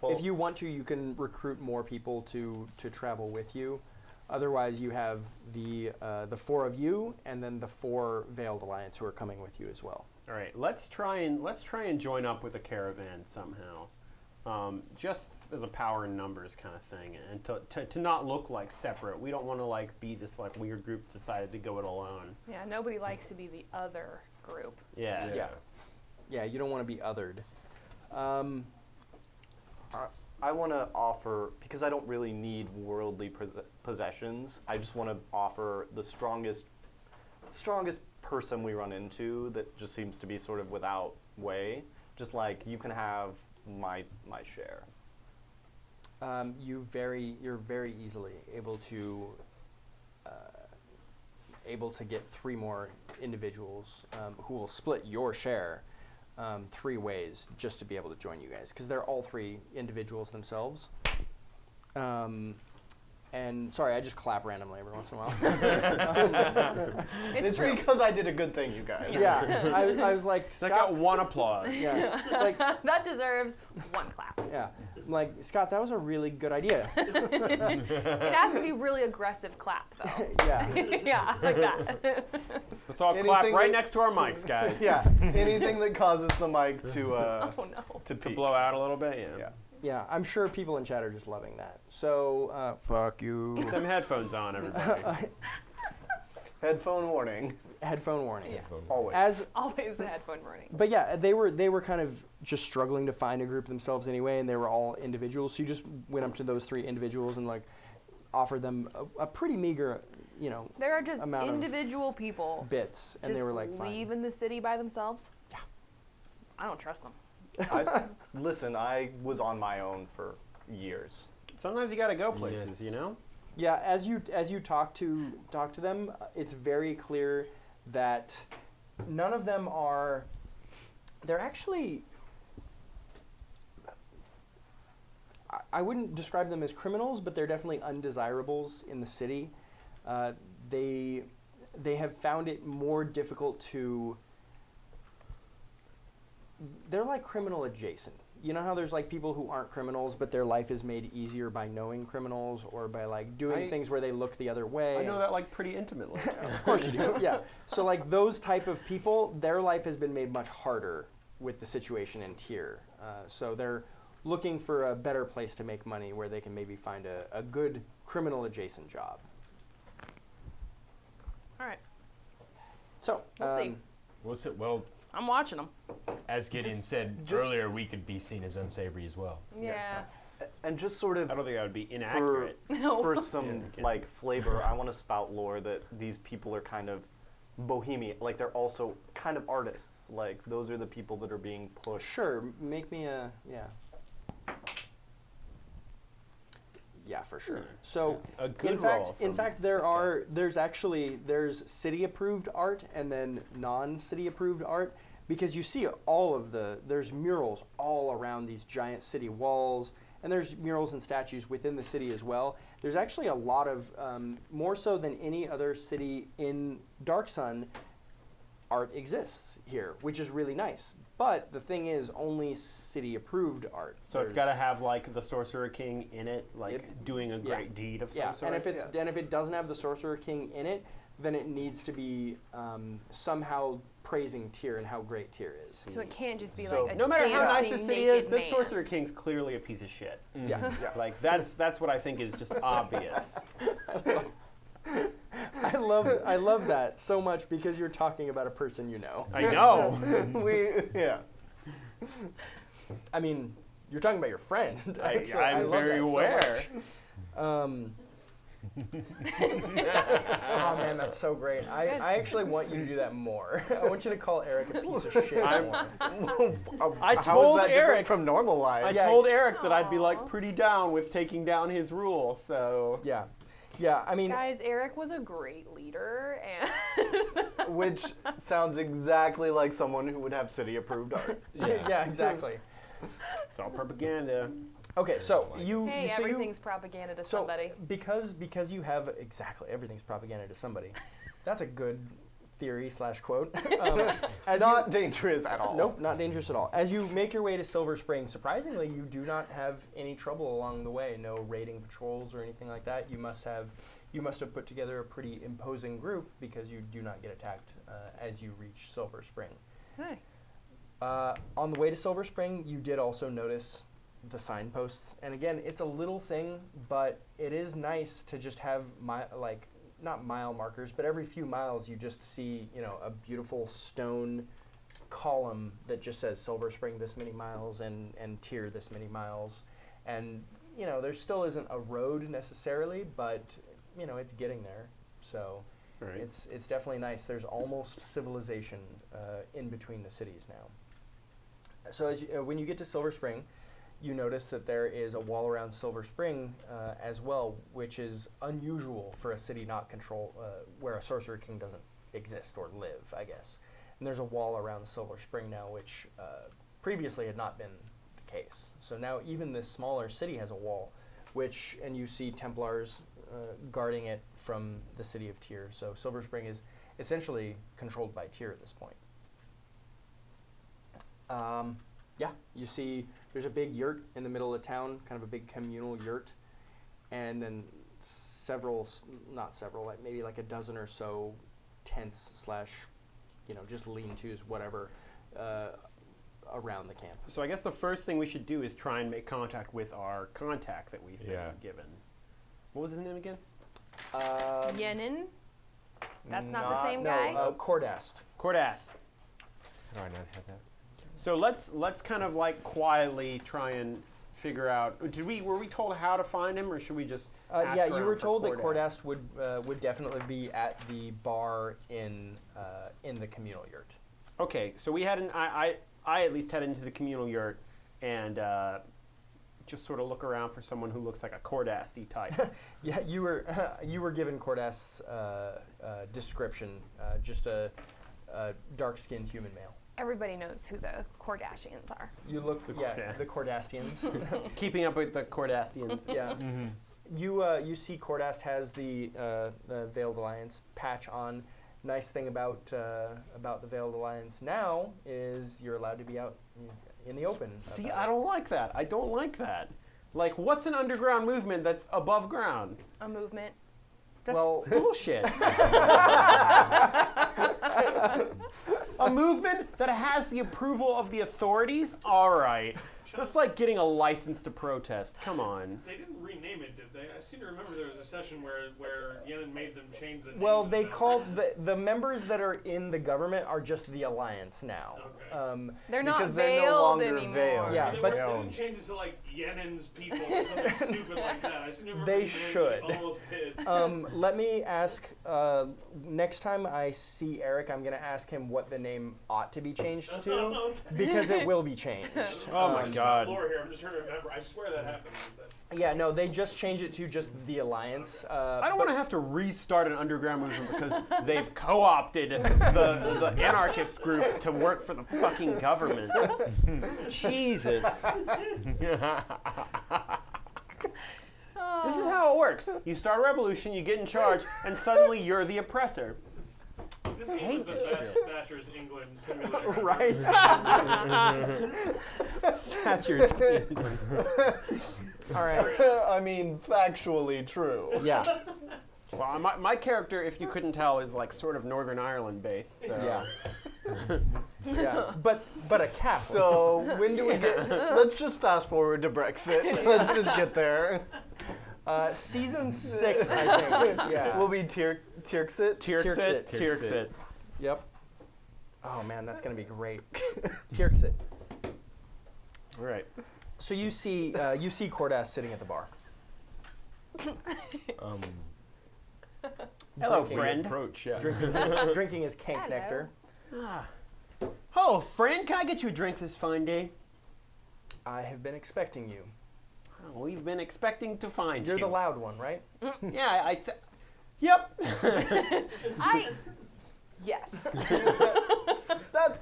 Well, If you want to, you can recruit more people to travel with you. Otherwise, you have the 4 of you, and then the 4 Veiled Alliance who are coming with you as well. All right. Let's try and join up with a caravan somehow, just as a power in numbers kind of thing, and to not look like separate. We don't want to like be this like weird group that decided to go it alone. Yeah, nobody likes to be the other group. Yeah. Yeah, you don't want to be othered. I want to offer, because I don't really need worldly possessions, I just want to offer the strongest person we run into that just seems to be sort of without way. Just like, you can have my share. You're very easily able to get 3 more individuals who will split your share 3 ways just to be able to join you guys, because they're all 3 individuals themselves. And sorry, I just clap randomly every once in a while. It's true. because I did a good thing, you guys. Yeah, I was like, I got Scott. one applause. Yeah, like, That deserves one clap. yeah, I'm like, Scott, that was a really good idea. It has to be really aggressive clap, though. Yeah. Yeah, like that. Let's all clap Anything right that- next to our mics, guys. Yeah, anything that causes the mic to Oh no. to To peak. blow out a little bit, yeah. Yeah. Yeah, I'm sure people in chat are just loving that. So, fuck you. Get them headphones on, everybody. Headphone warning. Headphone warning. Yeah. Always. As Always the headphone warning. But yeah, they were kind of just struggling to find a group themselves anyway, and they were all individuals. So you just went up to those 3 individuals and like offered them a pretty meager, you know, There are just amount of individual people bits, and just they were like, fine. leaving the city by themselves. Yeah. I don't trust them. Listen, I was on my own for years. Sometimes you gotta go places, you know? Yeah, as you talk to them, it's very clear that none of them are. They're actually. I wouldn't describe them as criminals, but they're definitely undesirables in the city. They have found it more difficult to. They're like criminal adjacent. You know how there's like people who aren't criminals, but their life is made easier by knowing criminals or by like doing things where they look the other way. I know that like pretty intimately. Of course you do. Yeah. So like those type of people, their life has been made much harder with the situation in Tyr. So they're looking for a better place to make money where they can maybe find a good criminal adjacent job. All right. So We'll see. Well, I'm watching them. as Gideon said earlier, we could be seen as unsavory as well. Yeah. And just sort of I don't think that would be for, inaccurate. No. for some Yeah, okay. like flavor, I want to spout lore that these people are kind of bohemian. Like they're also kind of artists. Like those are the people that are being pushed. sure, make me a yeah, for sure. So A good in fact, roll in from- fact, there's city approved art and then non-city approved art, because you see there's murals all around these giant city walls, and there's murals and statues within the city as well. There's actually a lot of more so than any other city in Dark Sun, art exists here, which is really nice. But the thing is, only city approved art. So it's got to have like the Sorcerer King in it, like Yep. doing a Yeah. great deed of some Yeah, sort. and if it doesn't have the Sorcerer King in it, then it needs to be somehow praising Tyr and how great Tyr is. So it can't just be So like a no matter how nice the dancing city is, naked the man. Sorcerer King's clearly a piece of shit. Yeah, yeah. Like that's what I think is just obvious. I love that so much because you're talking about a person you know. I know. Yeah. I mean, you're talking about your friend. Actually, I I'm love very that so aware. much. Oh man, that's so great. I actually want you to do that more. I want you to call Eric a piece of shit more. I How is told that different Eric from normal life. I Yeah. told Eric that I'd be Aw. like pretty down with taking down his rule. So Yeah, yeah. I mean, Guys, Eric was a great leader, and Which sounds exactly like someone who would have city approved art. yeah, exactly. it's all propaganda. Okay, so you hey, so you- everything's propaganda to So somebody. because you have exactly everything's propaganda to somebody. That's a good theory / quote. As Not dangerous at all. nope, not dangerous at all. As you make your way to Silver Spring, surprisingly, you do not have any trouble along the way. No raiding patrols or anything like that. You must have put together a pretty imposing group because you do not get attacked as you reach Silver Spring. Hey. On the way to Silver Spring, you did also notice the signposts, and again, it's a little thing, but it is nice to just have not mile markers, but every few miles you just see, a beautiful stone column that just says Silver Spring this many miles and Tyr this many miles, and there still isn't a road necessarily, but it's getting there. So Right. it's definitely nice. There's almost civilization in between the cities now. So when you get to Silver Spring, you notice that there is a wall around Silver Spring as well, which is unusual for a city not where a Sorcerer King doesn't exist or live, I guess. And there's a wall around Silver Spring now, which previously had not been the case. So now even this smaller city has a wall, and you see Templars guarding it from the city of Tyr. So Silver Spring is essentially controlled by Tyr at this point. Yeah, you see there's a big yurt in the middle of town, kind of a big communal yurt, and then like maybe like a dozen or so tents / just lean-tos, whatever, around the camp. So I guess the first thing we should do is try and make contact with our contact that we've been given. What was his name again? Yenin? That's not the same guy? No, Cordast. Cordast. How do I not have that? So let's kind of like quietly try and figure out. Were we told how to find him, or should we just? Ask Yeah, you around were for told that Cordast would definitely be at the bar in the communal yurt. Okay, so we had I at least head into the communal yurt and just sort of look around for someone who looks like a Cordasty type. Yeah, you were given Cordast's description, just a dark-skinned human male. Everybody knows who the Kardashians are. You look, Yeah. the Cordastians. Keeping up with the Cordastians. Yeah. You see Cordast has the Veiled Alliance patch on. Nice thing about the Veiled Alliance now is you're allowed to be out in the open. See, about I don't like that. I don't like that. Like, what's an underground movement that's above ground? A movement. That's Well- bullshit. A movement that has the approval of the authorities? All right. That's like getting a license to protest. Come on. They didn't rename it, did they? I seem to remember there was a session where Yenin made them change the name. Well, of they the- called the members that are in the government are just the Alliance now. Okay. They're not Because they're no veiled longer anymore. veiled. Yeah, They, but- they didn't change it to like Yenin's people or something stupid like that. I seem to remember They the name should. almost did. Let me ask. Next time I see Eric, I'm going to ask him what the name ought to be changed to, Okay. because it will be changed. Oh my It's God. not lore here. I'm just trying to remember. I swear that happened. Yeah, no, they just changed it to just the Alliance. I don't want to have to restart an underground movement because they've co-opted the anarchist group to work for the fucking government. Jesus. This is how it works. You start a revolution, you get in charge, and suddenly you're the oppressor. This is hate the this best Thatcher's England simulator. Right? Thatcher's England. All right. I mean, factually true. Yeah. Well, my character, if you couldn't tell, is like sort of Northern Ireland based. So. Yeah. Yeah. But a Catholic. So when do we get? Let's just fast forward to Brexit. Let's just get there. Season 6, I think. Yeah. We'll be Tyrxit. Tyrxit. Tyrxit. Yep. Oh man, that's gonna be great. Tyrxit. All right. So you see Cordast sitting at the bar. Hello, Drinking friend. Approach, yeah. Drinking his kank Hello. nectar. Oh, friend, can I get you a drink this fine day? I have been expecting you. Oh, we've been expecting to find You're you. the loud one, right? Yeah, Yep. Yes. That.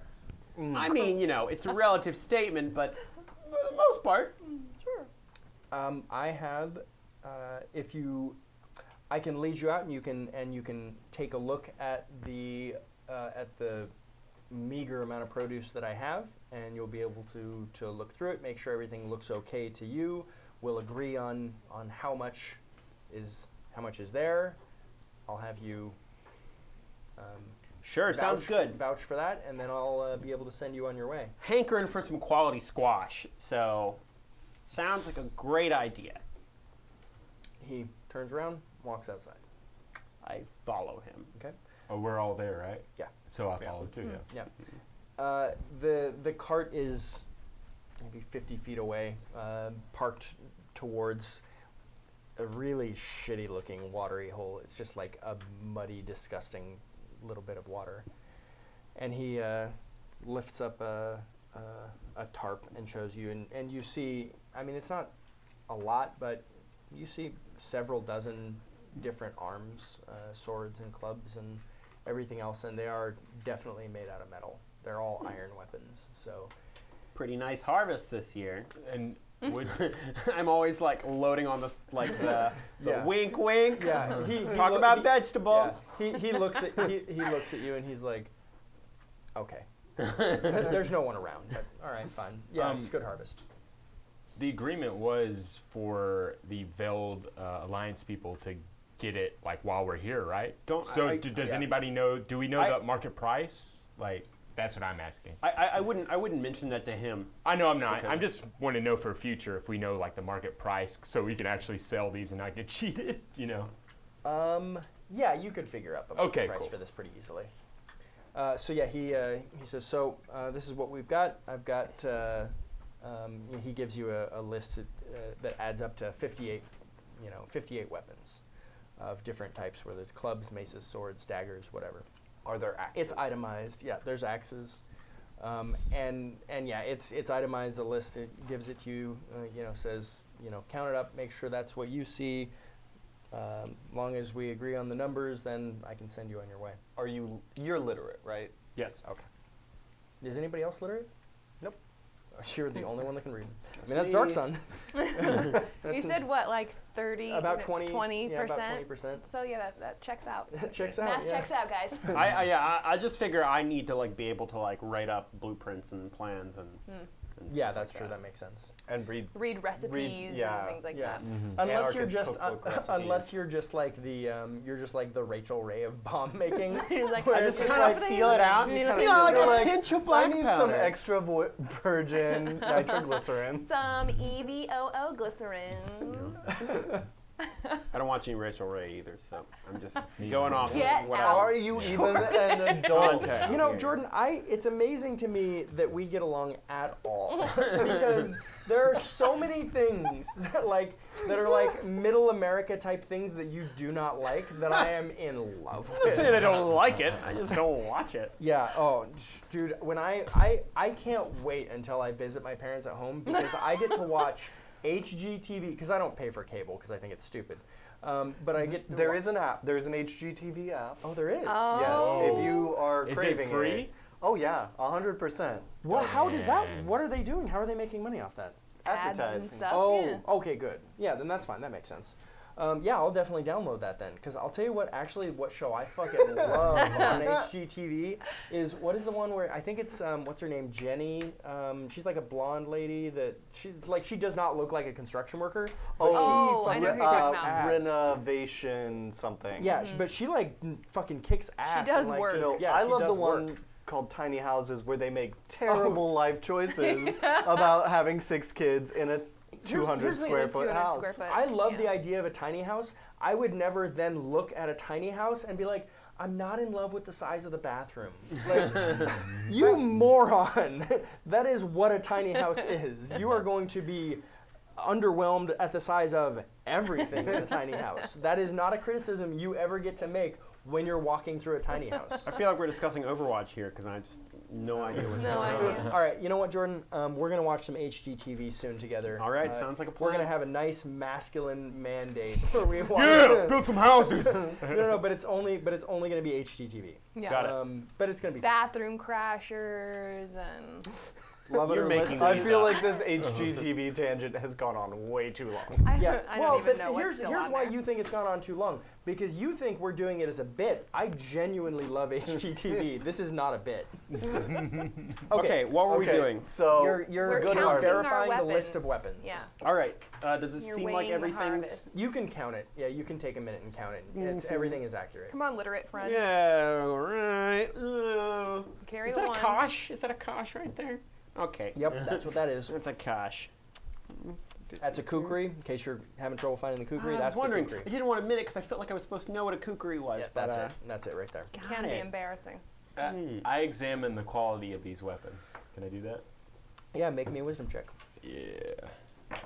I mean, it's a relative statement, but for the most part. Sure. I have, I can lead you out, and you can take a look at the meager amount of produce that I have, and you'll be able to look through it, make sure everything looks okay to you. We'll agree on how much is there. I'll have you. Sure, sounds good. Vouch for that, and then I'll be able to send you on your way. Hankering for some quality squash, so sounds like a great idea. He turns around, walks outside. I follow him. Okay. Oh, we're all there, right? Yeah. So I follow too, yeah. Yeah. The cart is maybe 50 feet away, parked towards a really shitty looking watery hole. It's just like a muddy, disgusting little bit of water. And he lifts up a tarp and shows you, and you see, I mean, it's not a lot, but you see several dozen different arms, swords and clubs and everything else, and they are definitely made out of metal. They're all iron weapons, so. Pretty nice harvest this year. And Would, I'm always like loading on this like the Yeah. wink wink. Yeah, Talk about vegetables. Yeah. He looks at he looks at you and he's like, okay. There's no one around, but all right, fine. Yeah, it's good harvest. the agreement was for the Veld Alliance people to get it like while we're here, right? Does yeah. anybody know? Do we know I- the market price? Like, that's what I'm asking. I wouldn't mention that to him. I know I'm not. Okay. I'm just want to know for future if we know like the market price, so we can actually sell these and not get cheated. You know. Yeah, you could figure out the Okay, price cool. for this pretty easily. So yeah, he says, so this is what we've got. I've got. He gives you a list that adds up to 58, 58 weapons of different types, whether it's clubs, maces, swords, daggers, whatever. Are there axes? It's itemized. Yeah, there's axes, and yeah, it's itemized. The list it gives it to you. Says count it up. Make sure that's what you see. Long as we agree on the numbers, then I can send you on your way. You're literate, right? Yes. Okay. Is anybody else literate? Nope. You're the only one that can read. I mean, that's me. Dark Sun. You said what, like 30? About 20. 20%? Yeah, about 20%. So yeah, that checks out. That checks out. Math yeah. checks out, guys. I just figure I need to like be able to like write up blueprints and plans and. Yeah, stuff that's like true. that. That makes sense. And read. Read recipes yeah, and things like yeah. that. Unless you're Anarchist just cookbook unless recipes. you're just like the Rachel Ray of bomb making. You're like, Where I it's just just kind like of feel it out. You You know, know, like You're a like, pinch of I black need powder. some extra virgin nitroglycerin. some EVOO glycerin. I don't watch any Rachel Ray either, so I'm just going off Get of what out. Are you even an adult? Context. Jordan, it's amazing to me that we get along at all because there are so many things that are like middle America type things that you do not like that I am in love I'm not with. saying I don't like it. I just don't watch it. Yeah. Oh, dude. When I can't wait until I visit my parents at home because I get to watch HGTV because I don't pay for cable because I think it's stupid. But I get There is an app. There's an HGTV app. Oh, there is. Oh. Yes, if you are Is craving it free? it. Oh yeah, 100%. What? How does that? man. What are they doing? How are they making money off that? Ads and Advertising. stuff. Oh, yeah. okay, good. Yeah, then that's fine. That makes sense. Yeah, I'll definitely download that then. Because I'll tell you what, actually, what show I fucking love on HGTV is, what is the one where, I think it's, what's her name, Jenny? She's like a blonde lady that, she does not look like a construction worker. But Oh, she I know fucking who you're kicks talking ass. Renovation something. Yeah, but she fucking kicks ass. does and, like, work. just- No, yeah, I she love the does one work. called Tiny Houses where they make terrible life choices about having 6 kids in a 200 here's the- square foot 200 house. square foot. I love Yeah. the idea of a tiny house. I would never then look at a tiny house and be like, I'm not in love with the size of the bathroom. Like, you moron. That is what a tiny house is. You are going to be underwhelmed at the size of everything in a tiny house. That is not a criticism you ever get to make when you're walking through a tiny house. I feel like we're discussing Overwatch here because I just no idea what's No going idea. on. All right, you know what, Jordan? We're going to watch some HGTV soon together. All right, sounds like a We're plan. going to have a nice masculine mandate where we watch build some houses. no, but it's only going to be HGTV. Yeah. Got it. But it's going to be Bathroom crashers and love it You're or making list these it. I feel like this HGTV tangent has gone on way too long. I, Yeah. I well, don't even but know what's here's still here's on why there. you think it's gone on too long because you think we're doing it as a bit. I genuinely love HGTV. This is not a bit. Okay, what were we Okay, doing? So You're We're good counting harvest. verifying our the list of weapons. weapons. Yeah. All right. Does it You're seem like weighing the everything's? harvest. You can count it. Yeah, you can take a minute and count it. It's everything is accurate. Come on, literate friend. Yeah. All right. Carry Is the that one. a kosh? Is that a kosh right there? Okay. Yep, that's what that is. That's a kosh. That's a kukri. In case you're having trouble finding the kukri, I that's was wondering. the I kukri. didn't want to admit it because I felt like I was supposed to know what a kukri was. Yeah, but, that's it. That's it right there. It can be it. embarrassing. I examine the quality of these weapons. Can I do that? Yeah, make me a wisdom check. Yeah.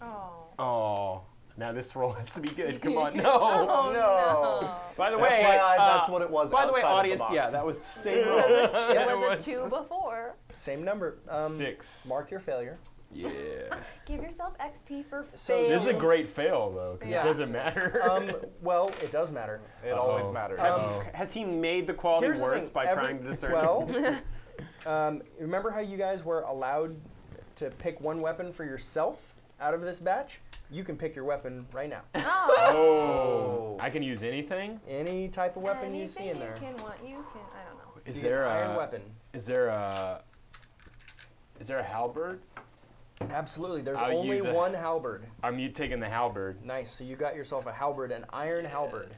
Oh. Oh. Now this roll has to be good. Come on. No. Oh, no. By the That's way, why that's what it was. By the way, outside of audience, box. yeah, that was the same. It was a 2 before. Same number. 6. Mark your failure. Yeah. Give yourself XP for So fail. This is a great fail though, because Yeah. it doesn't matter. Well, it does matter. It always matters. Has he made the quality Here's the worse thing, by trying to discern? Well, remember how you guys were allowed to pick one weapon for yourself out of this batch, you can pick your weapon right now. Oh. Oh, I can use anything. Any type of weapon you see in there. You can, I don't know. Is The there iron a weapon? Is there a halberd? Absolutely. There's I'll only use a- one halberd. I'm you taking the halberd. Nice. So you got yourself a halberd, an iron halberd.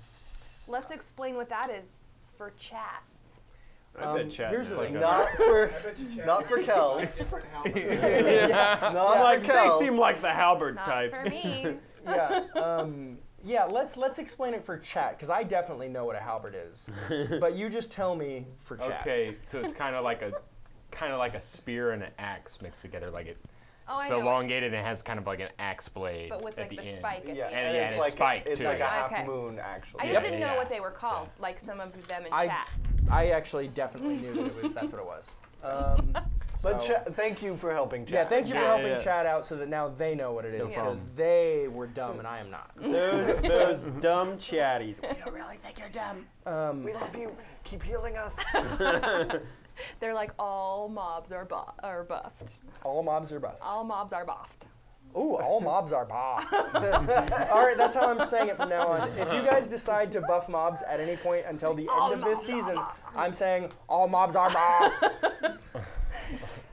Let's explain what that is for chat. I bet Chad here's the knows. thing. Not for I bet you Chad not for Kels. different help. Not Like for they Kels. seem like the halberd Not types. for me. Yeah. Let's explain it for chat because I definitely know what a halberd is, but you just tell me for chat. Okay, so it's kind of like a spear and an axe mixed together. Like Oh, it's I know. elongated and it has kind of like an axe blade But with at like the the end. spike at Yeah, the And end. yeah, it's and like it's spiked it's too. like a half Okay. moon actually. I Yeah. just didn't know Yeah. what they were called, like some of them in I- chat. I actually definitely knew that that's what it was. But so- thank you for helping Chad. yeah, thank you for Yeah, helping yeah. Chad out so that now they know what it is No because problem. they were dumb and I am not. Those dumb chatties. We love you. Keep healing us. They're like all mobs are buffed. All mobs are buffed. All mobs are buffed. Ooh, all mobs are buffed. All right, that's how I'm saying it from now on. If you guys decide to buff mobs at any point until the end of this season, I'm saying all mobs are buffed.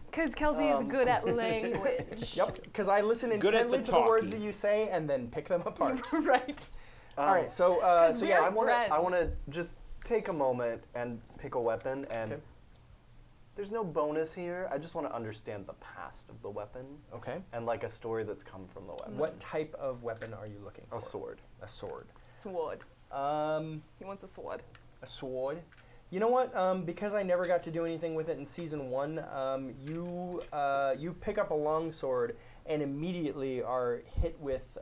Because Kelsey is good at language. Yep, because I listen Good at intently the to the words talking. that you say and then pick them apart. right. All right, so we're yeah, I want to. I friends. want to just take a moment and pick a weapon. And Okay. there's no bonus here. I just want to understand the past of the weapon okay. and like a story that's come from the weapon. What type of weapon are you looking for? A sword. A sword. Sword. He wants a sword. A sword. You know what? Because I never got to do anything with it in season 1, you pick up a long sword and immediately are hit with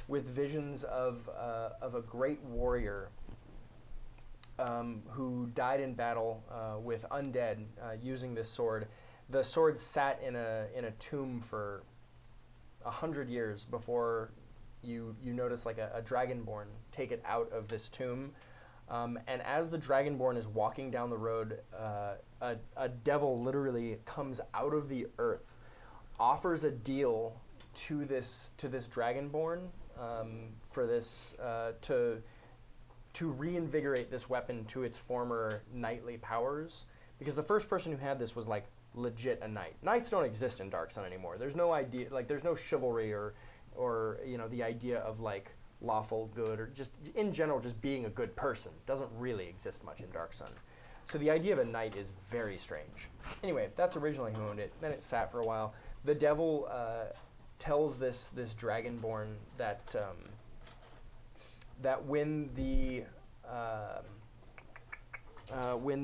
visions of a great warrior who died in battle with undead using this sword. The sword sat in a tomb for 100 years before you notice like a dragonborn take it out of this tomb. And as the dragonborn is walking down the road, a devil literally comes out of the earth, offers a deal to this dragonborn for this to reinvigorate this weapon to its former knightly powers. Because the first person who had this was like legit a knight. Knights don't exist in Dark Sun anymore. There's no idea, like there's no chivalry or you know the idea of like lawful good or just in general just being a good person doesn't really exist much in Dark Sun. So the idea of a knight is very strange. Anyway, that's originally who owned it. Then it sat for a while. The devil tells this dragonborn that that when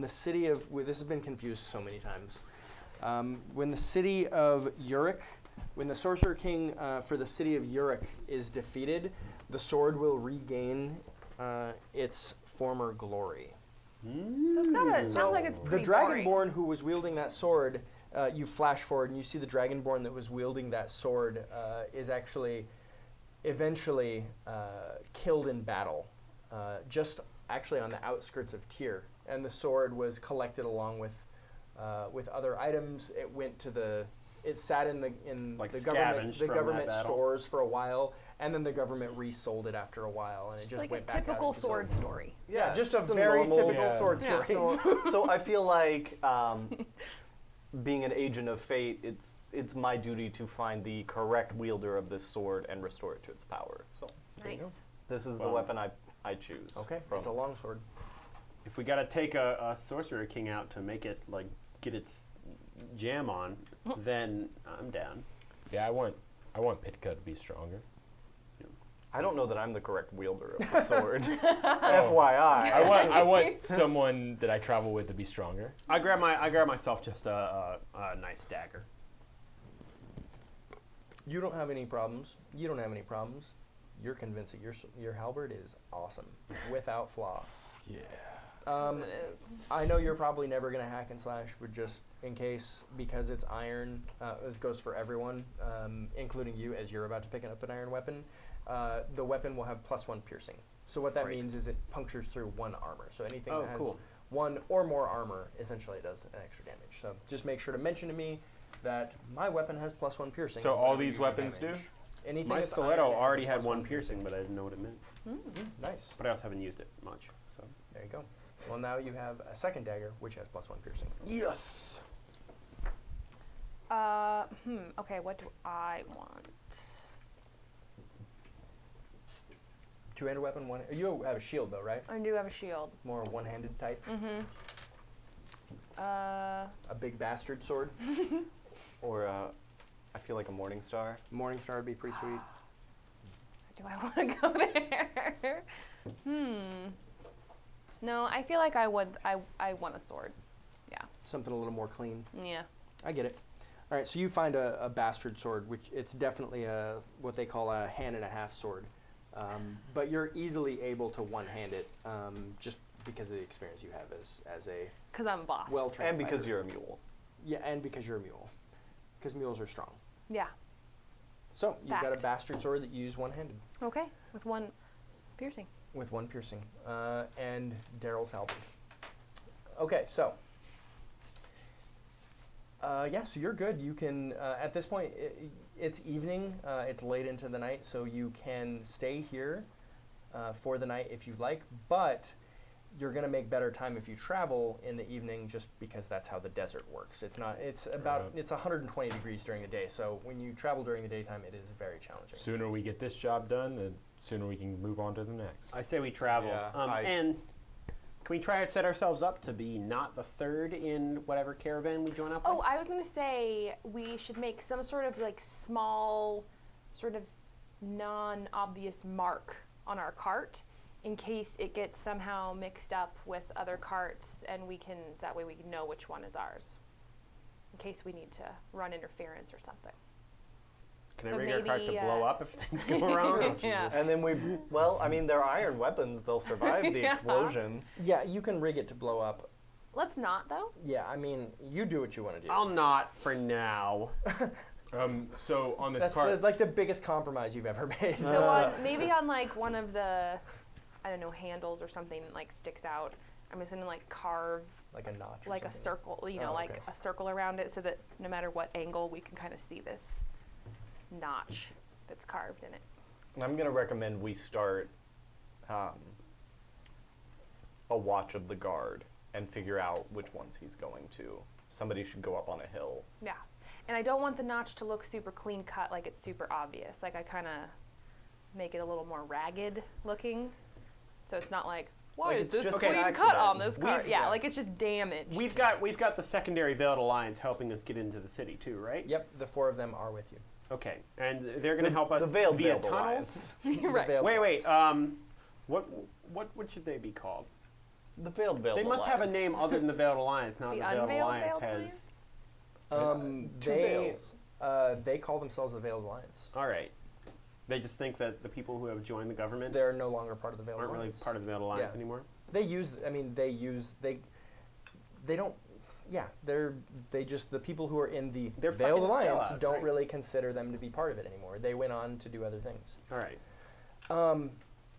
the city of this has been confused so many times. When the city of Uruk, when the Sorcerer King for the city of Uruk is defeated, the sword will regain its former glory. So it's kind of sounds like it's The pretty boring. Dragonborn who was wielding that sword, you flash forward and you see the Dragonborn that was wielding that sword is actually eventually killed in battle, just actually on the outskirts of Tyr. And the sword was collected along with other items. It went to it sat in Like the scavenged from that government battle? stores for a while, and then the government resold it after a while, and it It's just like a went back out typical into sword story. Yeah, just a some very normal- typical sword Yeah. story. So I feel like being an agent of fate, it's my duty to find the correct wielder of this sword and restore it to its power. So you go. Nice. this is the Wow. weapon I choose. Okay, from- it's a long sword. If we got to take a Sorcerer King out to make it like get its jam on, then I'm down. Yeah, I want Pitka to be stronger. I don't know that I'm the correct wielder of the sword. FYI. I want someone that I travel with to be stronger. I grab myself just a nice dagger. You don't have any problems. You don't have any problems. You're convinced that your halberd is awesome, without flaw. Yeah. It is. I know you're probably never going to hack and slash, but just in case, because it's iron, this goes for everyone, including you, as you're about to pick up an iron weapon. The weapon will have +1 piercing. So what that Great. means is it punctures through 1 armor. So anything Oh, that has cool. 1 or more armor essentially does an extra damage. So just make sure to mention to me that my weapon has +1 piercing. So to all whatever these you do weapons damage. do? Anything My that's stiletto iron has a already had +1 one piercing, but I didn't know what it meant. Nice. But I also haven't used it much. So. There you go. Well, now you have a second dagger, which has +1 piercing. Yes. Okay, what do I want? Two-handed weapon, one. You have a shield though, right? I do have a shield. More one-handed type. Mm-hmm. A big bastard sword. Or I feel like a morning star. Morning star would be pretty sweet. Do I want to go there? No, I feel like I would. I want a sword. Yeah. Something a little more clean. Yeah. I get it. All right, so you find a bastard sword, which it's definitely a what they call a hand-and-a-half sword, but you're easily able to one-hand it just because of the experience you have as a Because I'm a boss. well-trained And because fighter. you're a mule. Yeah, and because you're a mule. Because mules are strong. Yeah. So you've got a Fact. bastard sword that you use one-handed Okay. With one piercing. with one piercing, and Daryl's helping. Okay, so. Yeah, so you're good. You can, at this point, it's evening, it's late into the night, so you can stay here for the night if you'd like, but you're going to make better time if you travel in the evening just because that's how the desert works. It's 120 degrees during the day, so when you travel during the daytime, it is very challenging. Sooner we get this job done, the sooner we can move on to the next. I say we travel. Yeah, And can we try and set ourselves up to be not the third in whatever caravan we join up Oh, with? I was gonna say we should make some sort of like small, sort of non-obvious mark on our cart in case it gets somehow mixed up with other carts, and that way we can know which one is ours. In case we need to run interference or something. Can so I rig our cart to maybe, blow up if things go wrong? Yeah. And then they're iron weapons. They'll survive the Yeah. explosion. Yeah, you can rig it to blow up. Let's not though. Yeah, I mean, you do what you want to do. I'll not for now. So on this That's cart, like the biggest compromise you've ever made. So maybe on like one of the, I don't know, handles or something like sticks out. I'm just gonna like carve like a notch. Or like a something. circle, Oh, like okay. a circle around it, so that no matter what angle, we can kind of see this notch that's carved in it. And I'm going to recommend we start a watch of the guard and figure out which ones he's going to. Somebody should go up on a hill. Yeah, and I don't want the notch to look super clean cut, like it's super obvious. Like I kind of make it a little more ragged looking, so it's not like why Like is it's this just clean an cut on accident. this cart? We've- Yeah, yeah. like it's just damaged. We've got the secondary Veiled Alliance helping us get into the city too, right? Yep, the 4 of them are with you. Okay, and they're going to help us The Veiled via Veiled tunnels. Alliance. Right. The Veiled Wait. Ones. What should they be called? The Veiled They must have a Alliance. name other than the Veiled Alliance. Not The the Veiled Unveiled Alliance Veiled has. Alliance? Two They veils. they call themselves the Veiled Alliance. All right. They just think that the people who have joined the government They're no longer part of the Veiled aren't really Alliance. part of the Veiled Alliance Yeah. anymore. They use. I mean, they don't. Yeah, they just the people who are in the They're Veiled fucking Alliance sellouts, don't right? really consider them to be part of it anymore. They went on to do other things. All right.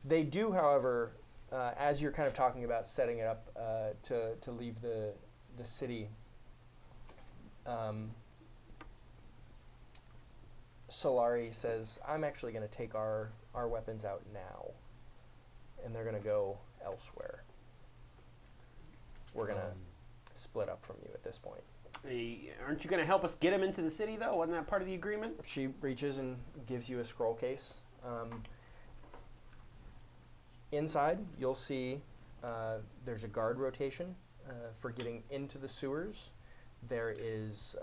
They do, however, as you're kind of talking about setting it up to leave the city. Solari says, "I'm actually going to take our weapons out now, and they're going to go elsewhere. We're going to split up from you at this point." Hey, aren't you going to help us get him into the city, though? Wasn't that part of the agreement? She reaches and gives you a scroll case. Inside, you'll see there's a guard rotation for getting into the sewers. There's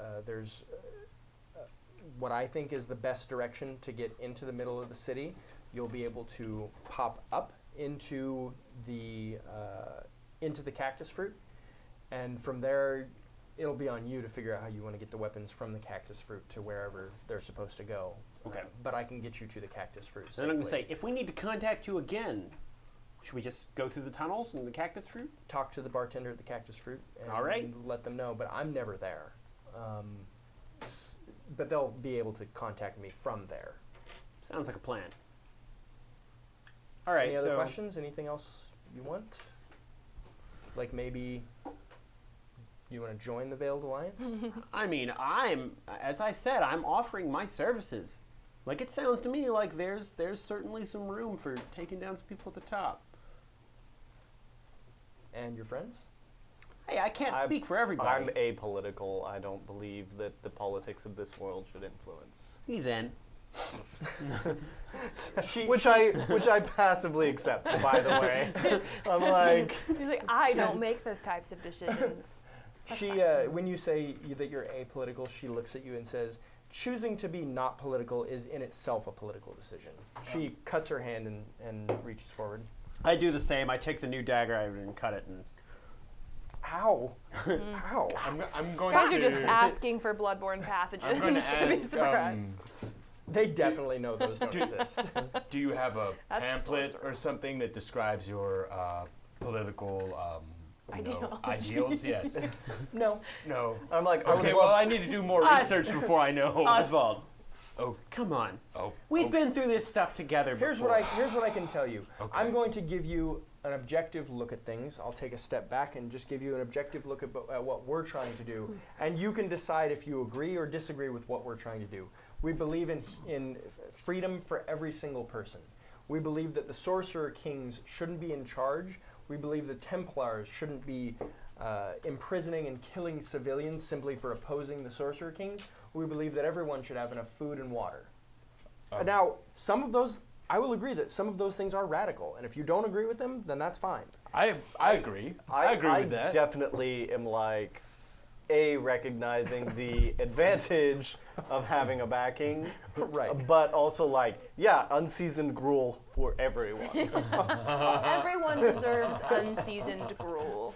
what I think is the best direction to get into the middle of the city. You'll be able to pop up into the cactus fruit, and from there, it'll be on you to figure out how you want to get the weapons from the cactus fruit to wherever they're supposed to go. Okay. But I can get you to the cactus fruit. Then I'm going to safely. say, if we need to contact you again, should we just go through the tunnels and the cactus fruit? Talk to the bartender at the cactus fruit and All right. let them know. But I'm never there. But they'll be able to contact me from there. Sounds like a plan. All right. Any other so questions? Anything else you want? Like maybe You want to join the Veiled Alliance? I mean, as I said, I'm offering my services. Like, it sounds to me like there's certainly some room for taking down some people at the top. And your friends? Hey, I can't speak for everybody. I'm apolitical. I don't believe that the politics of this world should influence. He's in. Which I passively accept, by the way. I'm like, He's like, I don't make those types of decisions. When you say that you're apolitical, she looks at you and says, choosing to be not political is in itself a political decision. She cuts her hand and reaches forward. I do the same. I take the new dagger and cut it. And How? How? I'm going Guys to. are just asking for bloodborne pathogens I'm going to to be ask. spread. They definitely know those don't exist. Do you have a That's pamphlet sorcerer. or something that describes your political Ideals. ideals? Yes. No. No. I'm like, I would Okay. love- Well, I need to do more research before I know. Oswald, Oh. come on. Oh. We've been through this stuff together Here's before. what I can tell you. Okay. I'm going to give you an objective look at things. I'll take a step back and just give you an objective look at what we're trying to do, and you can decide if you agree or disagree with what we're trying to do. We believe in freedom for every single person. We believe that the Sorcerer Kings shouldn't be in charge. We believe the Templars shouldn't be imprisoning and killing civilians simply for opposing the Sorcerer Kings. We believe that everyone should have enough food and water. Now, some of those, I will agree that some of those things are radical, and if you don't agree with them, then that's fine. I agree. I agree with that. definitely am like, recognizing the advantage of having a backing, Right. but also like, yeah, unseasoned gruel for everyone. Everyone deserves unseasoned gruel.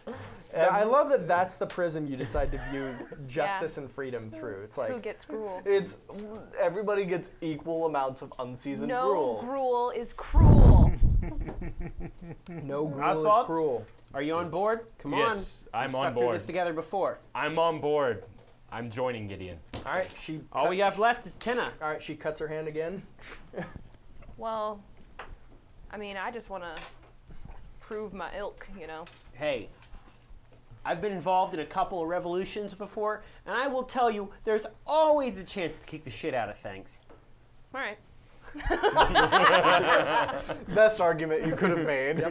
I love that that's the prism you decide to view justice and freedom through. It's Who like, gets gruel? It's everybody gets equal amounts of unseasoned No gruel. gruel is cruel. no gruel Oswald? is cruel. Are you on board? Come Yes, on. I'm We've on stuck through board. this together before. I'm on board. I'm joining Gideon. All right, she All we have left is Tina. all right, she cuts her hand again. Well, I mean, I just want to prove my ilk, you know. Hey, I've been involved in a couple of revolutions before, and I will tell you, there's always a chance to kick the shit out of things. All right. Best argument you could have made.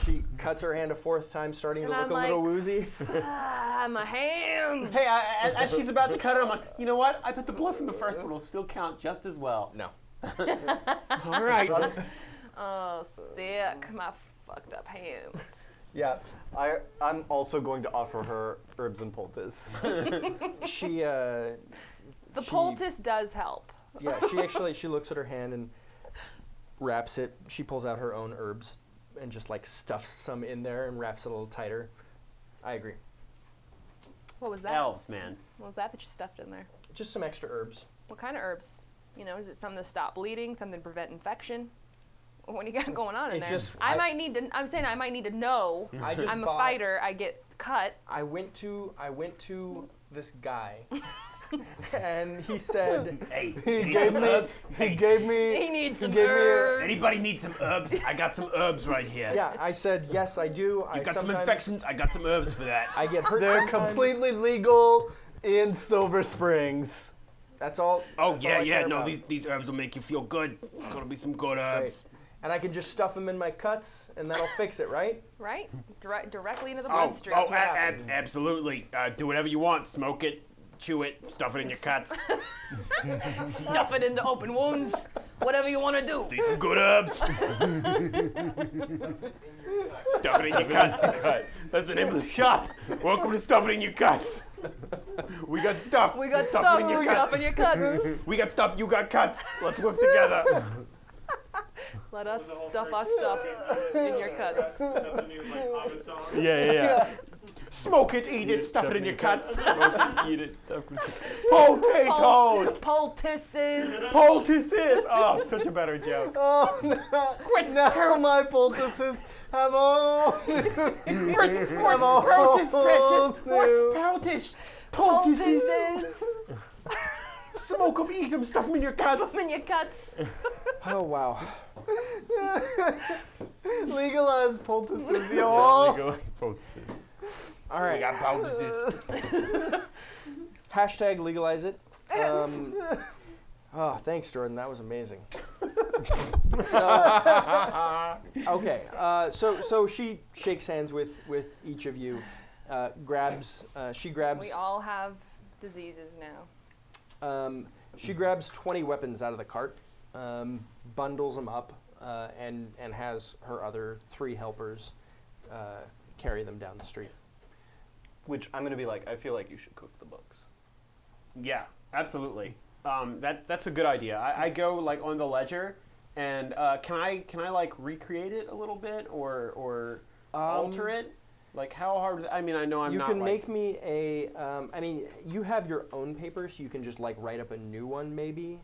She cuts her hand a fourth time, starting And to look I'm a little like- woozy. My ham. Hey, as she's about to cut it, I'm like, you know what? I bet the blood from the first one will still count just as well. No. All right. Oh, sick. My fucked up hams. Yeah. I'm also going to offer her herbs and poultice. She The She- poultice does help. yeah, she looks at her hand and wraps it. She pulls out her own herbs and just like stuffs some in there and wraps it a little tighter. I agree. What was that? Elves, man. What was that you stuffed in there? Just some extra herbs. What kind of herbs? You know, is it something to stop bleeding, something to prevent infection? What do you got going on in It there? just- I might need to. I'm saying I might need to know. I just I'm a bought- fighter. I get cut. I went to this guy, and he said, Hey, He gave me. He needs some gave me a- herbs. Anybody need some herbs? I got some herbs right here. "Yeah." I said, "Yes, I do." I sometimes- I got some herbs for that. I get hurt. They're sometimes. completely legal in Silver Springs. That's all. Oh that's all I care about. these herbs will make you feel good. It's gonna be some good Great. And I can just stuff them in my cuts, and that'll fix it, right? Right? Directly into the Oh, bloodstream. what happened. absolutely. Do whatever you want. Smoke it, chew it, stuff it in your cuts. Stuff it into open wounds. Whatever you want to do. These some good herbs. Stuff it in your cuts. That's the name of the shop. Welcome to Stuff It in Your Cuts. We got stuff. We got Stuff stuff. it in your We cuts. stuff in your cuts. We got stuff. You got cuts. Let's work together. Let us stuff our stuff in your cuts. Is that the new like Hobbit song? yeah. Smoke it, eat it, stuff it in your cuts. Eat it. Potatoes. Poultices. Poultices. Oh, such a better joke. Oh no! Now my poultices have all. What's poultice, precious? What's poultice? Poultices. Poultices. Smoke them, eat them, stuff them in your cuts. Stuff in your cuts. Oh wow. Legalized poultices, y'all. Poultices. All right. We got bowel disease. Hashtag legalize it. Oh, thanks, Jordan. That was amazing. Okay. So she shakes hands with each of you. She grabs. We all have diseases now. She grabs 20 weapons out of the cart, bundles them up, and has her other 3 helpers carry them down the street. Which I'm gonna be like, I feel like you should cook the books. Yeah, absolutely. That's a good idea. I go like on the ledger, and can I like recreate it a little bit or alter it? Like how hard? I mean, I know I'm You not. can like, make me a. I mean, you have your own paper, so you can just like write up a new one, maybe,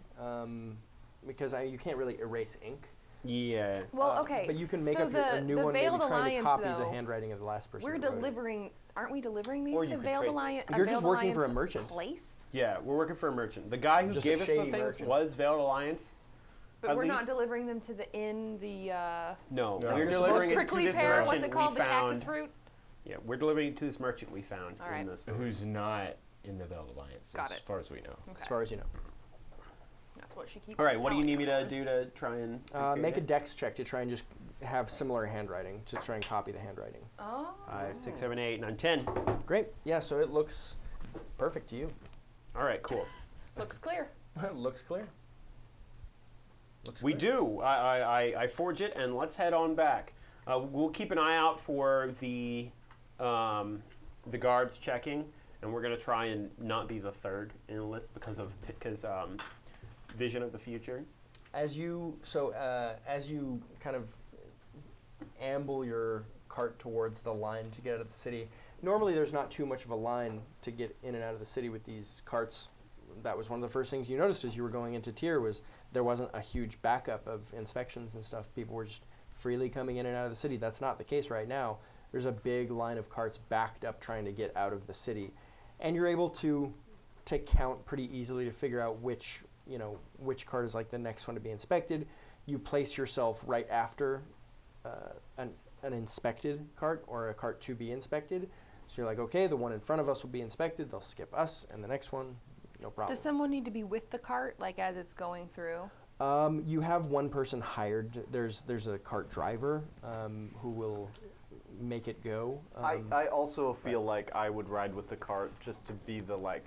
because you can't really erase ink. Yeah. Well, okay. But you can make so up a new the one, maybe Veiled trying to Alliance, copy though, the handwriting of the last person. We're that wrote it. delivering. Aren't we delivering Or these you to could Veiled trace it. Alliance? You're just Veiled working for a Alliance merchant. place? Yeah, we're working for a merchant. The guy who Just a gave us the shady things merchant. was Veiled Alliance. But At we're not least- delivering them to the inn. No, No. we're Most delivering it to prickly this pear. merchant What's it called? we The found. cactus fruit. Yeah, we're delivering it to this merchant we found All right. in the store. Who's not in the Veiled Alliance, Got as it. far as we know. As far as you know. That's what she keeps. All right, what do you telling need me to everyone. do to try and Make a recreate dex check to try and just have similar handwriting to try and copy the handwriting. Oh. it? 5, 6, 7, 8, 9, 10. Great. Yeah. So it looks perfect to you. All right, cool. Looks clear. Looks clear. Looks We clear. do. I forge it, and let's head on back. We'll keep an eye out for the guards checking, and we're gonna try and not be the third in the list because of Pitka's vision of the future. As you kind of amble your cart towards the line to get out of the city, normally there's not too much of a line to get in and out of the city with these carts. That was one of the first things you noticed as you were going into Tyr was there wasn't a huge backup of inspections and stuff. People were just freely coming in and out of the city. That's not the case right now. There's a big line of carts backed up trying to get out of the city, and you're able to count pretty easily to figure out which cart is like the next one to be inspected. You place yourself right after an inspected cart or a cart to be inspected. So you're like, okay, the one in front of us will be inspected. They'll skip us, and the next one, no problem. Does someone need to be with the cart, like as it's going through? You have one person hired. There's a cart driver who will make it go. I also feel like I would ride with the cart just to be the like,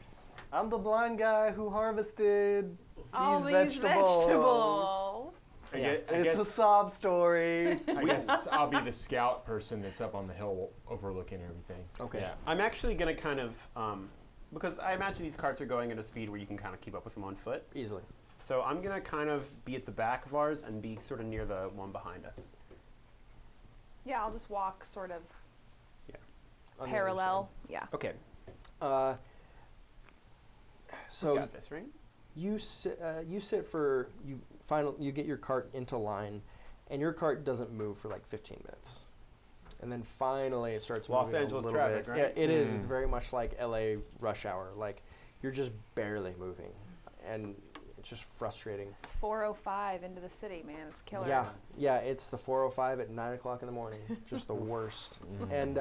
I'm the blind guy who harvested All these these vegetables. I Yeah, gue- I It's a guess, sob story. I guess I'll be the scout person that's up on the hill overlooking everything. Okay. Yeah. I'm actually gonna kind of because I imagine these carts are going at a speed where you can kind of keep up with them on foot. Easily. So I'm gonna kind of be at the back of ours and be sort of near the one behind us. Yeah, I'll just walk sort of On the other parallel. Yeah. Okay. side. So got this, right? you sit for you get your cart into line, and your cart doesn't move for like 15 minutes, and then finally it starts Los moving Angeles a little traffic, bit. right? Yeah, it is. It's very much like LA rush hour. Like you're just barely moving, and it's just frustrating. It's 4:05 into the city, man. It's killer. Yeah, it's the 4:05 at 9 o'clock in the morning. Just the worst. And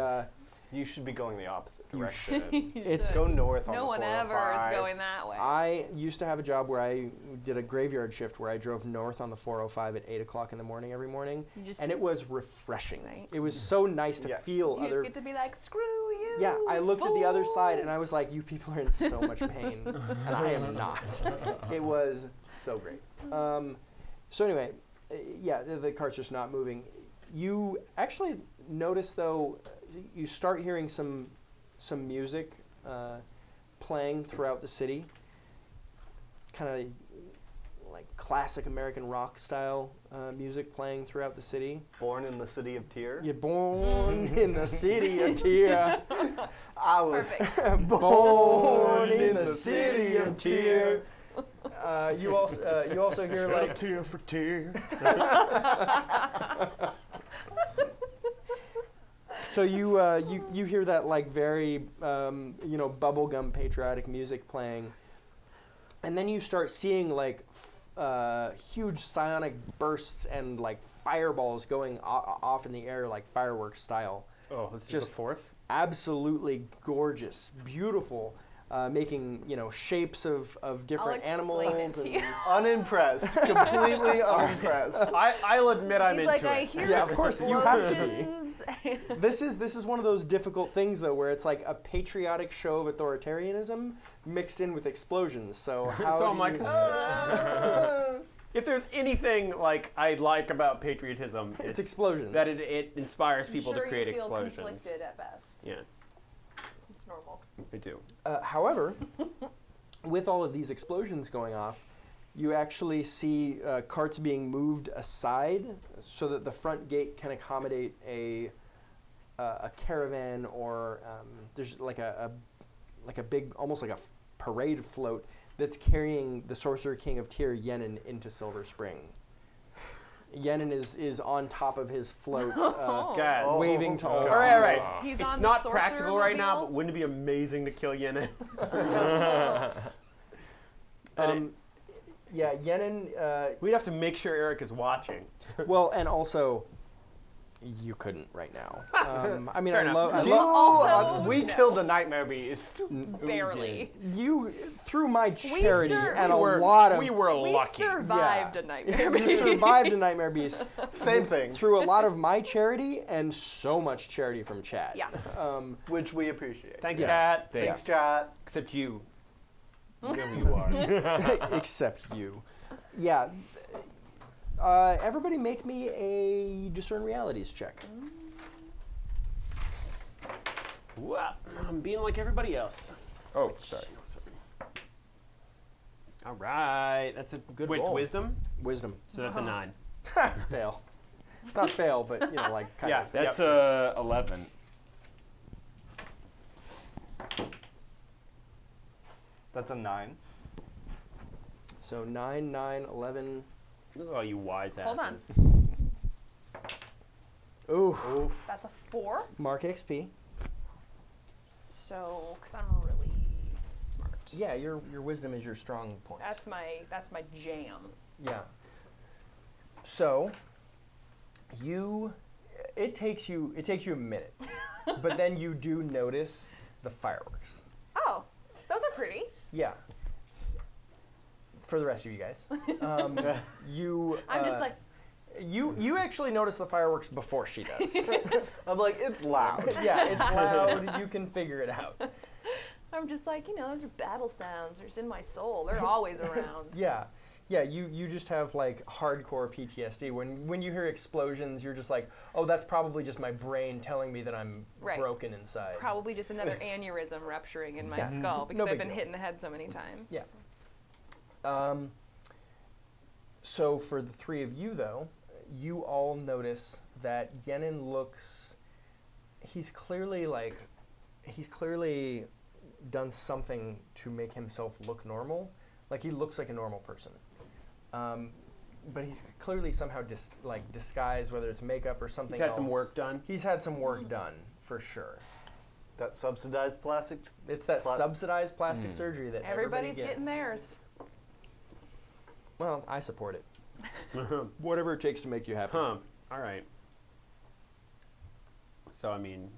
You should be going the opposite You direction. It's- Go north on No the one ever 405. is going that way. I used to have a job where I did a graveyard shift where I drove north on the 405 at 8 o'clock in the morning every morning, You just and it was refreshing. Right. It was so nice to Yeah. feel you other. just get to be like, screw you. Yeah, I looked at the other side and fools." I was like, you people are in so much pain, and I am not. It was so great. So anyway, yeah, the cart's just not moving. You actually notice, though, you start hearing some music playing throughout the city, kind of like classic American rock style music playing throughout the city. Born in the city of Tyr. You're born in the city of Tyr. I was Perfect. Born in the city of Tyr. You also hear like tear for tear. so you hear that like very bubblegum patriotic music playing, and then you start seeing like huge psionic bursts and like fireballs going off in the air like fireworks style. Oh, this is Just- the fourth. absolutely gorgeous, beautiful, making shapes of different explain it animals. to And, you. Unimpressed. Completely unimpressed. I'll admit I'm He's into like, it. I hear Yeah, of course, you have to be. explosions. this is one of those difficult things though, where it's like a patriotic show of authoritarianism mixed in with explosions. So how? So do I'm like, you- if there's anything like I like about patriotism, it's explosions. that it inspires people I'm sure to create you feel explosions. conflicted at best. Yeah, It's normal. I do. However, with all of these explosions going off, you actually see carts being moved aside so that the front gate can accommodate a caravan, or there's like a big, almost like a parade float that's carrying the Sorcerer King of Tyr, Yenin, into Silver Spring. Yenin is on top of his float, God. waving to all. All right, all right. He's It's on not the practical right now, Sorcerer-mobile. but wouldn't it be amazing to kill Yenin? Yeah, Yenin. We'd have to make sure Eric is watching. Well, and also, you couldn't right now. I mean, Fair I enough. love. You, Also, we no. killed a nightmare beast. Barely. You through my charity and a we were, lot of we were We lucky. survived Yeah. a nightmare. you survived a nightmare beast Same thing, through a lot of my charity and so much charity from Chad. Yeah. which we appreciate. Thanks, Yeah. Kat. Thanks, chat. Except you. You know who you are. Except you. Yeah. Everybody, make me a discern realities check. Well, I'm being like everybody else. Oh, sorry. All right, that's a Good Wait, it's roll. wisdom. Wisdom. So that's a 9. Fail. Not fail, but like kind Yeah. of. That's 11. That's a 9. So 9, 9, 11. Look at all you wise Hold on. asses. Ooh. That's a 4. Mark XP. So, because I'm really smart. Yeah, your wisdom is your strong point. That's my jam. Yeah. So it takes you a minute, but then you do notice the fireworks. Oh, those are pretty. Yeah. For the rest of you guys, you. I'm just like, You actually notice the fireworks before she does. I'm like, it's loud. Yeah, it's loud. You can figure it out. I'm just like, those are battle sounds. They're just in my soul. They're always around. Yeah. Yeah, you just have like hardcore PTSD. When you hear explosions, you're just like, oh, that's probably just my brain telling me that I'm Right. broken inside. Probably just another aneurysm rupturing in my Yeah. skull because No I've big been deal. hit in the head so many times. Yeah. So for the three of you, though, you all notice that Yenin looks. He's clearly done something to make himself look normal. Like he looks like a normal person. But he's clearly somehow disguised, whether it's makeup or something He's had else. some work done. He's had some work done, for sure. That subsidized plastic. It's that Pla- subsidized plastic surgery that everybody Everybody's gets. getting theirs. Well, I support it. Whatever it takes to make you happy. Huh. All right. So I mean,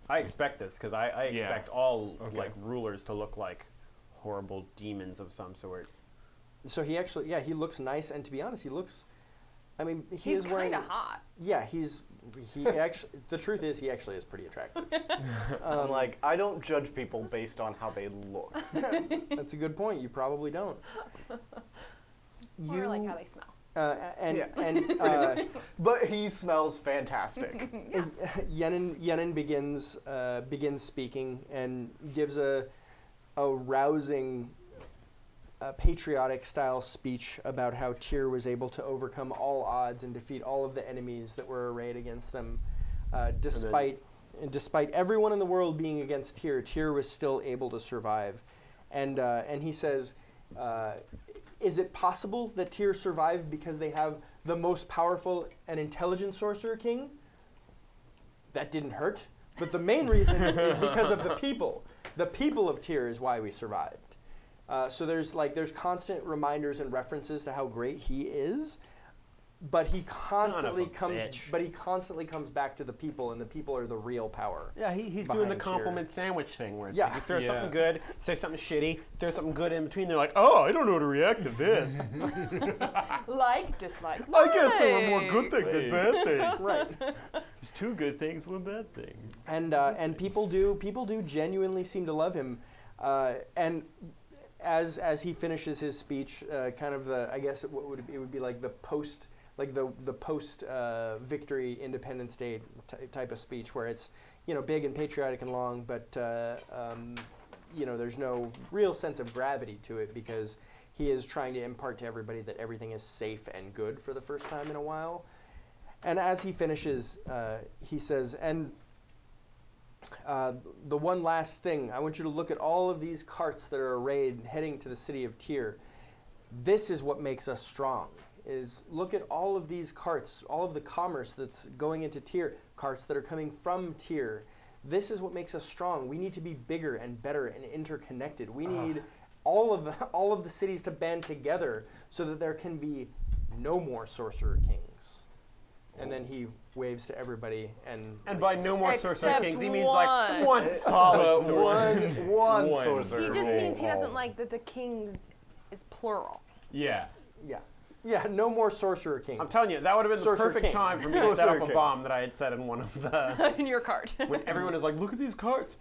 I expect this because I Yeah. expect all Okay. like rulers to look like horrible demons of some sort. So he actually, he looks nice, and to be honest, he looks. I mean, he He's is wearing. kind of hot. Yeah, he actually. The truth is, he actually is pretty attractive. I'm like, I don't judge people based on how they look. That's a good point. You probably don't. Or like how they smell. And But he smells fantastic. Yenin begins speaking and gives a rousing, patriotic style speech about how Tyr was able to overcome all odds and defeat all of the enemies that were arrayed against them, despite everyone in the world being against Tyr. Tyr was still able to survive, and he says. Is it possible that Tyr survived because they have the most powerful and intelligent sorcerer king? That didn't hurt. But the main reason is because of the people. The people of Tyr is why we survived. So there's constant reminders and references to how great he is. but he constantly bitch. comes back to the people, and the people are the real power. Yeah, he's behind doing the Tyr. compliment sandwich thing where it's Yeah. like you throw Yeah. something good, say something shitty, throw something good in between. They're like, oh, I don't know how to react to this. Like, dislike. I guess there were more good like. things than bad things. Right. There's two good things, one bad thing. And people do genuinely seem to love him, and as he finishes his speech, kind of I guess it would be like the post victory Independence Day type of speech, where it's big and patriotic and long, but there's no real sense of gravity to it, because he is trying to impart to everybody that everything is safe and good for the first time in a while. And as he finishes, he says, and the one last thing, I want you to look at all of these carts that are arrayed heading to the city of Tyr. This is what makes us strong, is look at all of these carts, all of the commerce that's going into Tyr, carts that are coming from Tyr. This is what makes us strong. We need to be bigger and better and interconnected. We need all of the cities to band together so that there can be no more sorcerer kings. And then he waves to everybody and by leaves. no more sorcerer Except kings, he means like one. one solid One One. sorcerer. He just Roll means he doesn't all. like that the kings is plural. Yeah. Yeah, no more sorcerer kings. I'm telling you, that would have been the Sorcerer perfect king. time for me to Sorcerer set off a king. bomb that I had set in one of the. In your cart. When everyone is like, look at these carts.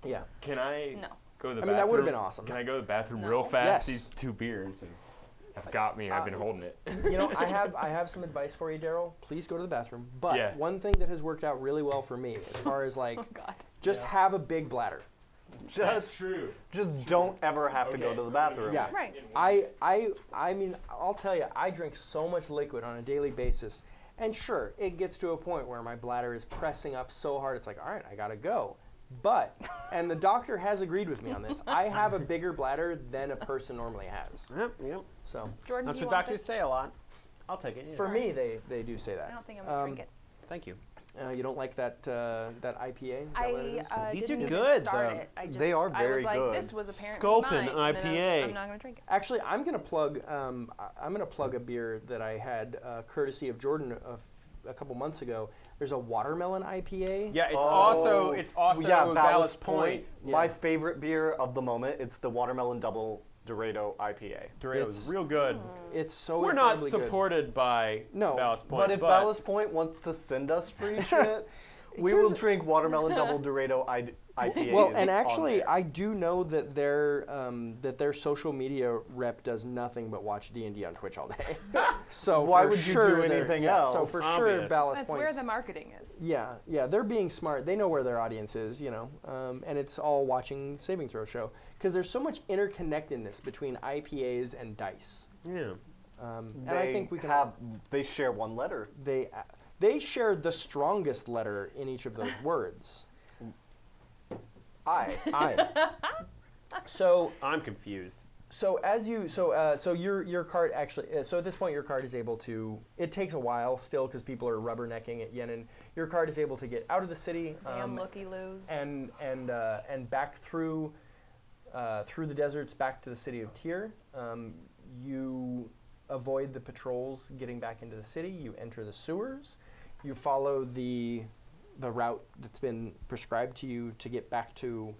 Yeah. Can I No. go to the I bathroom? mean, that would've been awesome. Can I go to the bathroom No. real fast? Yes. These 2 beers have got me. I've been holding it. I have some advice for you, Daryl. Please go to the bathroom. But Yeah. one thing that has worked out really well for me, as far as like, Oh God. just have a big bladder. Just true. don't ever have to go Okay. to the bathroom. Yeah. Right. I mean, I'll tell you, I drink so much liquid on a daily basis, and sure, it gets to a point where my bladder is pressing up so hard, it's like, all right, I gotta go. But, and the doctor has agreed with me on this, I have a bigger bladder than a person normally has. Yep. So, Jordan, That's do you what want doctors this? say a lot. I'll take it. Yeah. for me, they do say that. I don't think I'm gonna drink it. Thank you. You don't like that IPA? Is that I what it is? These are didn't good, start though. it. I just, They are I very was like, good. This was apparently Sculpin mine, and then I was- IPA. I'm not gonna drink it. Actually, I'm gonna plug. I'm gonna plug a beer that I had courtesy of Jordan a couple months ago. There's a watermelon IPA. Yeah, it's Oh. also Yeah, Ballast Point. My Yeah. favorite beer of the moment. It's the watermelon double Dorado IPA. Doritos, It's- real good. It's so We're not incredibly good. supported by No, Ballast Point, But if Ballast Point wants to send us free shit, we will drink watermelon double Dorado IPA. Well, and actually, I do know that their social media rep does nothing but watch D&D on Twitch all day. So Why for would you sure do they're- anything yeah, So else? for sure, Obvious. Ballast That's Point's. where the marketing is. Yeah, they're being smart. They know where their audience is, and it's all watching Saving Throw Show, because there's so much interconnectedness between IPAs and dice. yeah. And I think we can. They share one letter. They share the strongest letter in each of those words. I. So I'm confused. your card actually so at this point your card is able to. It takes a while still because people are rubbernecking at Yenin. Your card is able to get out of the city Damn looky-loos. and back through the deserts back to the city of Tyr. You avoid the patrols getting back into the city. You enter the sewers. You follow the route that's been prescribed to you to get back to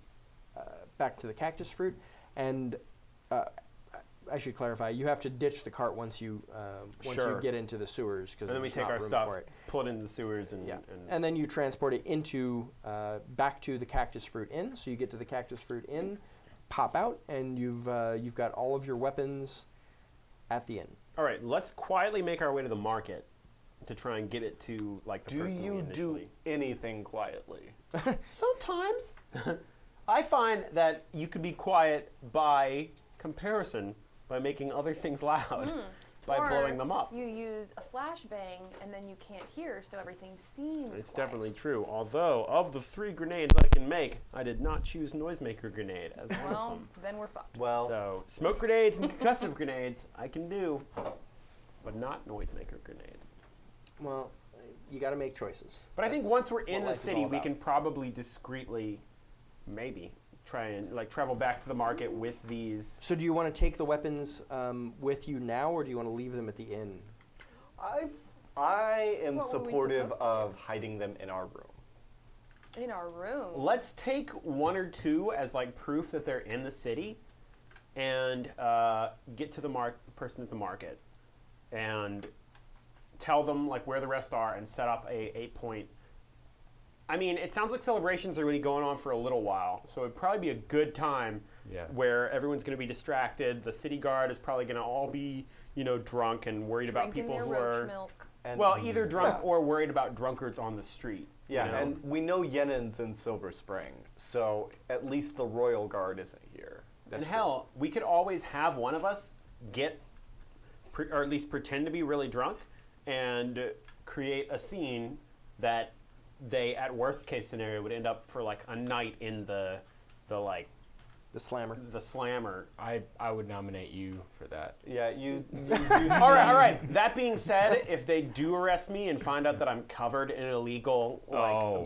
the cactus fruit. And I should clarify, you have to ditch the cart once you Sure. get into the sewers, because And then we take our stuff, pull it into the sewers, and, yeah, and then you transport it into back to the Cactus Fruit Inn. So you get to the Cactus Fruit Inn, pop out, and you've got all of your weapons at the inn. all right, let's quietly make our way to the market to try and get it to like the Do person we you initially. do anything quietly? Sometimes. I find that you could be quiet by comparison, by making other things loud, by Or blowing them up. You use a flashbang and then you can't hear, so everything seems It's quiet. definitely true. Although, of the 3 grenades I can make, I did not choose Noisemaker Grenade as one of Well, them. then we're fucked. Well, So, smoke grenades and concussive grenades I can do, but not Noisemaker Grenades. Well, you got to make choices. But I think That's once we're in what the life is city, all we about. can probably discreetly, maybe, try and like travel back to the market with these. So do you want to take the weapons with you now, or do you want to leave them at the inn? I am What were we supportive supposed to of hiding them in our room. In our room. Let's take one or two as like proof that they're in the city, and get to the person at the market, and tell them like where the rest are, and set up a 8-point. I mean, it sounds like celebrations are really going on for a little while, so it'd probably be a good time Yeah. where everyone's going to be distracted. The city guard is probably going to all be, drunk and worried about Drinking people your who roach are milk. And well, either drunk or worried about drunkards on the street. yeah, you know? and we know Yenen's in Silver Spring, so at least the royal guard isn't here. And hell, we could always have one of us get, or at least pretend to be really drunk, and create a scene that they, at worst case scenario, would end up for like a night in the slammer. the slammer. I would nominate you for that. Yeah, you all right. That being said, if they do arrest me and find out that I'm covered in illegal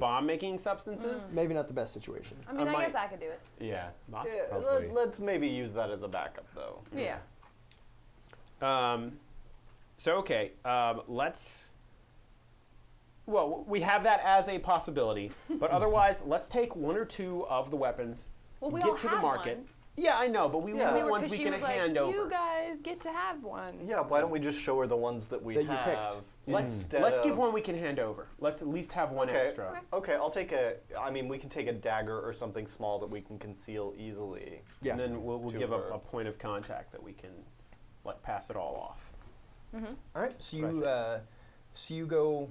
bomb-making substances, Maybe not the best situation. I mean, I might- guess I could do it. Yeah. possibly. let's maybe use that as a backup, though. Yeah. So okay, let's. Well, we have that as a possibility, but otherwise, let's take one or two of the weapons, Well, we get all to had the market. one. Yeah, I know, but we Yeah. want We were, ones 'cause we she can was hand like, over. You guys get to have one. Yeah, why don't we just show her the ones that we That you have? picked. Let's instead give of- one we can hand over. Let's at least have one Okay. extra. Okay, I'll take we can take a dagger or something small that we can conceal easily. Yeah. And then we'll To give her. a point of contact that we can pass it all off. All right. So That's you go.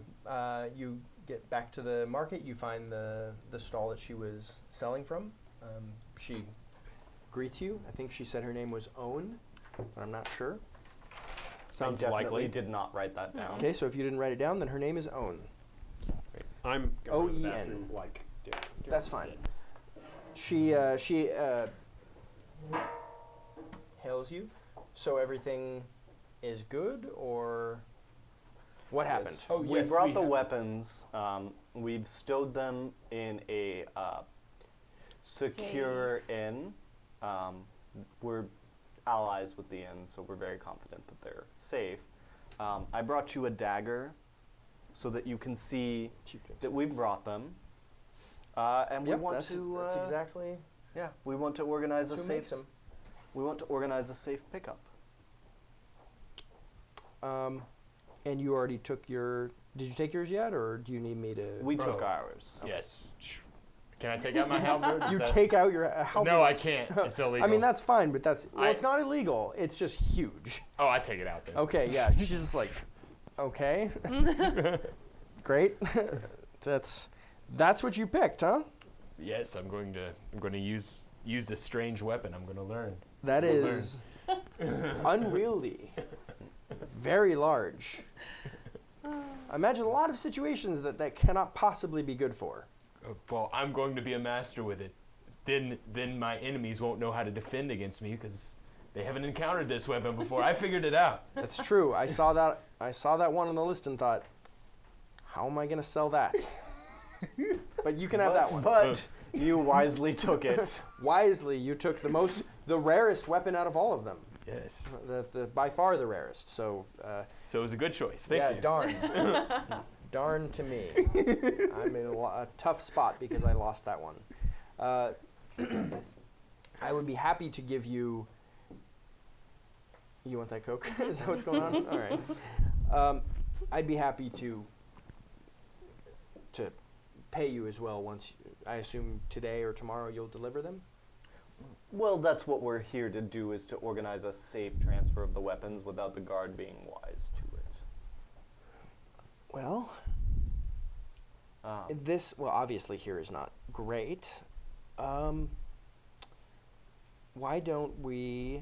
You get back to the market. You find the stall that she was selling from. She greets you. I think she said her name was Owen, but I'm not sure. Sounds I definitely likely. did not write that down. Okay, so if you didn't write it down, then her name is Owen. I'm going to the OEN. bathroom, like. That's fine. She hails you. So everything is good, or what happened? Oh, We yes, brought we the have- weapons. We've stowed them in a secure inn. We're allies with the inn, so we're very confident that they're safe. I brought you a dagger so that you can see that we brought them. And we Yep, want that's, to that's exactly we want to organize a who safe makes them. we want to organize a safe pickup. And you already took your. Did you take yours yet, or do you need me to? We Bro. took ours. Yes. Can I take out my halberd? You Is that- take out your halberd. No, I can't. It's illegal. I mean, that's fine, but I- it's not illegal. It's just huge. Oh, I take it out then. Okay, yeah. She's just like, okay, great. that's what you picked, huh? Yes, I'm going to use this strange weapon. I'm going to learn. That We'll is unwieldy, very large. I imagine a lot of situations that cannot possibly be good for. Well, I'm going to be a master with it. Then my enemies won't know how to defend against me because they haven't encountered this weapon before. I figured it out. That's true. I saw that one on the list and thought, how am I going to sell that? But you can have that one. But you wisely took it. Wisely, you took the rarest weapon out of all of them. Yes. The by far the rarest. So, So it was a good choice. Thank yeah, you. darn. Darn to me. I'm in a tough spot because I lost that one. I would be happy to give you. You want that Coke? Is that what's going on? All right. I'd be happy to pay you as well once. I assume today or tomorrow you'll deliver them. Well, that's what we're here to do, is to organize a safe transfer of the weapons without the guard being wise to it. Well, Um, obviously here is not great. Why don't we?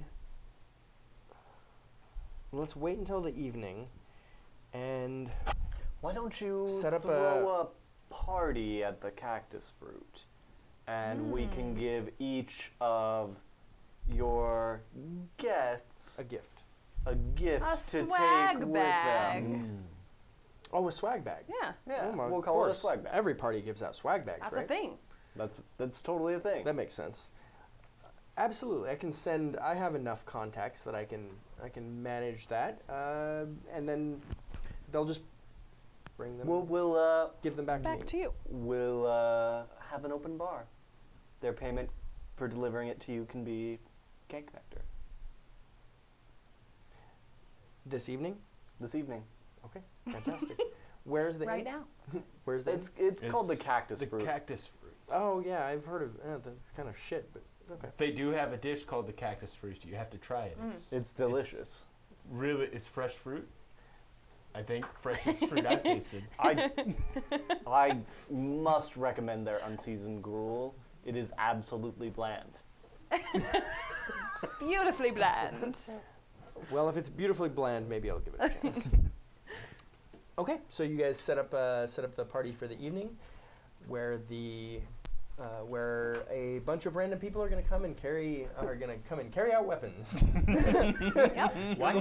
Let's wait until the evening, and why don't you set up throw a party at the Cactus Fruit, and we can give each of your guests a gift. a gift A to swag take bag. with them. Oh, a swag bag. Yeah, Yeah, Oh, we'll of call it a course. swag bag. Every party gives out swag bags, that's right? a thing. That's totally a thing. That makes sense. Absolutely, I can send. I have enough contacts that I can manage that, and then they'll just bring them. We'll give them back to me. Back to you. we'll have an open bar. Their payment for delivering it to you can be cake nectar This evening. this evening. Okay, fantastic. Where's the Right inn? now. Where's the inn? It's called the cactus The fruit. cactus fruit. Oh yeah, I've heard of the kind of shit, but okay. They do have a dish called the cactus fruit. You have to try it. It's delicious. Really, it's fresh fruit. I think freshest fruit I've tasted. I must recommend their unseasoned gruel. It is absolutely bland. Beautifully bland. Well, if it's beautifully bland, maybe I'll give it a chance. Okay, so you guys set up the party for the evening, where a bunch of random people are going to come and carry out weapons. Yep.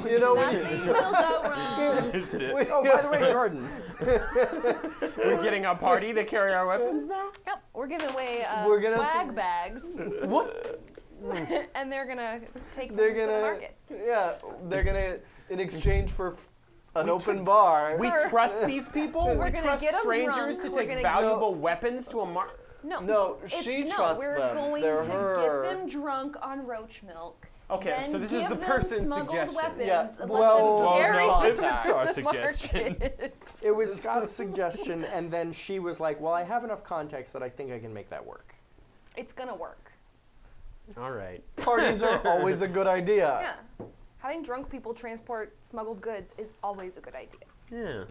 You know, Nothing will go wrong. Oh, by the way, Jordan. We're getting a party to carry our weapons now? Yep. We're giving away We're gonna swag bags, what? and they're gonna take them They're to the gonna, market. yeah, they're gonna, in exchange for an open bar. We trust these people? We're We gonna trust get 'em strangers drunk, to we're take gonna valuable weapons to a No, she trusts we're them. going They're to her. get them drunk on roach milk. Okay, then so this is give the them person's smuggled suggestion. Weapons, Yeah, and well, let them carry no, them if it's to our the suggestion. market. It was Scott's suggestion, and then she was like, "Well, I have enough context that I think I can make that work." It's gonna work. All right. Parties are always a good idea. Yeah. Having drunk people transport smuggled goods is always a good idea. Yeah.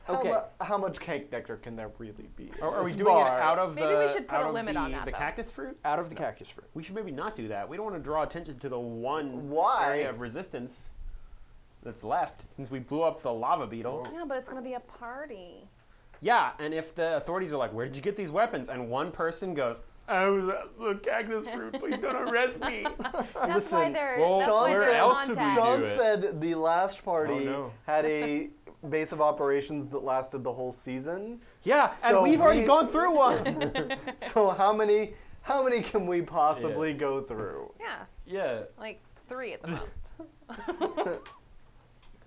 Okay. How much cake nectar can there really be? Are we This doing bar? it out of Maybe the we should put out a of limit the, on that, the though. cactus fruit? Out of the cactus fruit. We should maybe not do that. We don't want to draw attention to the one Why? area of resistance that's left since we blew up the lava beetle. Yeah, but it's gonna be a party. Yeah, and if the authorities are like, "Where did you get these weapons?" and one person goes, "Oh, the cactus fruit! Please don't arrest me." That's why Listen, they're. well, that's why where they're in else would we contact. do Sean it. said the last party Oh, no. had a base of operations that lasted the whole season. Yeah, So and we've already we- gone through one. So how many can we possibly go through? Yeah, Yeah. like 3 at the most.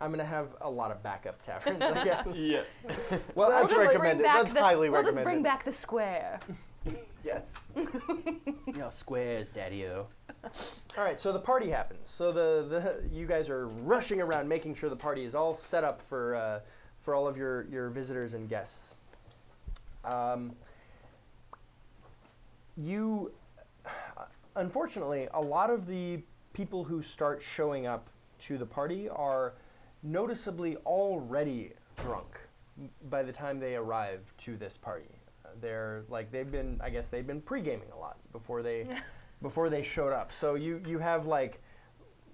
I'm gonna have a lot of backup taverns, I guess. Yeah. Well, That's actually, recommended. That's highly We'll just recommended. bring back the square. Yes. Yo, squares, daddy-o. all right. So the party happens. So the you guys are rushing around, making sure the party is all set up for all of your visitors and guests. You, unfortunately, a lot of the people who start showing up to the party are noticeably already drunk by the time they arrive to this party. They're like they've been pre-gaming a lot before they showed up. So you have like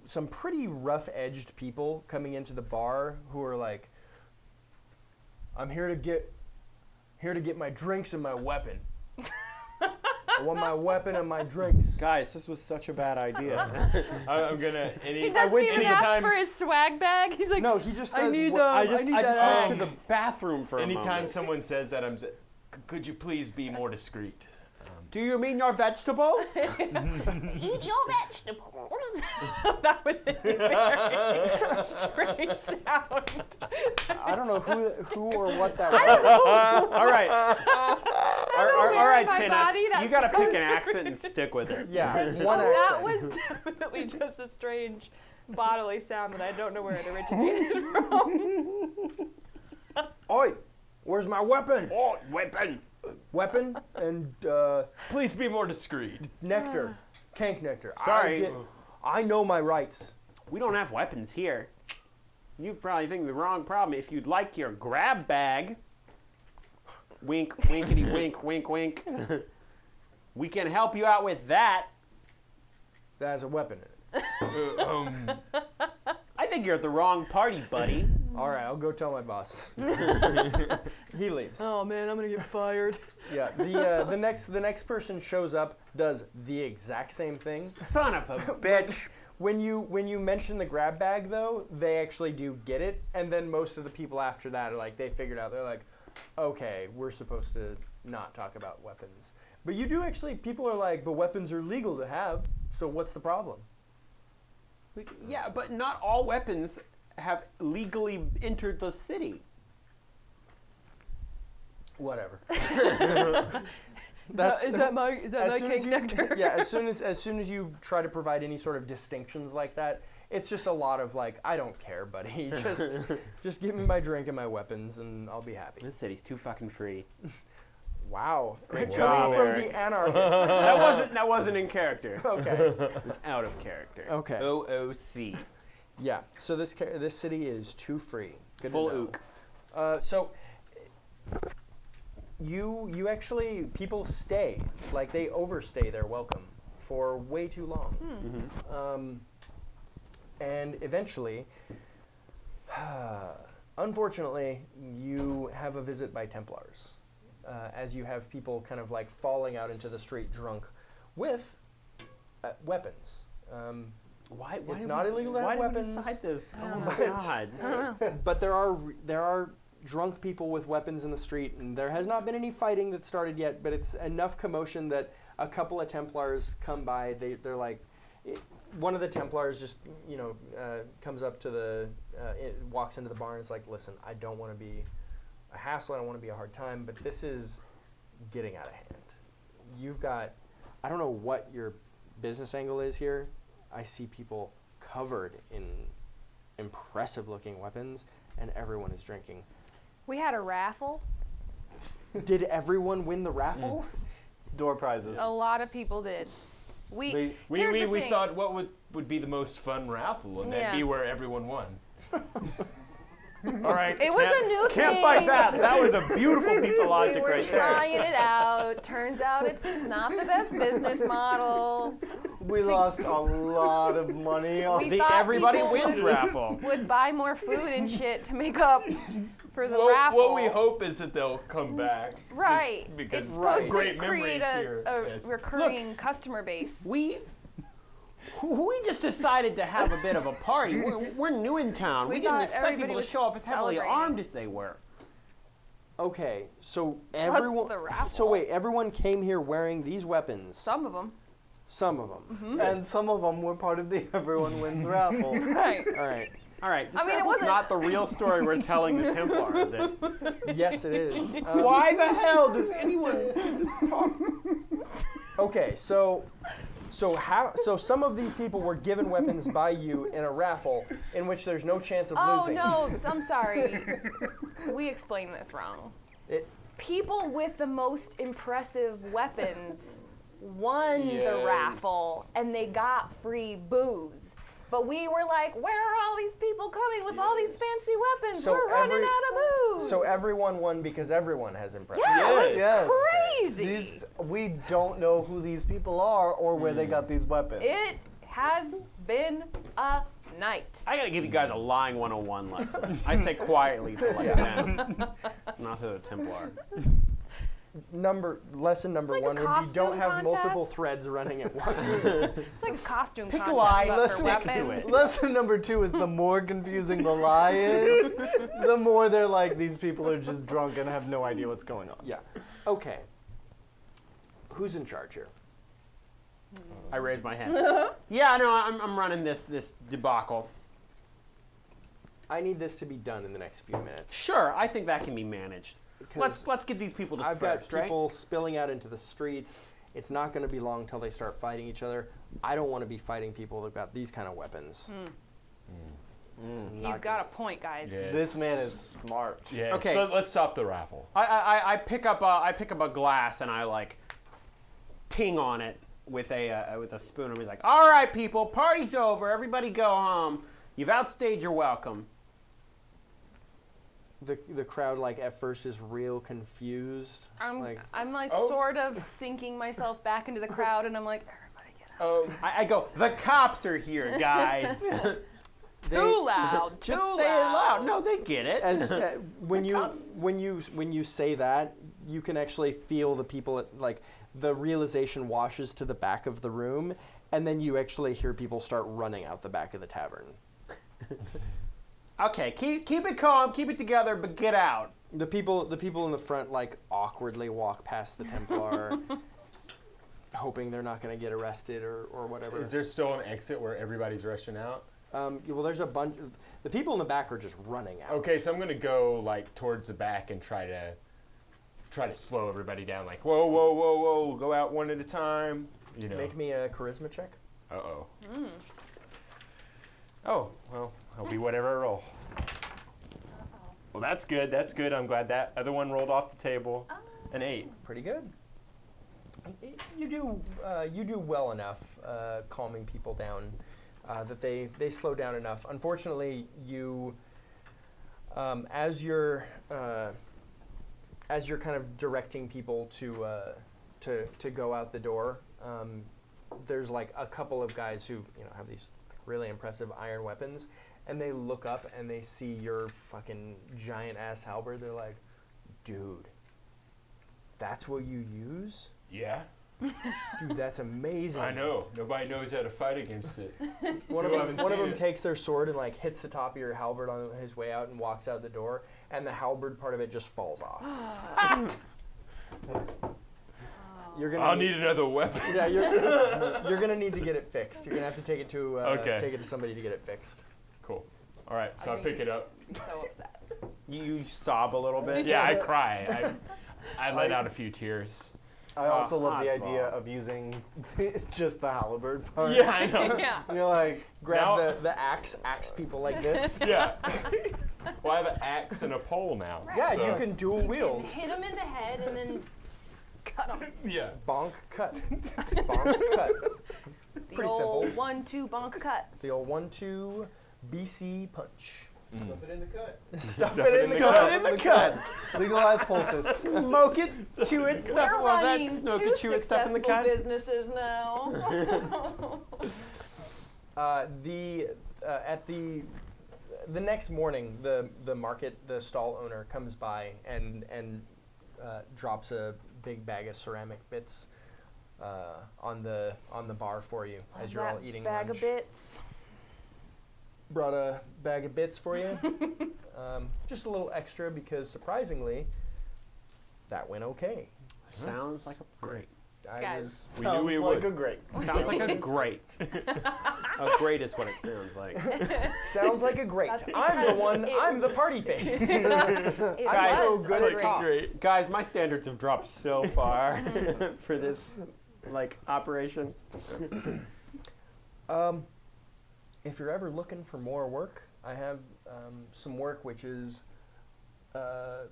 some pretty rough-edged people coming into the bar who are like, "I'm here to get my drinks and my weapon. I want my weapon and my drinks." Guys, this was such a bad idea. I'm gonna. He doesn't went even to ask for his swag bag. He's like, No, he just says. I need "What- I just went to eggs." the bathroom for a Anytime moment. someone says that, could you please be more discreet? Do you mean your vegetables? eat your vegetables. That was a very strange sound. I don't know who or what that was. All right. know where All right, in my Tina. body that's You got to pick an coming accent and stick with it. Yeah, one That accent. was definitely just a strange bodily sound that I don't know where it originated from. Oi, where's my weapon? Oh, weapon. Weapon and Please be more discreet. nectar, cank nectar. Sorry. I know my rights. We don't have weapons here. You probably think the wrong problem. If you'd like your grab bag, wink, winkety, wink, wink, wink. We can help you out with that. That has a weapon in it. I think you're at the wrong party, buddy. All right, I'll go tell my boss. He leaves. Oh man, I'm gonna get fired. Yeah, the next person shows up, does the exact same thing. Son of a bitch. When you mention the grab bag though, they actually do get it, and then most of the people after that are like they figured out. They're like, okay, we're supposed to not talk about weapons. But you do actually. People are like, but weapons are legal to have. So what's the problem? Yeah, but not all weapons have legally entered the city. Whatever. Is that my cake nectar? Yeah, as soon as you try to provide any sort of distinctions like that, it's just a lot of like, I don't care, buddy. Just give me my drink and my weapons, and I'll be happy. This city's too fucking free. Wow, Great coming job, from Eric. the anarchist. That wasn't in character. Okay. It was out of character. Okay. OOC. Yeah. So this city is too free. Good Full to know. ook. So you actually, people stay, like they overstay their welcome for way too long. And eventually, unfortunately, you have a visit by Templars, as you have people kind of like falling out into the street drunk with weapons. Why It's did not we- illegal to have why did we weapons. decide this? I Oh don't my know. god. But there are drunk people with weapons in the street, and there has not been any fighting that started yet. But it's enough commotion that a couple of Templars come by. They're like, one of the Templars just comes up to walks into the bar and is like, listen, I don't want to be a hassle. I don't want to be a hard time, but this is getting out of hand. You've got, I don't know what your business angle is here. I see people covered in impressive looking weapons, and everyone is drinking. We had a raffle. Did everyone win the raffle? Door prizes. A lot of people did. They- Here's the We thing. thought what would be the most fun raffle, and Yeah. that'd be where everyone won. All right. It was a new thing. Can't fight that. That was a beautiful piece of logic We were right there. trying it out. Turns out it's not the best business model. We lost a lot of money on We The thought everybody people wins would- raffle. Would buy more food and shit to make up for the Well, raffle. what we hope is that they'll come back. Right. Just because It's supposed to great create memories here. a Yes. recurring customer base. We just decided to have a bit of a party. We're new in town. We We didn't thought expect everybody people to was show up as heavily celebrating. armed as they were. Okay, so Plus everyone. the raffle. So wait, everyone came here wearing these weapons. Some of them. Some of them. and some of them were part of the Everyone Wins raffle. Right. All right. All right, this I mean, it raffle's wasn't- not the real story we're telling the Templar, is it? Yes, it is. Why the hell does anyone talk? Okay, so some of these people were given weapons by you in a raffle in which there's no chance of Oh losing. no, I'm sorry. We explained this wrong. It- People with the most impressive weapons won the Yes. raffle and they got free booze. But we were like, where are all these people coming with all these fancy weapons? So We're running every- out of booze. So everyone won because everyone has impressive. yeah, it was Yes. crazy. These, we don't know who these people are or where they got these weapons. It has been a night. I gotta give you guys a lying 101 lesson. I say quietly to like them, not to the Templar. Lesson number It's like a one would be costume don't have multiple contest. threads running at once. It's like a costume Pick a contest, lie, but let's for stick to weapons. it. Lesson number 2 is the more confusing the lie is, the more they're like, these people are just drunk and have no idea what's going on. Yeah. Okay. Who's in charge here? I raise my hand. Yeah, no, I'm running this debacle. I need this to be done in the next few minutes. Sure, I think that can be managed. 'Cause Let's get these people I've dispersed, got right? people spilling out into the streets. It's not going to be long till they start fighting each other. I don't want to be fighting people that got these kind of weapons. It's He's not got a point, guys. Yeah. This man is smart. Yeah. Okay. So let's stop the raffle. I pick up a glass and I like ting on it with a spoon and he's like, "All right, people, party's over. Everybody go home. You've outstayed your welcome." The crowd, like, at first is real confused. I'm like, Oh. sort of sinking myself back into the crowd, and I'm like, everybody get out. Oh, I go, "The cops are here, guys." Too loud. Just too say it loud. loud. No, they get it. as when cops. you say that, you can actually feel the people like the realization washes to the back of the room, and then you actually hear people start running out the back of the tavern. Okay, keep it calm, keep it together, but get out. The people in the front like awkwardly walk past the Templar, hoping they're not going to get arrested or whatever. is there still an exit where everybody's rushing out? Well, there's a bunch. The people in the back are just running out. Okay, so I'm gonna go like towards the back and try to slow everybody down. Like, whoa, whoa, whoa, whoa, go out one at a time. You know. Make me a charisma check. Uh-oh. Oh, well, I'll be whatever I roll. Well, that's good. That's good. I'm glad that other one rolled off the table. An 8. Pretty good. You do well enough calming people down that they slow down enough. Unfortunately, you as you're kind of directing people to go out the door, there's like a couple of guys who have these really impressive iron weapons, and they look up and they see your fucking giant ass halberd. They're like, "Dude, that's what you use? Yeah, Dude, that's amazing." I know. Nobody knows how to fight against it. One You haven't of seen them it. takes their sword and like hits the top of your halberd on his way out and walks out the door, and the halberd part of it just falls off. You're gonna I'll need another weapon. Yeah, you're gonna need to get it fixed. You're gonna have to take it to Okay. somebody to get it fixed. Cool. All right, so I think pick it up. I'd be so upset. You sob a little bit. Yeah, I cry. I let out a few tears. I also love the Oswald. idea of using just the halberd part. Yeah, I know. Yeah. You're like, Grab Now- the axe people like this. Yeah. Well, I have an axe and a pole now. Yeah, so- you can dual wield. Hit him in the head and then cut him. Yeah. Bonk cut. Bonk cut. The Pretty old simple. 1-2 bonk cut. The old 1-2 BC punch. Stuff it in the cut. Stuff it in the cut. in the cut. Legalize poultice. Smoke it, chew it, stuff We're it. Was that running smoke two it, chew it, stuff in the successful cut? businesses now. At the next morning, the market, the stall owner comes by and drops a big bag of ceramic bits on the bar for you as you're all That eating bag lunch. of bits. Brought a bag of bits for you. Just a little extra because surprisingly, that went okay. Sounds like a great. I Guys. was We knew we Sounds like would. a great. Sounds like a great. A great is what it sounds like. sounds like a great. That's I'm the because one. it- I'm the party face. It I'm so was good a at great. talk. Great. Guys, my standards have dropped so far for this operation. If you're ever looking for more work, I have some work which is a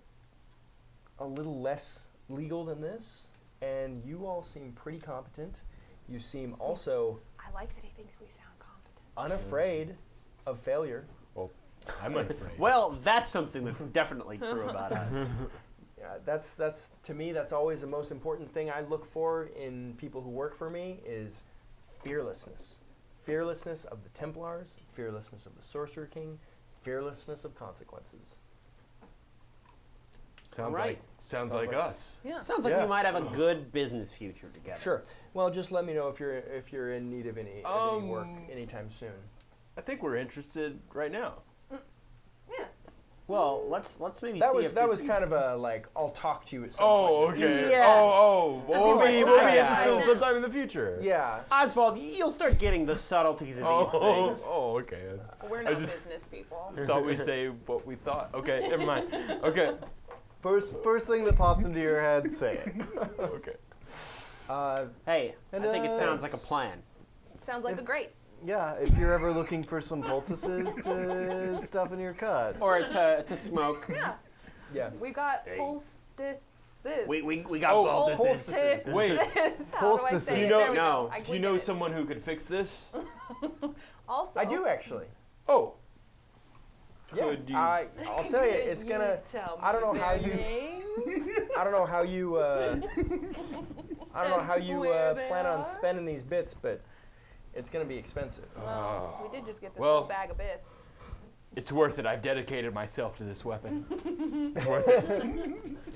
little less legal than this, and you all seem pretty competent. You seem also I like that he thinks we sound competent. unafraid of failure. I'm unafraid. Well, that's something that's definitely true about us. That's to me, that's always the most important thing I look for in people who work for me is fearlessness. Fearlessness of the Templars, fearlessness of the Sorcerer King, fearlessness of consequences. Sounds Right. like us. Yeah. Sounds like Yeah. we might have a good business future together. Sure. Well, just let me know if you're in need of any work anytime soon. I think we're interested right now. Yeah. Well, let's maybe That see was if that this- was kind of a like I'll talk to you at some Oh, point. okay. Yeah. Oh. We'll be Yeah. interested sometime in the future. Yeah. Oswald, you'll start getting the subtleties of these things. Oh, okay. We're I not just- business people. Thought we'd say what we thought. Okay, never mind. Okay. First thing that pops into your head, say it. Okay. Hey, I And, think it sounds like a it's- plan. Sounds like a great. Yeah, if you're ever looking for some poultices to stuff in your cut. Or to smoke. Yeah. Yeah. We got poultices. We got Oh, poultices. Poultices. Wait. How do I Poultices. say Do you it? know- There we No. go. I Do you clicked know it. someone who could fix this? Also, I do actually. Oh. Yeah. Could you? I'll tell you, it's You gonna. tell I don't know me how their you- name. I don't know how you. I don't know how you Where they plan on are? spending these bits, but it's gonna be expensive. Well, we did just get this Well- whole bag of bits. It's worth it. I've dedicated myself to this weapon. It's worth it.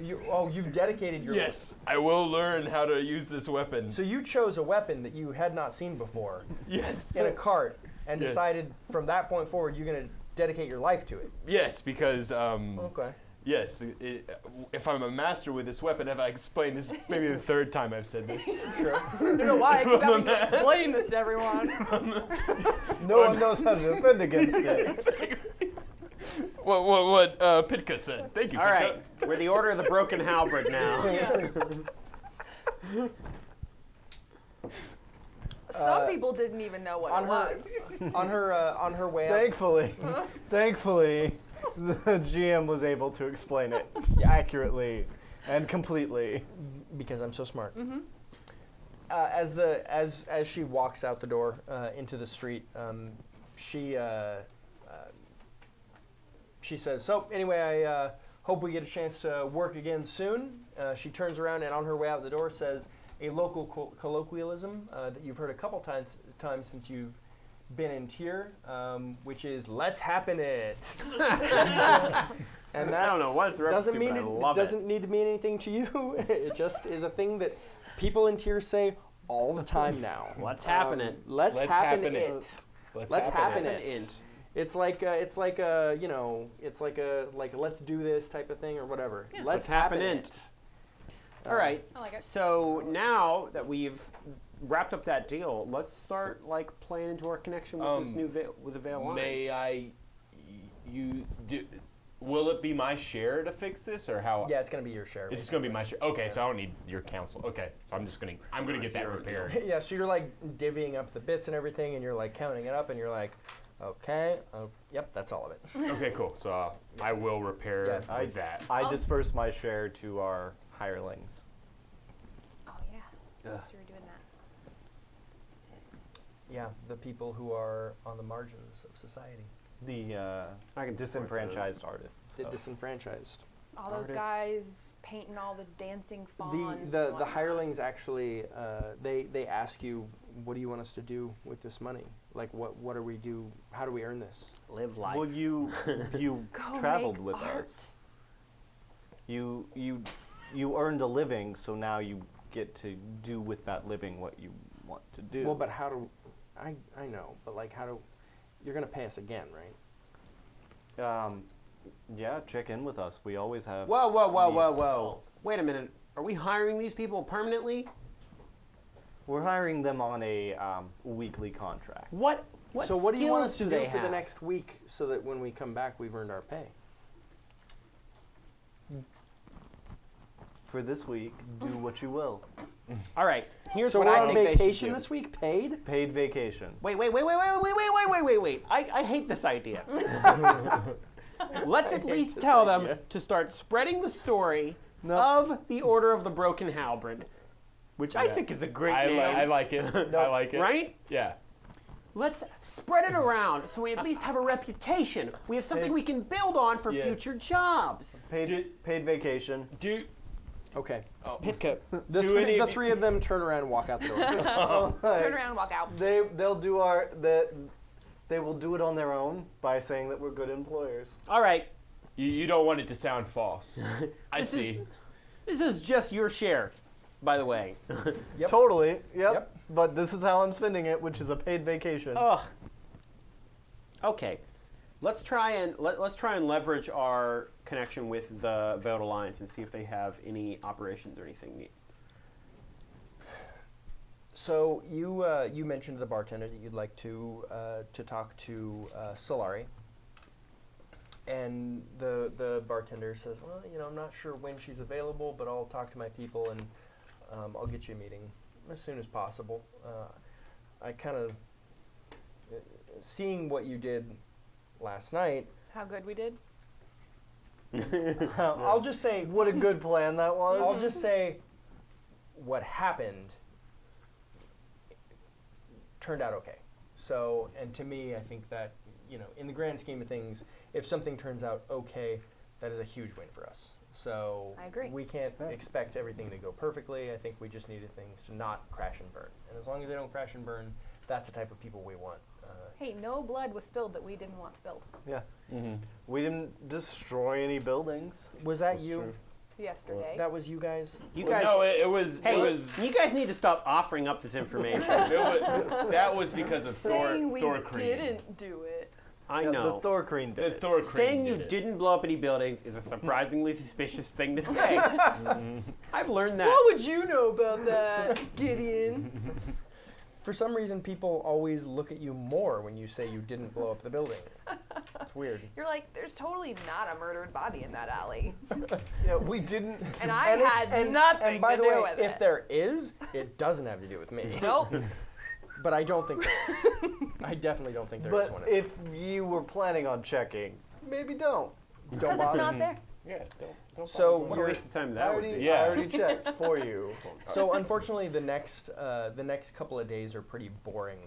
You've dedicated your. Yes, I will learn how to use this weapon. So you chose a weapon that you had not seen before Yes. in a cart, and Yes. decided from that point forward you're gonna dedicate your life to it. Yes, because Okay. Yes, if I'm a master with this weapon, have I explained this? Maybe the third time I've said this. I don't know why I keep having to explain this to everyone. No one knows how to defend against it. What Pitka said. Thank you, All Pitka. right, we're the Order of the Broken Halberd now. Some people didn't even know what on it her- was. on her way up. Thankfully, the GM was able to explain it accurately and completely. Because I'm so smart. As she walks out the door into the street, she says, "So anyway, I hope we get a chance to work again soon." She turns around and on her way out the door says a local colloquialism that you've heard a couple times since you've been in tier, which is "Let's happen it." And I don't know what it's a reference doesn't to, mean but I it love it. doesn't need to mean anything to you. It just is a thing that people in tier say all the time now. Let's happen it. Let's happen it. Let's happen it. it. It's like a let's do this type of thing or whatever. Let's happen it. All right. I like it. So now that we've wrapped up that deal, let's start like playing into our connection with this new with the Veil Alliance. May I? Will it be my share to fix this, or how? Yeah, it's gonna be your share. It's just gonna be my share. Okay, so I don't need your counsel. Okay, so I'm gonna get that repaired. Yeah, so you're like divvying up the bits and everything, and you're like counting it up, and you're like, okay, yep, that's all of it. Okay, cool. So I will repair Yeah, with that. I dispersed my share to our hirelings. Oh yeah. So you're doing that. Yeah, the people who are on the margins of society, The I can disenfranchised artists. the disenfranchised. All those Artists. guys painting all the dancing fawns. The and the whatnot. hirelings actually they ask you, what do you want us to do with this money? Like what do we do? How do we earn this? Live life. Well, you Go traveled make with art. us. You earned a living, so now you get to do with that living what you want to do. Well, but how do I know, but like how do you're gonna pay us again, right? Yeah, check in with us. We always have. Whoa. Wait a minute. Are we hiring these people permanently? We're hiring them on a weekly contract. What So what do you want us skills to do they for the have? next week so that when we come back we've earned our pay? For this week, do what you will. All right. Here's So what we're I on think they vacation should do. this week, paid? Paid vacation. Wait. I hate this idea. Let's at least this tell them idea. to start spreading the story No. of the Order of the Broken Halberd, which I Yeah. think is a great I name. like it. I like it. Right? Yeah. Let's spread it around so we at least have a reputation. We have something we can build on for Yes. future jobs. Paid vacation. Do Okay. Pitka. The, Do any the of you- three of them turn around and walk out the door. Turn around and walk out. They'll do they will do it on their own by saying that we're good employers. All right. you don't want it to sound false? I This see. This is just your share, by the way. Yep. Totally. Yep. Yep. But this is how I'm spending it, which is a paid vacation. Ugh. Okay. Let's try and leverage our connection with the Veiled Alliance and see if they have any operations or anything neat. So you mentioned to the bartender that you'd like to talk to Solari, and the bartender says, well, I'm not sure when she's available, but I'll talk to my people and I'll get you a meeting as soon as possible. I kind of seeing what you did last night. How good we did. I'll just say What a good plan that was. I'll just say what happened turned out okay. So, and to me, I think that, in the grand scheme of things, if something turns out okay, that is a huge win for us. So I agree. we can't expect everything to go perfectly. I think we just needed things to not crash and burn. And as long as they don't crash and burn, that's the type of people we want. Hey, no blood was spilled that we didn't want spilled Yeah. We didn't destroy any buildings. Was that That's you? true. yesterday. That was you guys? You Well, guys. no, it was. Hey, It was. you guys need to stop offering up this information. That was because of Saying we Thor Creed. didn't do it. I Yeah, know. The Thorcreen The did it. Thor Saying you did it. didn't blow up any buildings is a surprisingly suspicious thing to say. I've learned that. What would you know about that, Gideon? For some reason, people always look at you more when you say you didn't blow up the building. It's weird. You're like, there's totally not a murdered body in that alley. Yeah, we didn't. And I it- had nothing And by to the do way, with if it. there is, it doesn't have to do with me. Nope. But I don't think there is. I definitely don't think there is But one. if you were planning on checking, maybe don't. Don't Because it's bother. not there. Yeah, don't So What a you're- waste of time I that would already, be. Yeah. I already checked for you. So unfortunately, the next couple of days are pretty boring,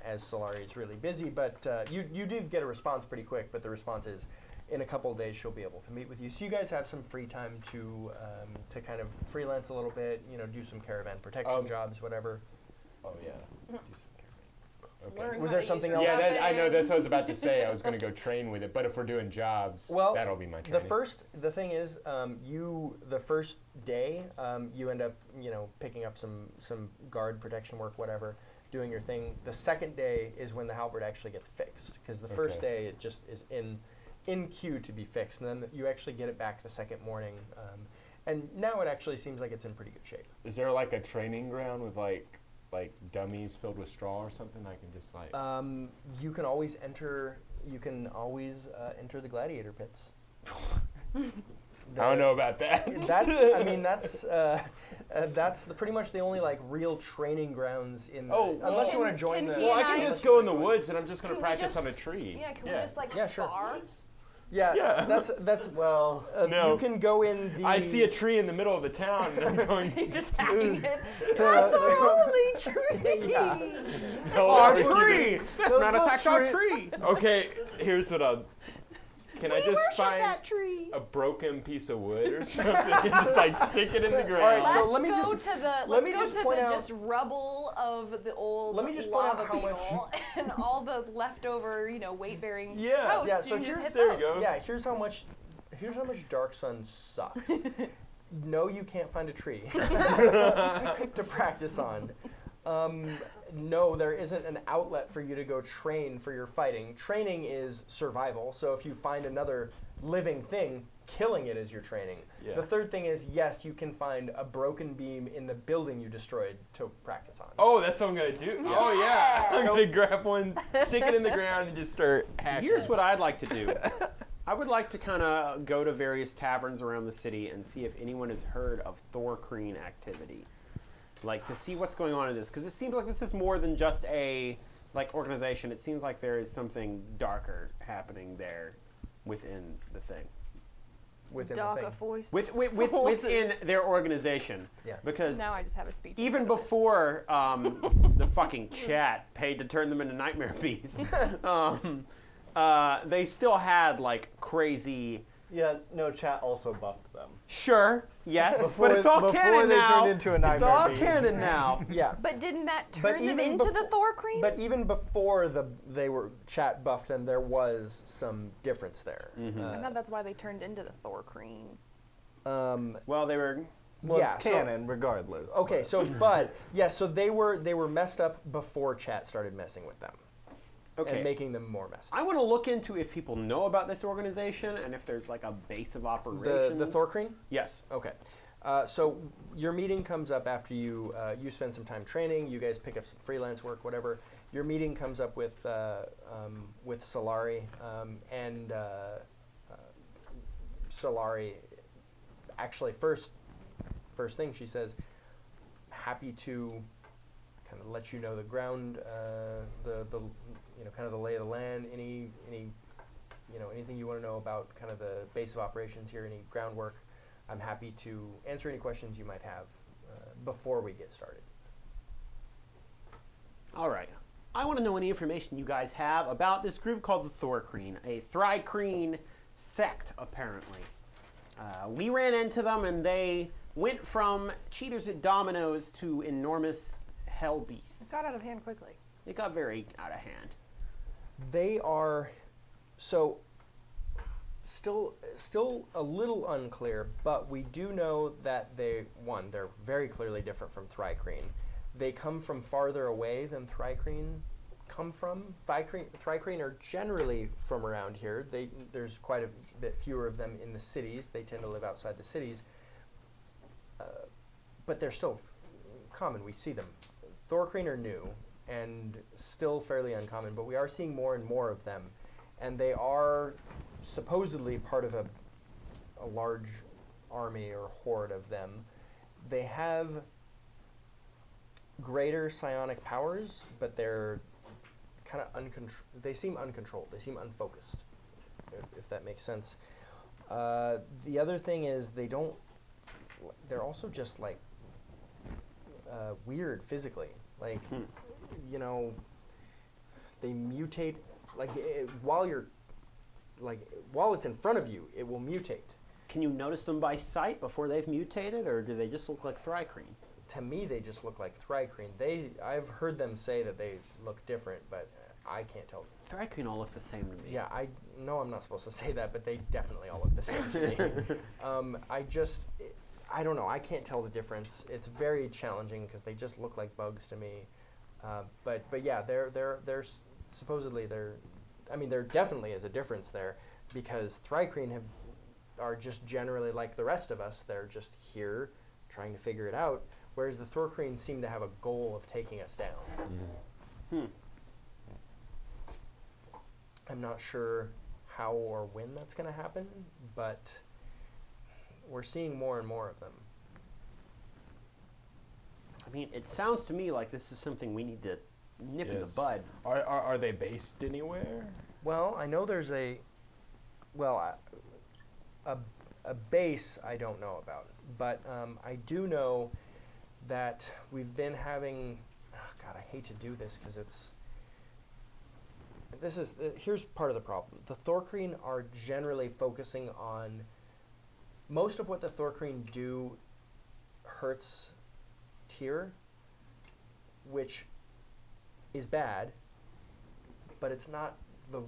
as Solari is really busy. But you do get a response pretty quick. But the response is, in a couple of days, she'll be able to meet with you. So you guys have some free time to kind of freelance a little bit. You know, do some caravan protection jobs, whatever. Oh yeah. Do some Okay. Learn Was how there to something use else? your Yeah, I know. weapon. That's what I was about to say. I was going to go train with it, but if we're doing jobs, Well, that'll be my The training. the thing is, the first day, you end up, picking up some guard protection work, whatever, doing your thing. The second day is when the halberd actually gets fixed, because the first Okay. day it just is in queue to be fixed, and then you actually get it back the second morning, and now it actually seems like it's in pretty good shape. Is there like a training ground with like dummies filled with straw or something? I can just like. You can always enter. You can always enter the gladiator pits. I don't know about that. That's pretty much the only like real training grounds in. Oh, unless you well- want to join Can the. he Well, I and can I- just go in the woods and I'm just going to Can we practice on a just- tree. Yeah, can we just like Yeah, sure. spar? Yeah, Yeah. that's Well, No. You can go in the. I see a tree in the middle of the town and I'm going. You're just hacking it. Yeah. That's our only tree. Yeah. No, Our I was tree! This Those man little attacked our tree- tree! gonna- Okay, here's what I'll. Can I We just worship find that tree. a broken piece of wood or something and just like stick it in the ground? All right, Let's so let me go just- to the let me let's just go to point the out- just rubble of the old Let me just point out lava how much- beetle and all the leftover, weight bearing Yeah. posts. Yeah, so You just here's- hit there you those. go. Yeah, here's how much Dark Sun sucks. No, you can't find a tree to practice on. No, there isn't an outlet for you to go train for your fighting. Training is survival. So if you find another living thing, killing it is your training. Yeah. The third thing is, yes, you can find a broken beam in the building you destroyed to practice on. Oh, that's what I'm gonna do. Oh yeah, I'm gonna grab one, stick it in the ground, and just start hacking. Here's what I'd like to do. I would like to kind of go to various taverns around the city and see if anyone has heard of Thorcreen activity. Like, to see what's going on in this. Because it seems like this is more than just a, organization. It seems like there is something darker happening there within the thing. Within Darker the thing. voice. Within their organization. Yeah. Because Now I just have a speech. even before the fucking chat paid to turn them into nightmare beasts, they still had crazy. yeah, no, chat also buffed them. Sure, yes, Before- but it's all before canon they now. turned into a it's nightmare all beast. canon now. Yeah. But didn't that But turn them even into the befo- Thor cream? But even before they were chat buffed them, there was some difference there. I thought that's why they turned into the Thor cream. Well, they were. Well, yeah, it's so- canon regardless. Okay, so but yeah, so they were messed up before chat started messing with them Okay. and making them more messed up. I want to look into if people know about this organization and if there's a base of operations. The Thorcreen? Yes. Okay. So your meeting comes up after you spend some time training. You guys pick up some freelance work, whatever. Your meeting comes up with Solari, and Solari. Actually, first thing she says, happy to kind of let you know the ground, the kind of the lay of the land. Anything you want to know about kind of the base of operations here, any groundwork. I'm happy to answer any questions you might have before we get started. All right. I want to know any information you guys have about this group called the Thorcreen, a Thrycreen sect, apparently. We ran into them, and they went from cheaters at dominoes to enormous hell beasts. Got out of hand quickly. It got very out of hand. They are so still a little unclear, but we do know that they're very clearly different from Thrycreen. They come from farther away than Thrycreen come from. Thri-kreen are generally from around here. There's quite a bit fewer of them in the cities. They tend to live outside the cities. But they're still common. We see them. Thor-kreen are new and still fairly uncommon, but we are seeing more and more of them. And they are supposedly part of a large army or horde of them. They have greater psionic powers, but they're kind of they seem uncontrolled. They seem unfocused, if that makes sense. The other thing is they're also just like weird physically. Like, you know, they mutate, like while it's in front of you, it will mutate. Can you notice them by sight before they've mutated, or do they just look like Thri-kreen? To me, they just look like Thri-kreen. I've heard them say that they look different, but I can't tell. Thri-kreen all look the same to me. Yeah, I know I'm not supposed to say that, but they definitely all look the same to me. I don't know. I can't tell the difference. It's very challenging because they just look like bugs to me. But yeah, they're supposedly there definitely is a difference there because Thri-kreen are just generally like the rest of us. They're just here trying to figure it out, whereas the Thor-kreen seem to have a goal of taking us down. I'm not sure how or when that's going to happen, but we're seeing more and more of them. I mean, it sounds to me like this is something we need to nip in the Yes. bud. Are they based anywhere? Well, I know there's a base I don't know about, but I do know that we've been having. Oh God, I hate to do this because here's part of the problem. The Thor-kreen are generally focusing on most of what the Thor-kreen do hurts Tyr, which is bad, but it's not the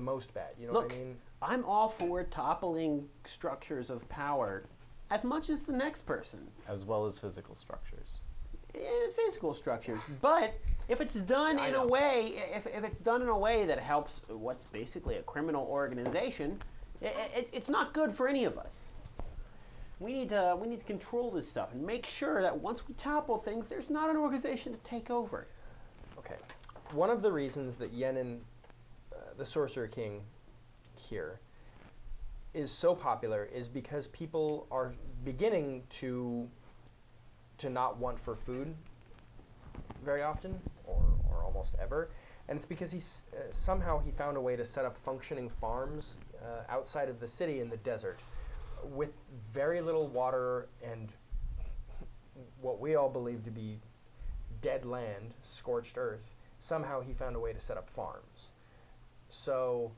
most bad. You know Look, what I mean? I'm all for toppling structures of power as much as the next person. As well as physical structures. Physical structures, but if it's done I in know. a way, if it's done in a way that helps what's basically a criminal organization, it's not good for any of us. We need to control this stuff and make sure that once we topple things, there's not an organization to take over. Okay. One of the reasons that Yenin, the Sorcerer King here, is so popular is because people are beginning to not want for food very often or almost ever. And it's because somehow he found a way to set up functioning farms outside of the city in the desert with very little water and what we all believe to be dead land, scorched earth. Somehow he found a way to set up farms. So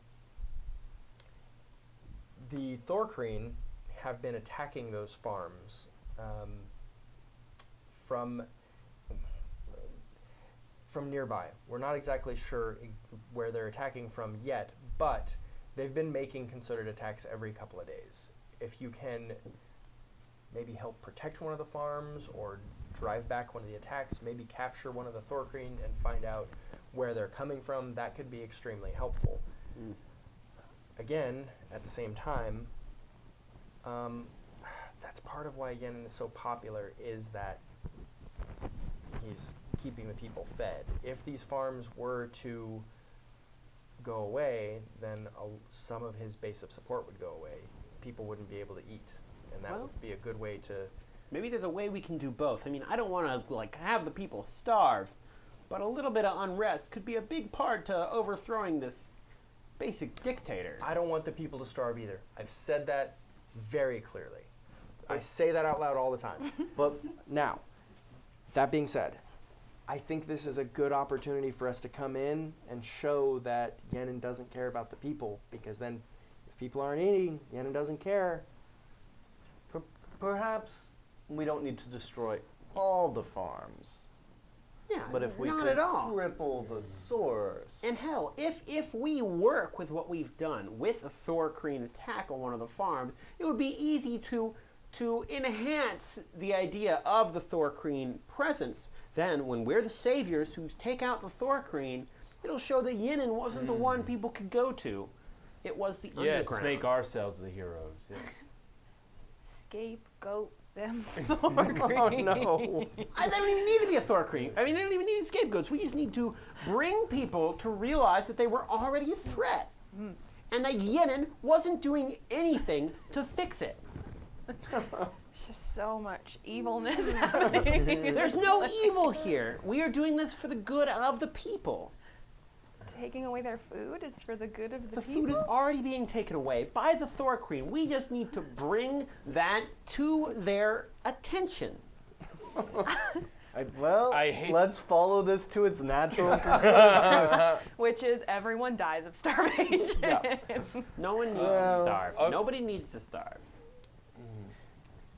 the Thor-kreen have been attacking those farms from nearby. We're not exactly sure where they're attacking from yet, but they've been making concerted attacks every couple of days. If you can maybe help protect one of the farms or drive back one of the attacks, maybe capture one of the Thor-kreen and find out where they're coming from, that could be extremely helpful. Again, at the same time, that's part of why Yenin is so popular, is that he's keeping the people fed. If these farms were to go away, then some of his base of support would go away. People wouldn't be able to eat, and that would be a good way to... Maybe there's a way we can do both. I mean, I don't want to have the people starve, but a little bit of unrest could be a big part to overthrowing this basic dictator. I don't want the people to starve either. I've said that very clearly. I say that out loud all the time. But now, that being said, I think this is a good opportunity for us to come in and show that Yenin doesn't care about the people, because then if people aren't eating, Yenin doesn't care. Perhaps we don't need to destroy all the farms. Yeah, But if we not could at all. cripple the source. And hell, if we work with what we've done with a Thor-kreen attack on one of the farms, it would be easy to enhance the idea of the Thor-kreen presence. Then, when we're the saviors who take out the Thor-kreen, It'll show that Yinin wasn't the one people could go to. It was the Yes, underground. make ourselves the heroes. Yes. Scapegoat them. Oh no. They don't even need to be a Thorcreen. I mean, they don't even need scapegoats. We just need to bring people to realize that they were already a threat. And that Yinin wasn't doing anything to fix it. It's just so much evilness happening. There's no evil here. We are doing this for the good of the people. Taking away their food is for the good of the The people. food is already being taken away by the Thorcreen. We just need to bring that to their attention. I hate- let's follow this to its natural Which is everyone dies of starvation. Yeah. No one needs Well, to starve. okay. Nobody needs to starve.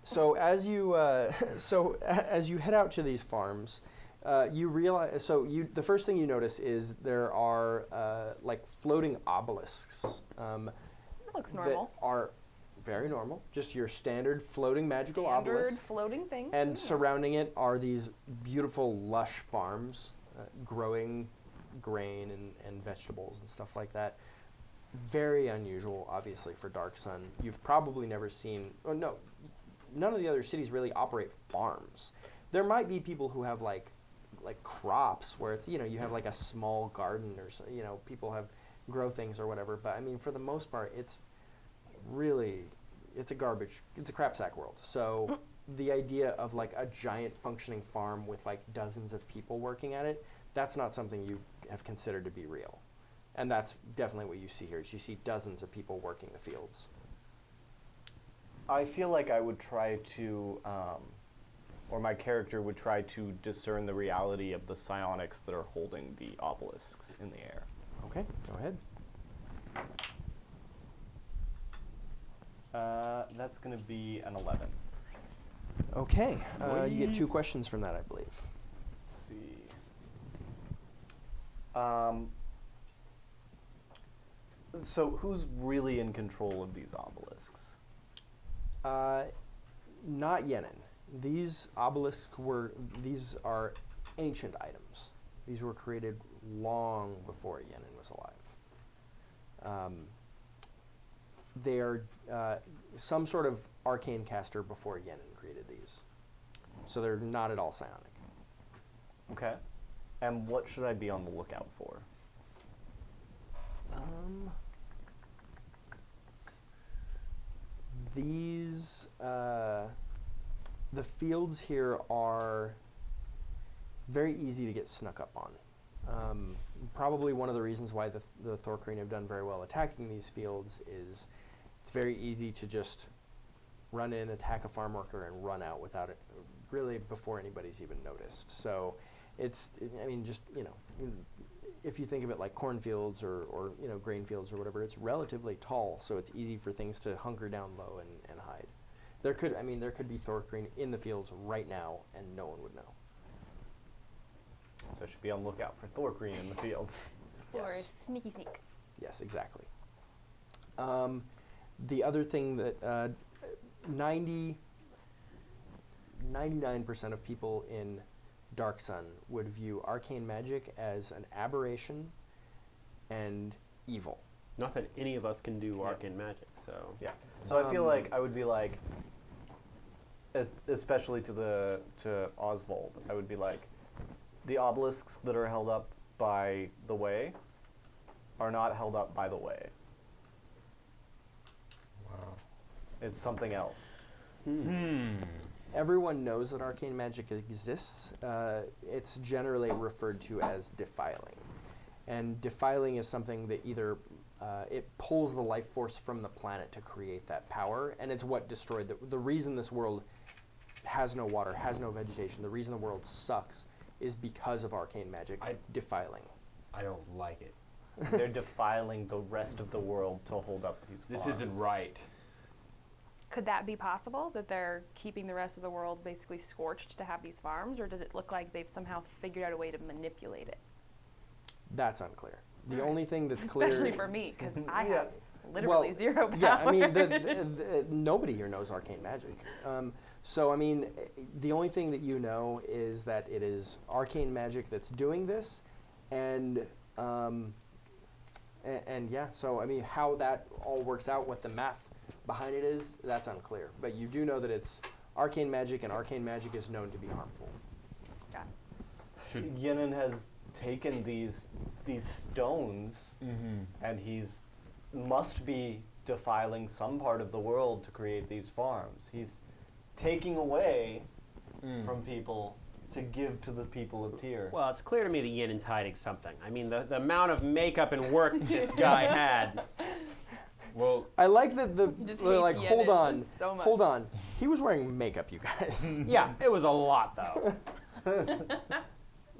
So as you as you head out to these farms, you realize. So the first thing you notice is there are like floating obelisks. That looks That normal. are very normal, just your standard floating magical Standard obelisk. floating thing. And surrounding it are these beautiful, lush farms growing grain and vegetables and stuff like that. Very unusual, obviously, for Dark Sun. You've probably never seen. Oh no, none of the other cities really operate farms. There might be people who have like crops where it's, you have like a small garden or so, people have grow things or whatever. But I mean, for the most part, it's a crap sack world. So the idea of like a giant functioning farm with like dozens of people working at it, that's not something you have considered to be real. And that's definitely what you see here, is you see dozens of people working the fields. I feel like I would try to, or my character would try to discern the reality of the psionics that are holding the obelisks in the air. Okay, go ahead. That's going to be an 11. Nice. Okay, you get 2 Please. questions from that, I believe. Let's see. So who's really in control of these obelisks? Not Yenin. These obelisks are ancient items. These were created long before Yenin was alive. They are some sort of arcane caster before Yenin created these. So they're not at all psionic. Okay. And what should I be on the lookout for? These, the fields here are very easy to get snuck up on. Probably one of the reasons why the Thorcreen have done very well attacking these fields is it's very easy to just run in, attack a farm worker, and run out without it, really before anybody's even noticed. So if you think of it like cornfields or grain fields or whatever, it's relatively tall, so it's easy for things to hunker down low and hide. There could be Thorcreen in the fields right now, and no one would know. So I should be on the lookout for Thorcreen in the fields. Or Yes. sneaky sneaks. Yes, exactly. The other thing that 99% of people in Dark Sun would view arcane magic as an aberration and evil. Not that any of us can do arcane magic, so. Yeah. So I feel like I would be like, especially to Oswald, I would be like, the obelisks that are held up by the way are not held up by the way. Wow. It's something else. Everyone knows that arcane magic exists. It's generally referred to as defiling. And defiling is something that either it pulls the life force from the planet to create that power, and it's what destroyed the reason this world has no water, has no vegetation, the reason the world sucks is because of arcane magic defiling. I don't like it. They're defiling the rest of the world to hold up these This farms. isn't right. Could that be possible, that they're keeping the rest of the world basically scorched to have these farms, or does it look like they've somehow figured out a way to manipulate it? That's unclear. The only thing that's clear, Especially for me, because I Yeah. have literally zero power. yeah, I mean, nobody here knows arcane magic. So, I mean, the only thing that you know is that it is arcane magic that's doing this, and And yeah, so I mean, how that all works out, what the math behind it is, that's unclear. But you do know that it's arcane magic, and arcane magic is known to be harmful. Yenin has taken these stones, and he's must be defiling some part of the world to create these farms. He's taking away from people to give to the people of Tyr. Well, it's clear to me that Yenin's hiding something. I mean, the amount of makeup and work this guy had. Well, I like that Just they're hates like, hold Yenin on, so much. hold on. He was wearing makeup, you guys. Yeah, it was a lot, though.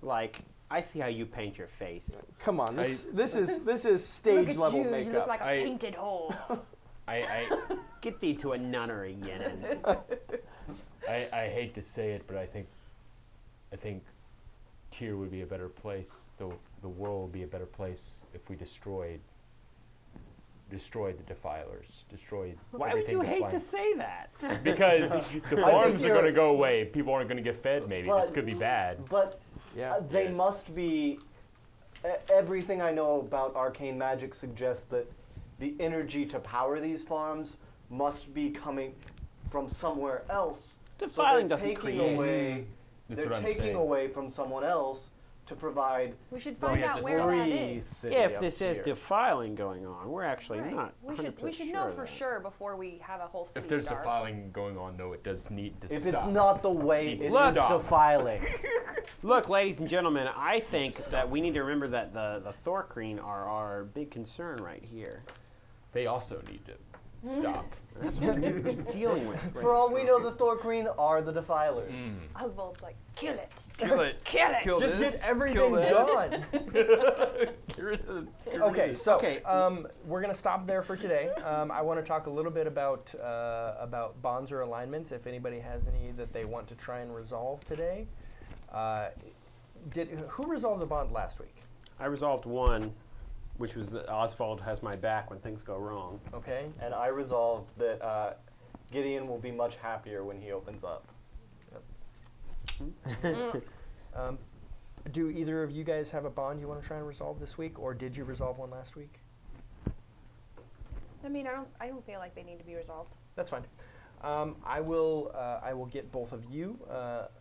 Like, I see how you paint your face. Come on, this is stage Look at level you. makeup. You look like a I- painted hole. I Get thee to a nunnery, Yenin. I hate to say it, but I think Tyr would be a better place. The world would be a better place if we destroyed the defilers, destroyed Why would everything you hate to defiling. say that? Because the farms are you're- going to go away. People aren't going to get fed. Maybe this But- could be bad. But Yeah. they Yes. must be. Everything I know about arcane magic suggests that the energy to power these farms must be coming from somewhere else. Defiling so doesn't they're taking create. away. That's They're what I'm taking saying. away from someone else to provide We should Well, find we have out to where that free is. city If of this is Tyr. defiling going on, we're actually Right. not We 100% should sure know of for that. sure before we have a whole city If there's starve. defiling going on, no, it does need to If stop. it's not the way, Needs it's to stop. defiling. Look, ladies and gentlemen, I think that we need to remember that the Thorkreen are our big concern right here. They also need to stop. And that's what we need to be dealing with. For all we know, the Thorkreen are the defilers. Oswald's like, kill it. Kill it. Kill it. Kill Just this. get everything that. done. Get rid of Okay, so Okay. we're gonna stop there for today. I want to talk a little bit about bonds or alignments. If anybody has any that they want to try and resolve today, who resolved the bond last week? I resolved one, which was that Oswald has my back when things go wrong. Okay, And I resolved that Gideon will be much happier when he opens up. do either of you guys have a bond you want to try and resolve this week, or did you resolve one last week? I mean, I don't feel like they need to be resolved. That's fine. I will get both of you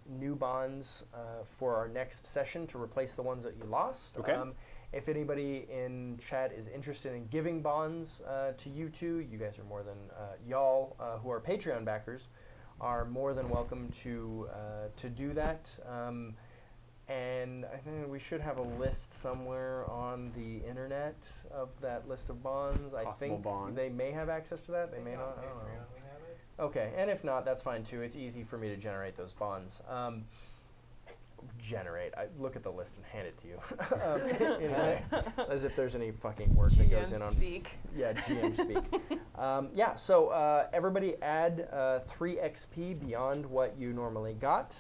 new bonds for our next session to replace the ones that you lost. Okay. If anybody in chat is interested in giving bonds to you two, you guys are more than y'all who are Patreon backers are more than welcome to do that. And I think we should have a list somewhere on the internet of that list of bonds. I Possible think bonds. they may have access to that. They may not. I don't know. Okay, and if not, that's fine too. It's easy for me to generate those bonds. I look at the list and hand it to you. Anyway, as if there's any fucking work that goes in on. speak. Yeah, GM speak. So everybody add 3 XP beyond what you normally got,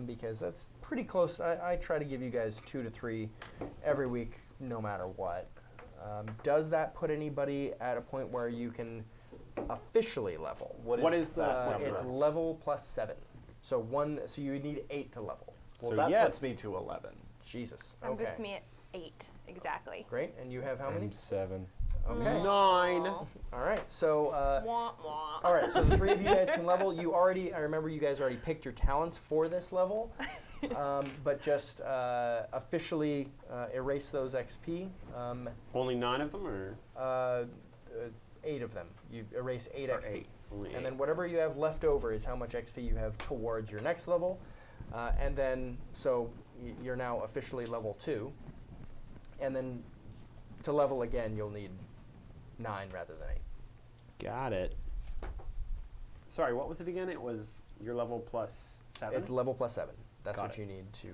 because that's pretty close. I try to give you guys 2 to 3 every week, no matter what. Does that put anybody at a point where you can officially level? What is that? number? It's level plus 7. So you would need 8 to level. Well, So that yes. puts me to 11. Jesus. That Okay. puts me at 8, exactly. Great. And you have how many? I'm 7. Okay. 9. Aw. All right. So. Wah, wah. All right, so the 3 of you guys can level. I remember you guys already picked your talents for this level, but just officially erase those XP. Only 9 of them, or 8 of them. You erase 8 or XP. 8? Only And 8. then whatever you have left over is how much XP you have towards your next level. And then, so you're now officially level 2. And then to level again, you'll need 9 rather than 8. Got it. Sorry, what was it again? It was your level plus 7? It's level plus 7. That's Got what it. you need to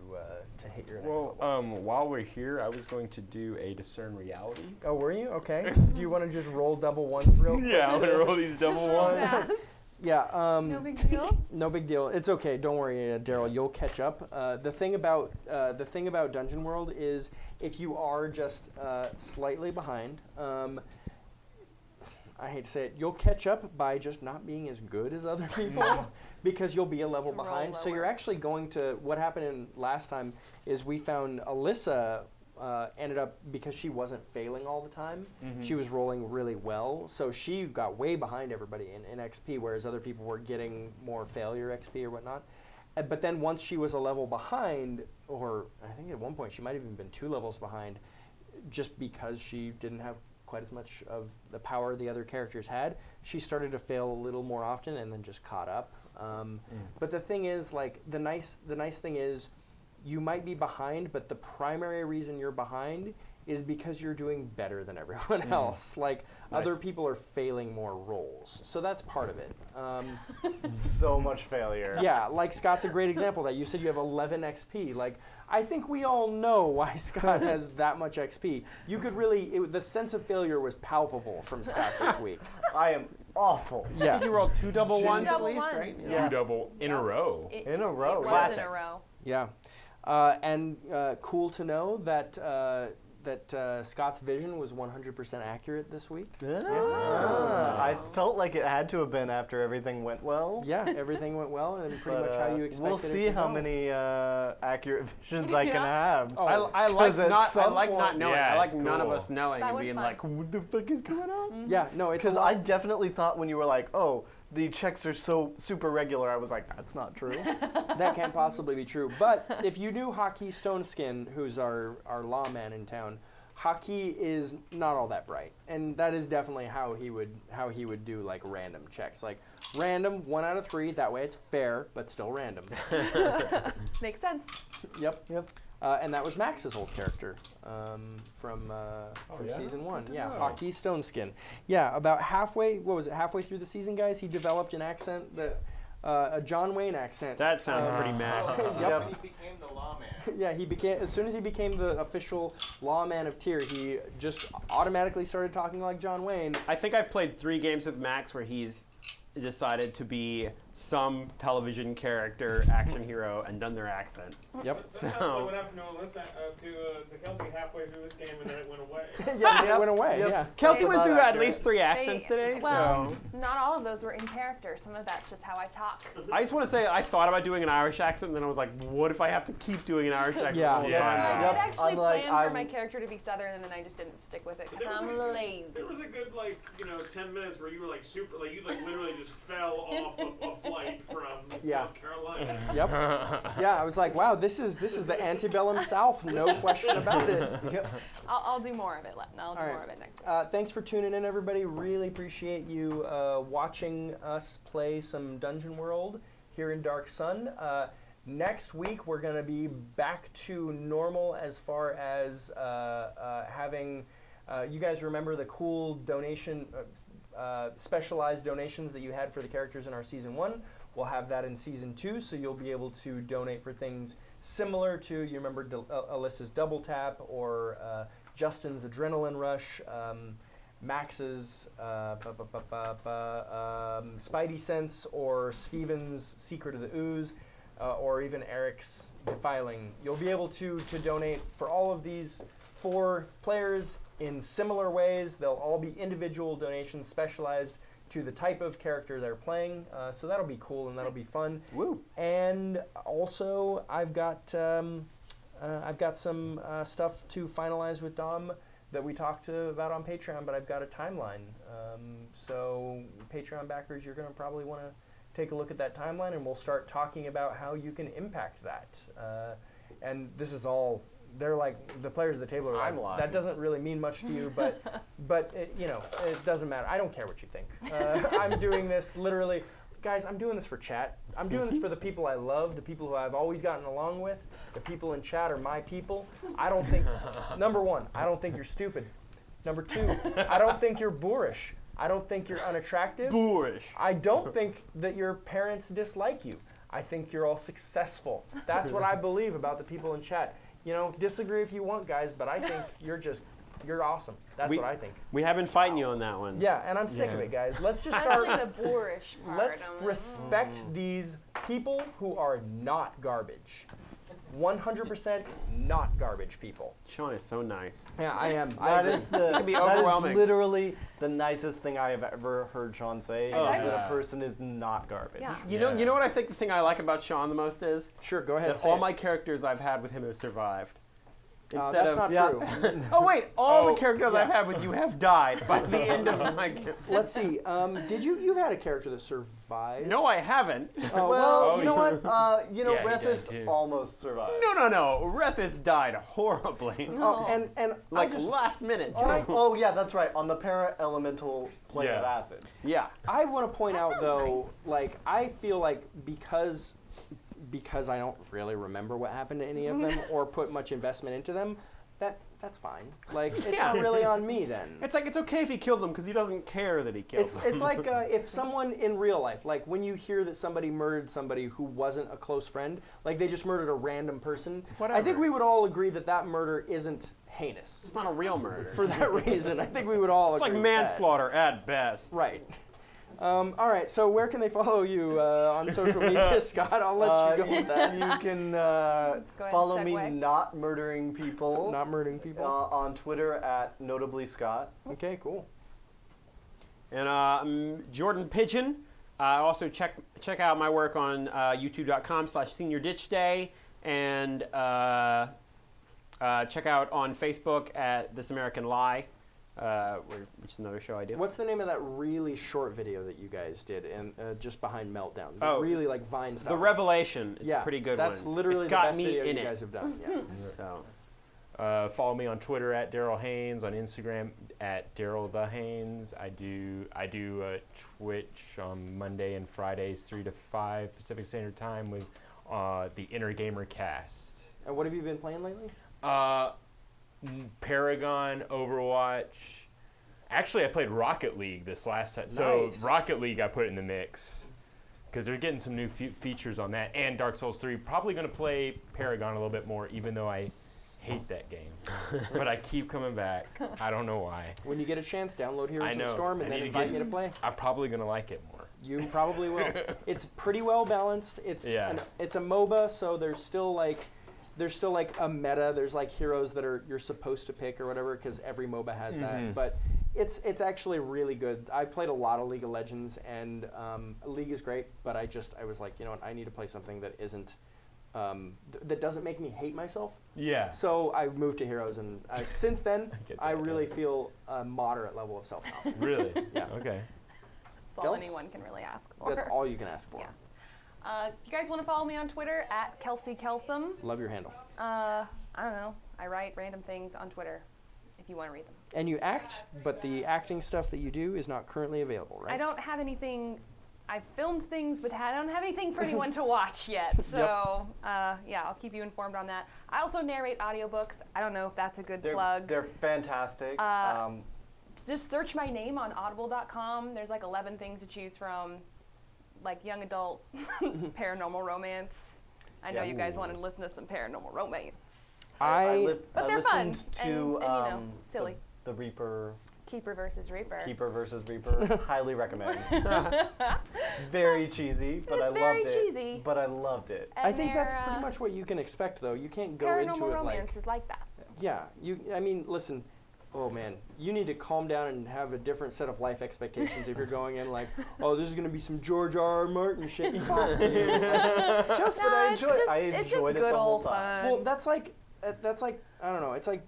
hit your next Well, level. while we're here, I was going to do a discern reality. Oh, were you? Okay. Do you want to just roll double ones real quick? Yeah, I'm gonna roll these double Just real ones. fast. Yeah. No big deal. No big deal. It's okay. Don't worry, Daryl. You'll catch up. The thing about Dungeon World is if you are just slightly behind, I hate to say it, you'll catch up by just not being as good as other people because you'll be a level Roll behind. So you're lower. actually going to. What happened last time is we found Alyssa ended up, because she wasn't failing all the time, she was rolling really well. So she got way behind everybody in XP, whereas other people were getting more failure XP or whatnot. But then once she was a level behind, or I think at one point she might have even been 2 levels behind, just because she didn't have quite as much of the power the other characters had, she started to fail a little more often and then just caught up. But the thing is, like, the nice thing is, you might be behind, but the primary reason you're behind is because you're doing better than everyone else. Like, other people are failing more rolls. So that's part of it. So much failure. Yeah, like Scott's a great example. That you said you have 11 XP. Like, I think we all know why Scott has that much XP. You could really, the sense of failure was palpable from Scott this week. I am awful. I think you rolled 2 double Two ones double at least, ones. right? Yeah. 2 double in a row. In a row. It was Classic. in a row. Yeah, and cool to know that Scott's vision was 100% accurate this week. I felt like it had to have been after everything went well. Yeah, everything went well and pretty But, much how you expected we'll it see to how go. many accurate visions I can Yeah. have. Oh, I like 'Cause at not. I some like not point- knowing. Yeah, I like it's none of cool. us knowing That and was being fun. like, "What the fuck is going on?" Yeah, no, it's a Because lot. I definitely thought when you were like, oh, the checks are so super regular, I was like, that's not true. That can't possibly be true. But if you knew Haki Stoneskin, who's our lawman in town, Haki is not all that bright, and that is definitely how he would do like random checks, like random 1 out of 3. That way it's fair, but still random. Makes sense. Yep. Yep. And that was Max's old character from yeah? season 1. Yeah, know. Haki Stoneskin. Yeah, about halfway. What was it? Halfway through the season, guys, he developed an accent that. A John Wayne accent. That sounds pretty Max. Yep. He became the lawman. Yeah, he became, as soon as he became the official lawman of Tyr, he just automatically started talking like John Wayne. I think I've played 3 games with Max where he's decided to be some television character, action hero, and done their accent. Yep. That sounds like what happened to Alyssa, to Kelsey halfway through this game, and then it went away. Yeah, it went away, Yep. yeah. Kelsey That's went about through at accurate. least 3 accents today, Well, so not all of those were in character. Some of that's just how I talk. I just want to say I thought about doing an Irish accent, and then I was like, what if I have to keep doing an Irish accent Yeah. all the Yeah. time? I Yep. did actually Unlike plan for I'm- my character to be Southern, and then I just didn't stick with it because There was I'm a- lazy. There was a good 10 minutes where you were like super, like you like literally just fell off a flight from Yeah. South Carolina. Yep. Yeah, I was like, wow, this is the antebellum South, no question about it. I'll do more of it. I'll do All right. more of it next week. Thanks for tuning in, everybody. Really appreciate you watching us play some Dungeon World here in Dark Sun. Next week, we're going to be back to normal as far as having, you guys remember the cool donation, specialized donations that you had for the characters in our Season 1? We'll have that in Season 2, so you'll be able to donate for things similar to, you remember Alyssa's Double Tap, or Justin's Adrenaline Rush, Max's Spidey Sense, or Steven's Secret of the Ooze, or even Eric's Defiling. You'll be able to donate for all of these 4 players in similar ways. They'll all be individual donations specialized to the type of character they're playing. So that'll be cool and that'll be fun. Woo. And also, I've got some stuff to finalize with Dom that we talked about on Patreon, but I've got a timeline. So Patreon backers, you're going to probably want to take a look at that timeline, and we'll start talking about how you can impact that. And this is all, they're like, the players at the table are like, Timeline. that doesn't really mean much to you, but it, it doesn't matter. I don't care what you think. I'm doing this literally, guys, I'm doing this for chat. I'm doing this for the people I love, the people who I've always gotten along with. The people in chat are my people. I don't think, number 1, I don't think you're stupid. Number 2, I don't think you're boorish. I don't think you're unattractive. Boorish. I don't think that your parents dislike you. I think you're all successful. That's what I believe about the people in chat. Disagree if you want, guys, but I think you're awesome. That's what I think. We have been fighting you on that one. Yeah, and I'm sick of it, guys. Let's just start. Especially the boorish part. Let's I'm like, respect these people who are not garbage. 100% not garbage people. Sean is so nice. Yeah, I am. That is can be that is overwhelming. literally the nicest thing I have ever heard Sean say. Is Exactly. that a person is not garbage. Yeah. You know what I think the thing I like about Sean the most is? Sure, go ahead. That say all it. my characters I've had with him have survived. Instead that's of not yeah. true. Oh wait, all Oh, the characters I've had with you have died by the end of my game. Let's see. Did you've had a character that survived? No, I haven't. Oh, Well, Oh, you know what? Yeah, he died Rethis too. almost survived. No. Rethis died horribly. Oh, and Like I just, last minute. Oh yeah, that's right. On the para-elemental plane of Yeah. acid. Yeah. I want to point out sounds though, nice. like I feel like because I don't really remember what happened to any of them or put much investment into them, that's fine. Like it's Yeah. not really on me then. It's like it's okay if he killed them because he doesn't care that he killed them. It's like if someone in real life, like when you hear that somebody murdered somebody who wasn't a close friend, like they just murdered a random person. I think Whatever. we would all agree that that murder isn't heinous. It's not a real murder. For that reason, I think we would all It's like agree with that. manslaughter at best. Right. All right. So where can they follow you on social media, Scott? I'll let you go with that. You can ahead follow and me segue. not murdering people Not murdering people. on Twitter at notably Scott. Okay. Cool. And I'm Jordan Pigeon. Also check out my work on youtube.com/seniorditchday and check out on Facebook at This American Lie, which is another show I do. What's the name of that really short video that you guys did and just behind Meltdown? The Oh, really like Vine style. The Revelation. It's yeah, a pretty good that's one. literally It's the got best me video in you it. guys have done. Yeah. So Follow me on Twitter at Daryl Haynes, on Instagram at Daryl the Haynes. I do Twitch on Monday and Fridays 3 to 5 Pacific Standard Time with the Inner Gamer Cast. And what have you been playing lately? Paragon, Overwatch. Actually, I played Rocket League this last time. So Nice. Rocket League I put in the mix because they're getting some new features on that. And Dark Souls 3. Probably going to play Paragon a little bit more, even though I hate that game. But I keep coming back. I don't know why. When you get a chance, download Heroes I of know. Storm and I then need to invite get- me to play. I'm probably going to like it more. You probably will. It's pretty well balanced. It's Yeah. it's a MOBA, so there's still like a meta. There's like heroes that you're supposed to pick or whatever because every MOBA has that. But it's actually really good. I've played a lot of League of Legends and League is great, but I was like, you know what, I need to play something that isn't that doesn't make me hate myself. Yeah. So I moved to Heroes, and since then get I that, really feel a moderate level of self-confidence. Really? Yeah. Okay. That's all Kels? anyone can really ask for. That's all you can ask for. Yeah. If you guys want to follow me on Twitter at Kelsey Kelsum. Love your handle. I don't know. I write random things on Twitter if you want to read them. And you act, but the acting stuff that you do is not currently available, right? I don't have anything. I've filmed things, but I don't have anything for anyone to watch yet. So, yeah, I'll keep you informed on that. I also narrate audiobooks. I don't know if that's a good plug. They're fantastic. Just search my name on audible.com. There's like 11 things to choose from, like young adult, paranormal romance. I know Yeah. you guys want to listen to some paranormal romance. I But they're fun listened and, to you know, silly. the Reaper, Keeper versus Reaper. Keeper versus Reaper. Highly recommend. Very cheesy, but It's I very loved it. cheesy. But I loved it. I And think that's their, pretty much what you can expect, though. You can't go paranormal into it romance like, is like that. yeah. I mean, listen. Oh man, you need to calm down and have a different set of life expectations if you're going in like, oh, this is gonna be some George R. R. Martin shit. Fuck you. Just No, I it's enjoyed- just, I it's just enjoyed it good the whole old time. fun. well, that's like I don't know. It's like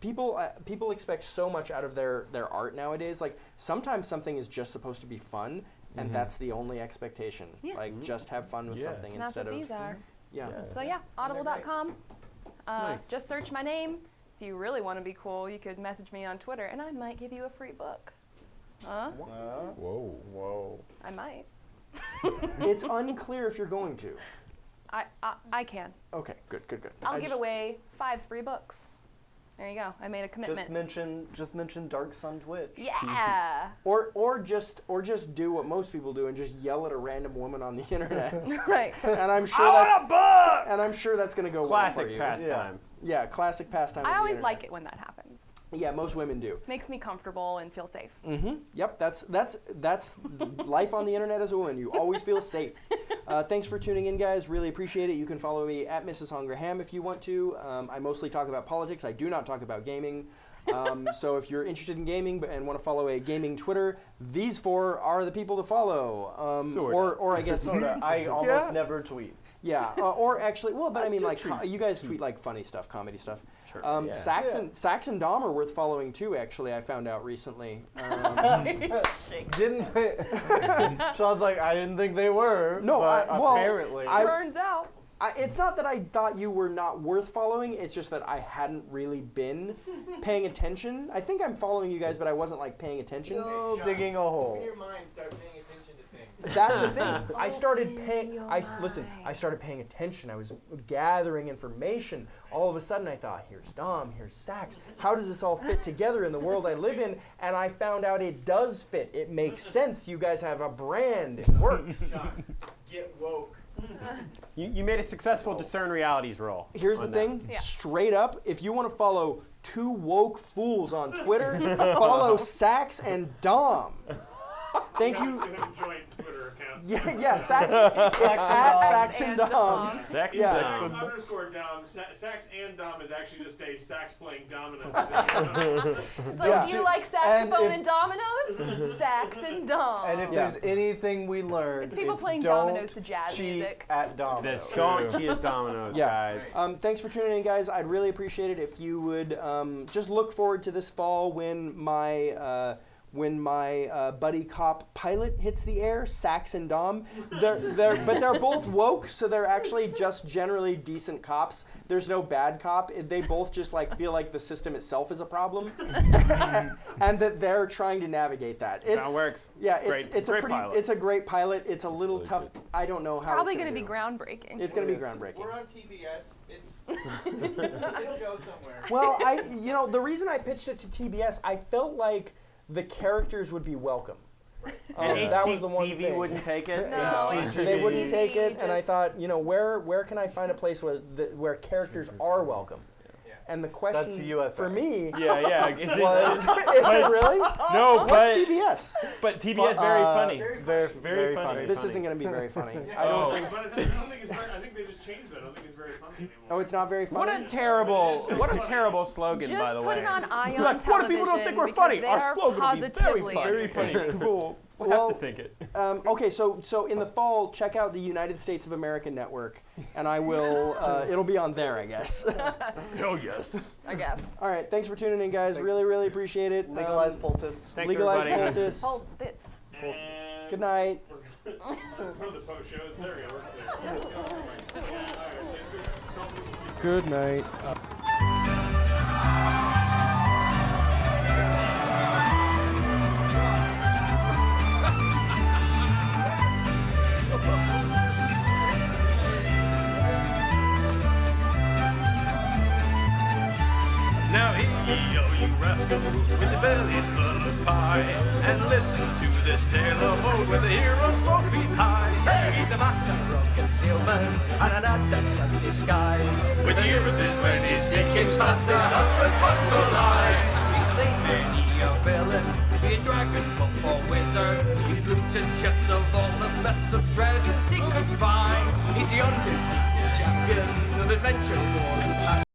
people expect so much out of their art nowadays. Like sometimes something is just supposed to be fun, and that's the only expectation. Yeah. Like just have fun with Yeah. something and that's instead what of these are. yeah. So yeah, audible.com. Nice. Just search my name. If you really want to be cool, you could message me on Twitter, and I might give you a free book. Huh? Whoa. Whoa. I might. It's unclear if you're going to. I can. Okay, good. I'll I give just- away 5 free books. There you go. I made a commitment. Just mention Dark Sun Twitch. Yeah. Or just do what most people do and just yell at a random woman on the internet. Right. And I'm sure that's gonna go Classic well for you. pastime. Yeah, classic pastime. I of the always internet. like it when that happens. Yeah, most women do. Makes me comfortable and feel safe. Yep, that's life on the internet as a woman. You always feel safe. Thanks for tuning in, guys. Really appreciate it. You can follow me at Mrs. Hungraham if you want to. I mostly talk about politics. I do not talk about gaming. So if you're interested in gaming and want to follow a gaming Twitter, these 4 are the people to follow. Sorta. Or I guess Sorta. I almost never tweet. Yeah, or actually, well, but I mean, like, you guys tweet like funny stuff, comedy stuff. Sure. Yeah. Sax and Dom are worth following too. Actually, I found out recently. Didn't they? Sean's like, I didn't think they were. No, but well, apparently. Turns out. It's not that I thought you were not worth following. It's just that I hadn't really been paying attention. I think I'm following you guys, but I wasn't like paying attention. Still digging a hole. Open your mind, start paying attention to things. That's the thing. I started paying. I started paying attention. I was gathering information. All of a sudden, I thought, "Here's Dom. Here's Sax. How does this all fit together in the world I live in?" And I found out it does fit. It makes sense. You guys have a brand. It works. Get woke. You made a successful discern realities roll. Here's the on that. thing. Yeah. Straight up, if you want to follow two woke fools on Twitter, follow Sax and Dom. Thank you. We have joint Twitter accounts. Yeah, Sax. It's at Sax and Dom. Sex Yeah. Sax Dom. underscore Dom. Sax and Dom is actually just a sax playing dominant. It's like, Yeah. you like saxophone if- and dominoes? Sax and Dom. And if Yeah. there's anything we learned, It's people playing don't dominoes to jazz cheat music. at dominoes. That's Don't cheat at dominoes, Yeah. guys. Thanks for tuning in, guys. I'd really appreciate it if you would just look forward to this fall when my buddy cop pilot hits the air, Sax and Dom. But they're both woke, so they're actually just generally decent cops. There's no bad cop. They both just like feel like the system itself is a problem, and that they're trying to navigate that. That's how it works. Yeah, It's it's a great pretty, pilot. it's a great pilot. It's a little tough. I don't know how. Probably it's going to be do. groundbreaking. It's going to be groundbreaking. We're on TBS. It'll go somewhere. Well, the reason I pitched it to TBS, I felt like the characters would be welcome. And that was the one HGTV thing. wouldn't take it. No. They wouldn't take it, and I Just- thought, where can I find a place where characters are welcome? And the question That's the USA. for me Yeah. Is was, is it really? no, What's but TBS? but TBS very funny. Very funny. funny. This isn't going to be very funny. I Oh. don't think. But I don't think it's very, I think they just changed that. I don't think it's very funny anymore. Oh, it's not very funny. What a terrible slogan, Just by the put way. it on Ion Like, what if people don't think we're Television funny? because Our they slogan are will be very positively funny. Very funny. People Well, have to think it. Okay, so in the fall, check out the United States of America Network, and I will. It'll be on there, I guess. Hell yes. I guess. All right, thanks for tuning in, guys. Really, really appreciate it. Legalize poultice. Thanks, Legalize everybody. poultice. Hold this. And Good night. we're for the post shows. There we go. We're clear. All right, so Good night. Now hear ye, oh you rascals, with your bellies full of pie, and listen to this tale of old where the heroes both beat high. Hey, he's a master of concealment and an adept at disguise. With years is when he's seeking faster, husband wants to lie. He's slain many a villain, be a dragon, buff or wizard. He's looted chests of all the best of treasures he could find. He's the undefeated champion of adventure, war and passion.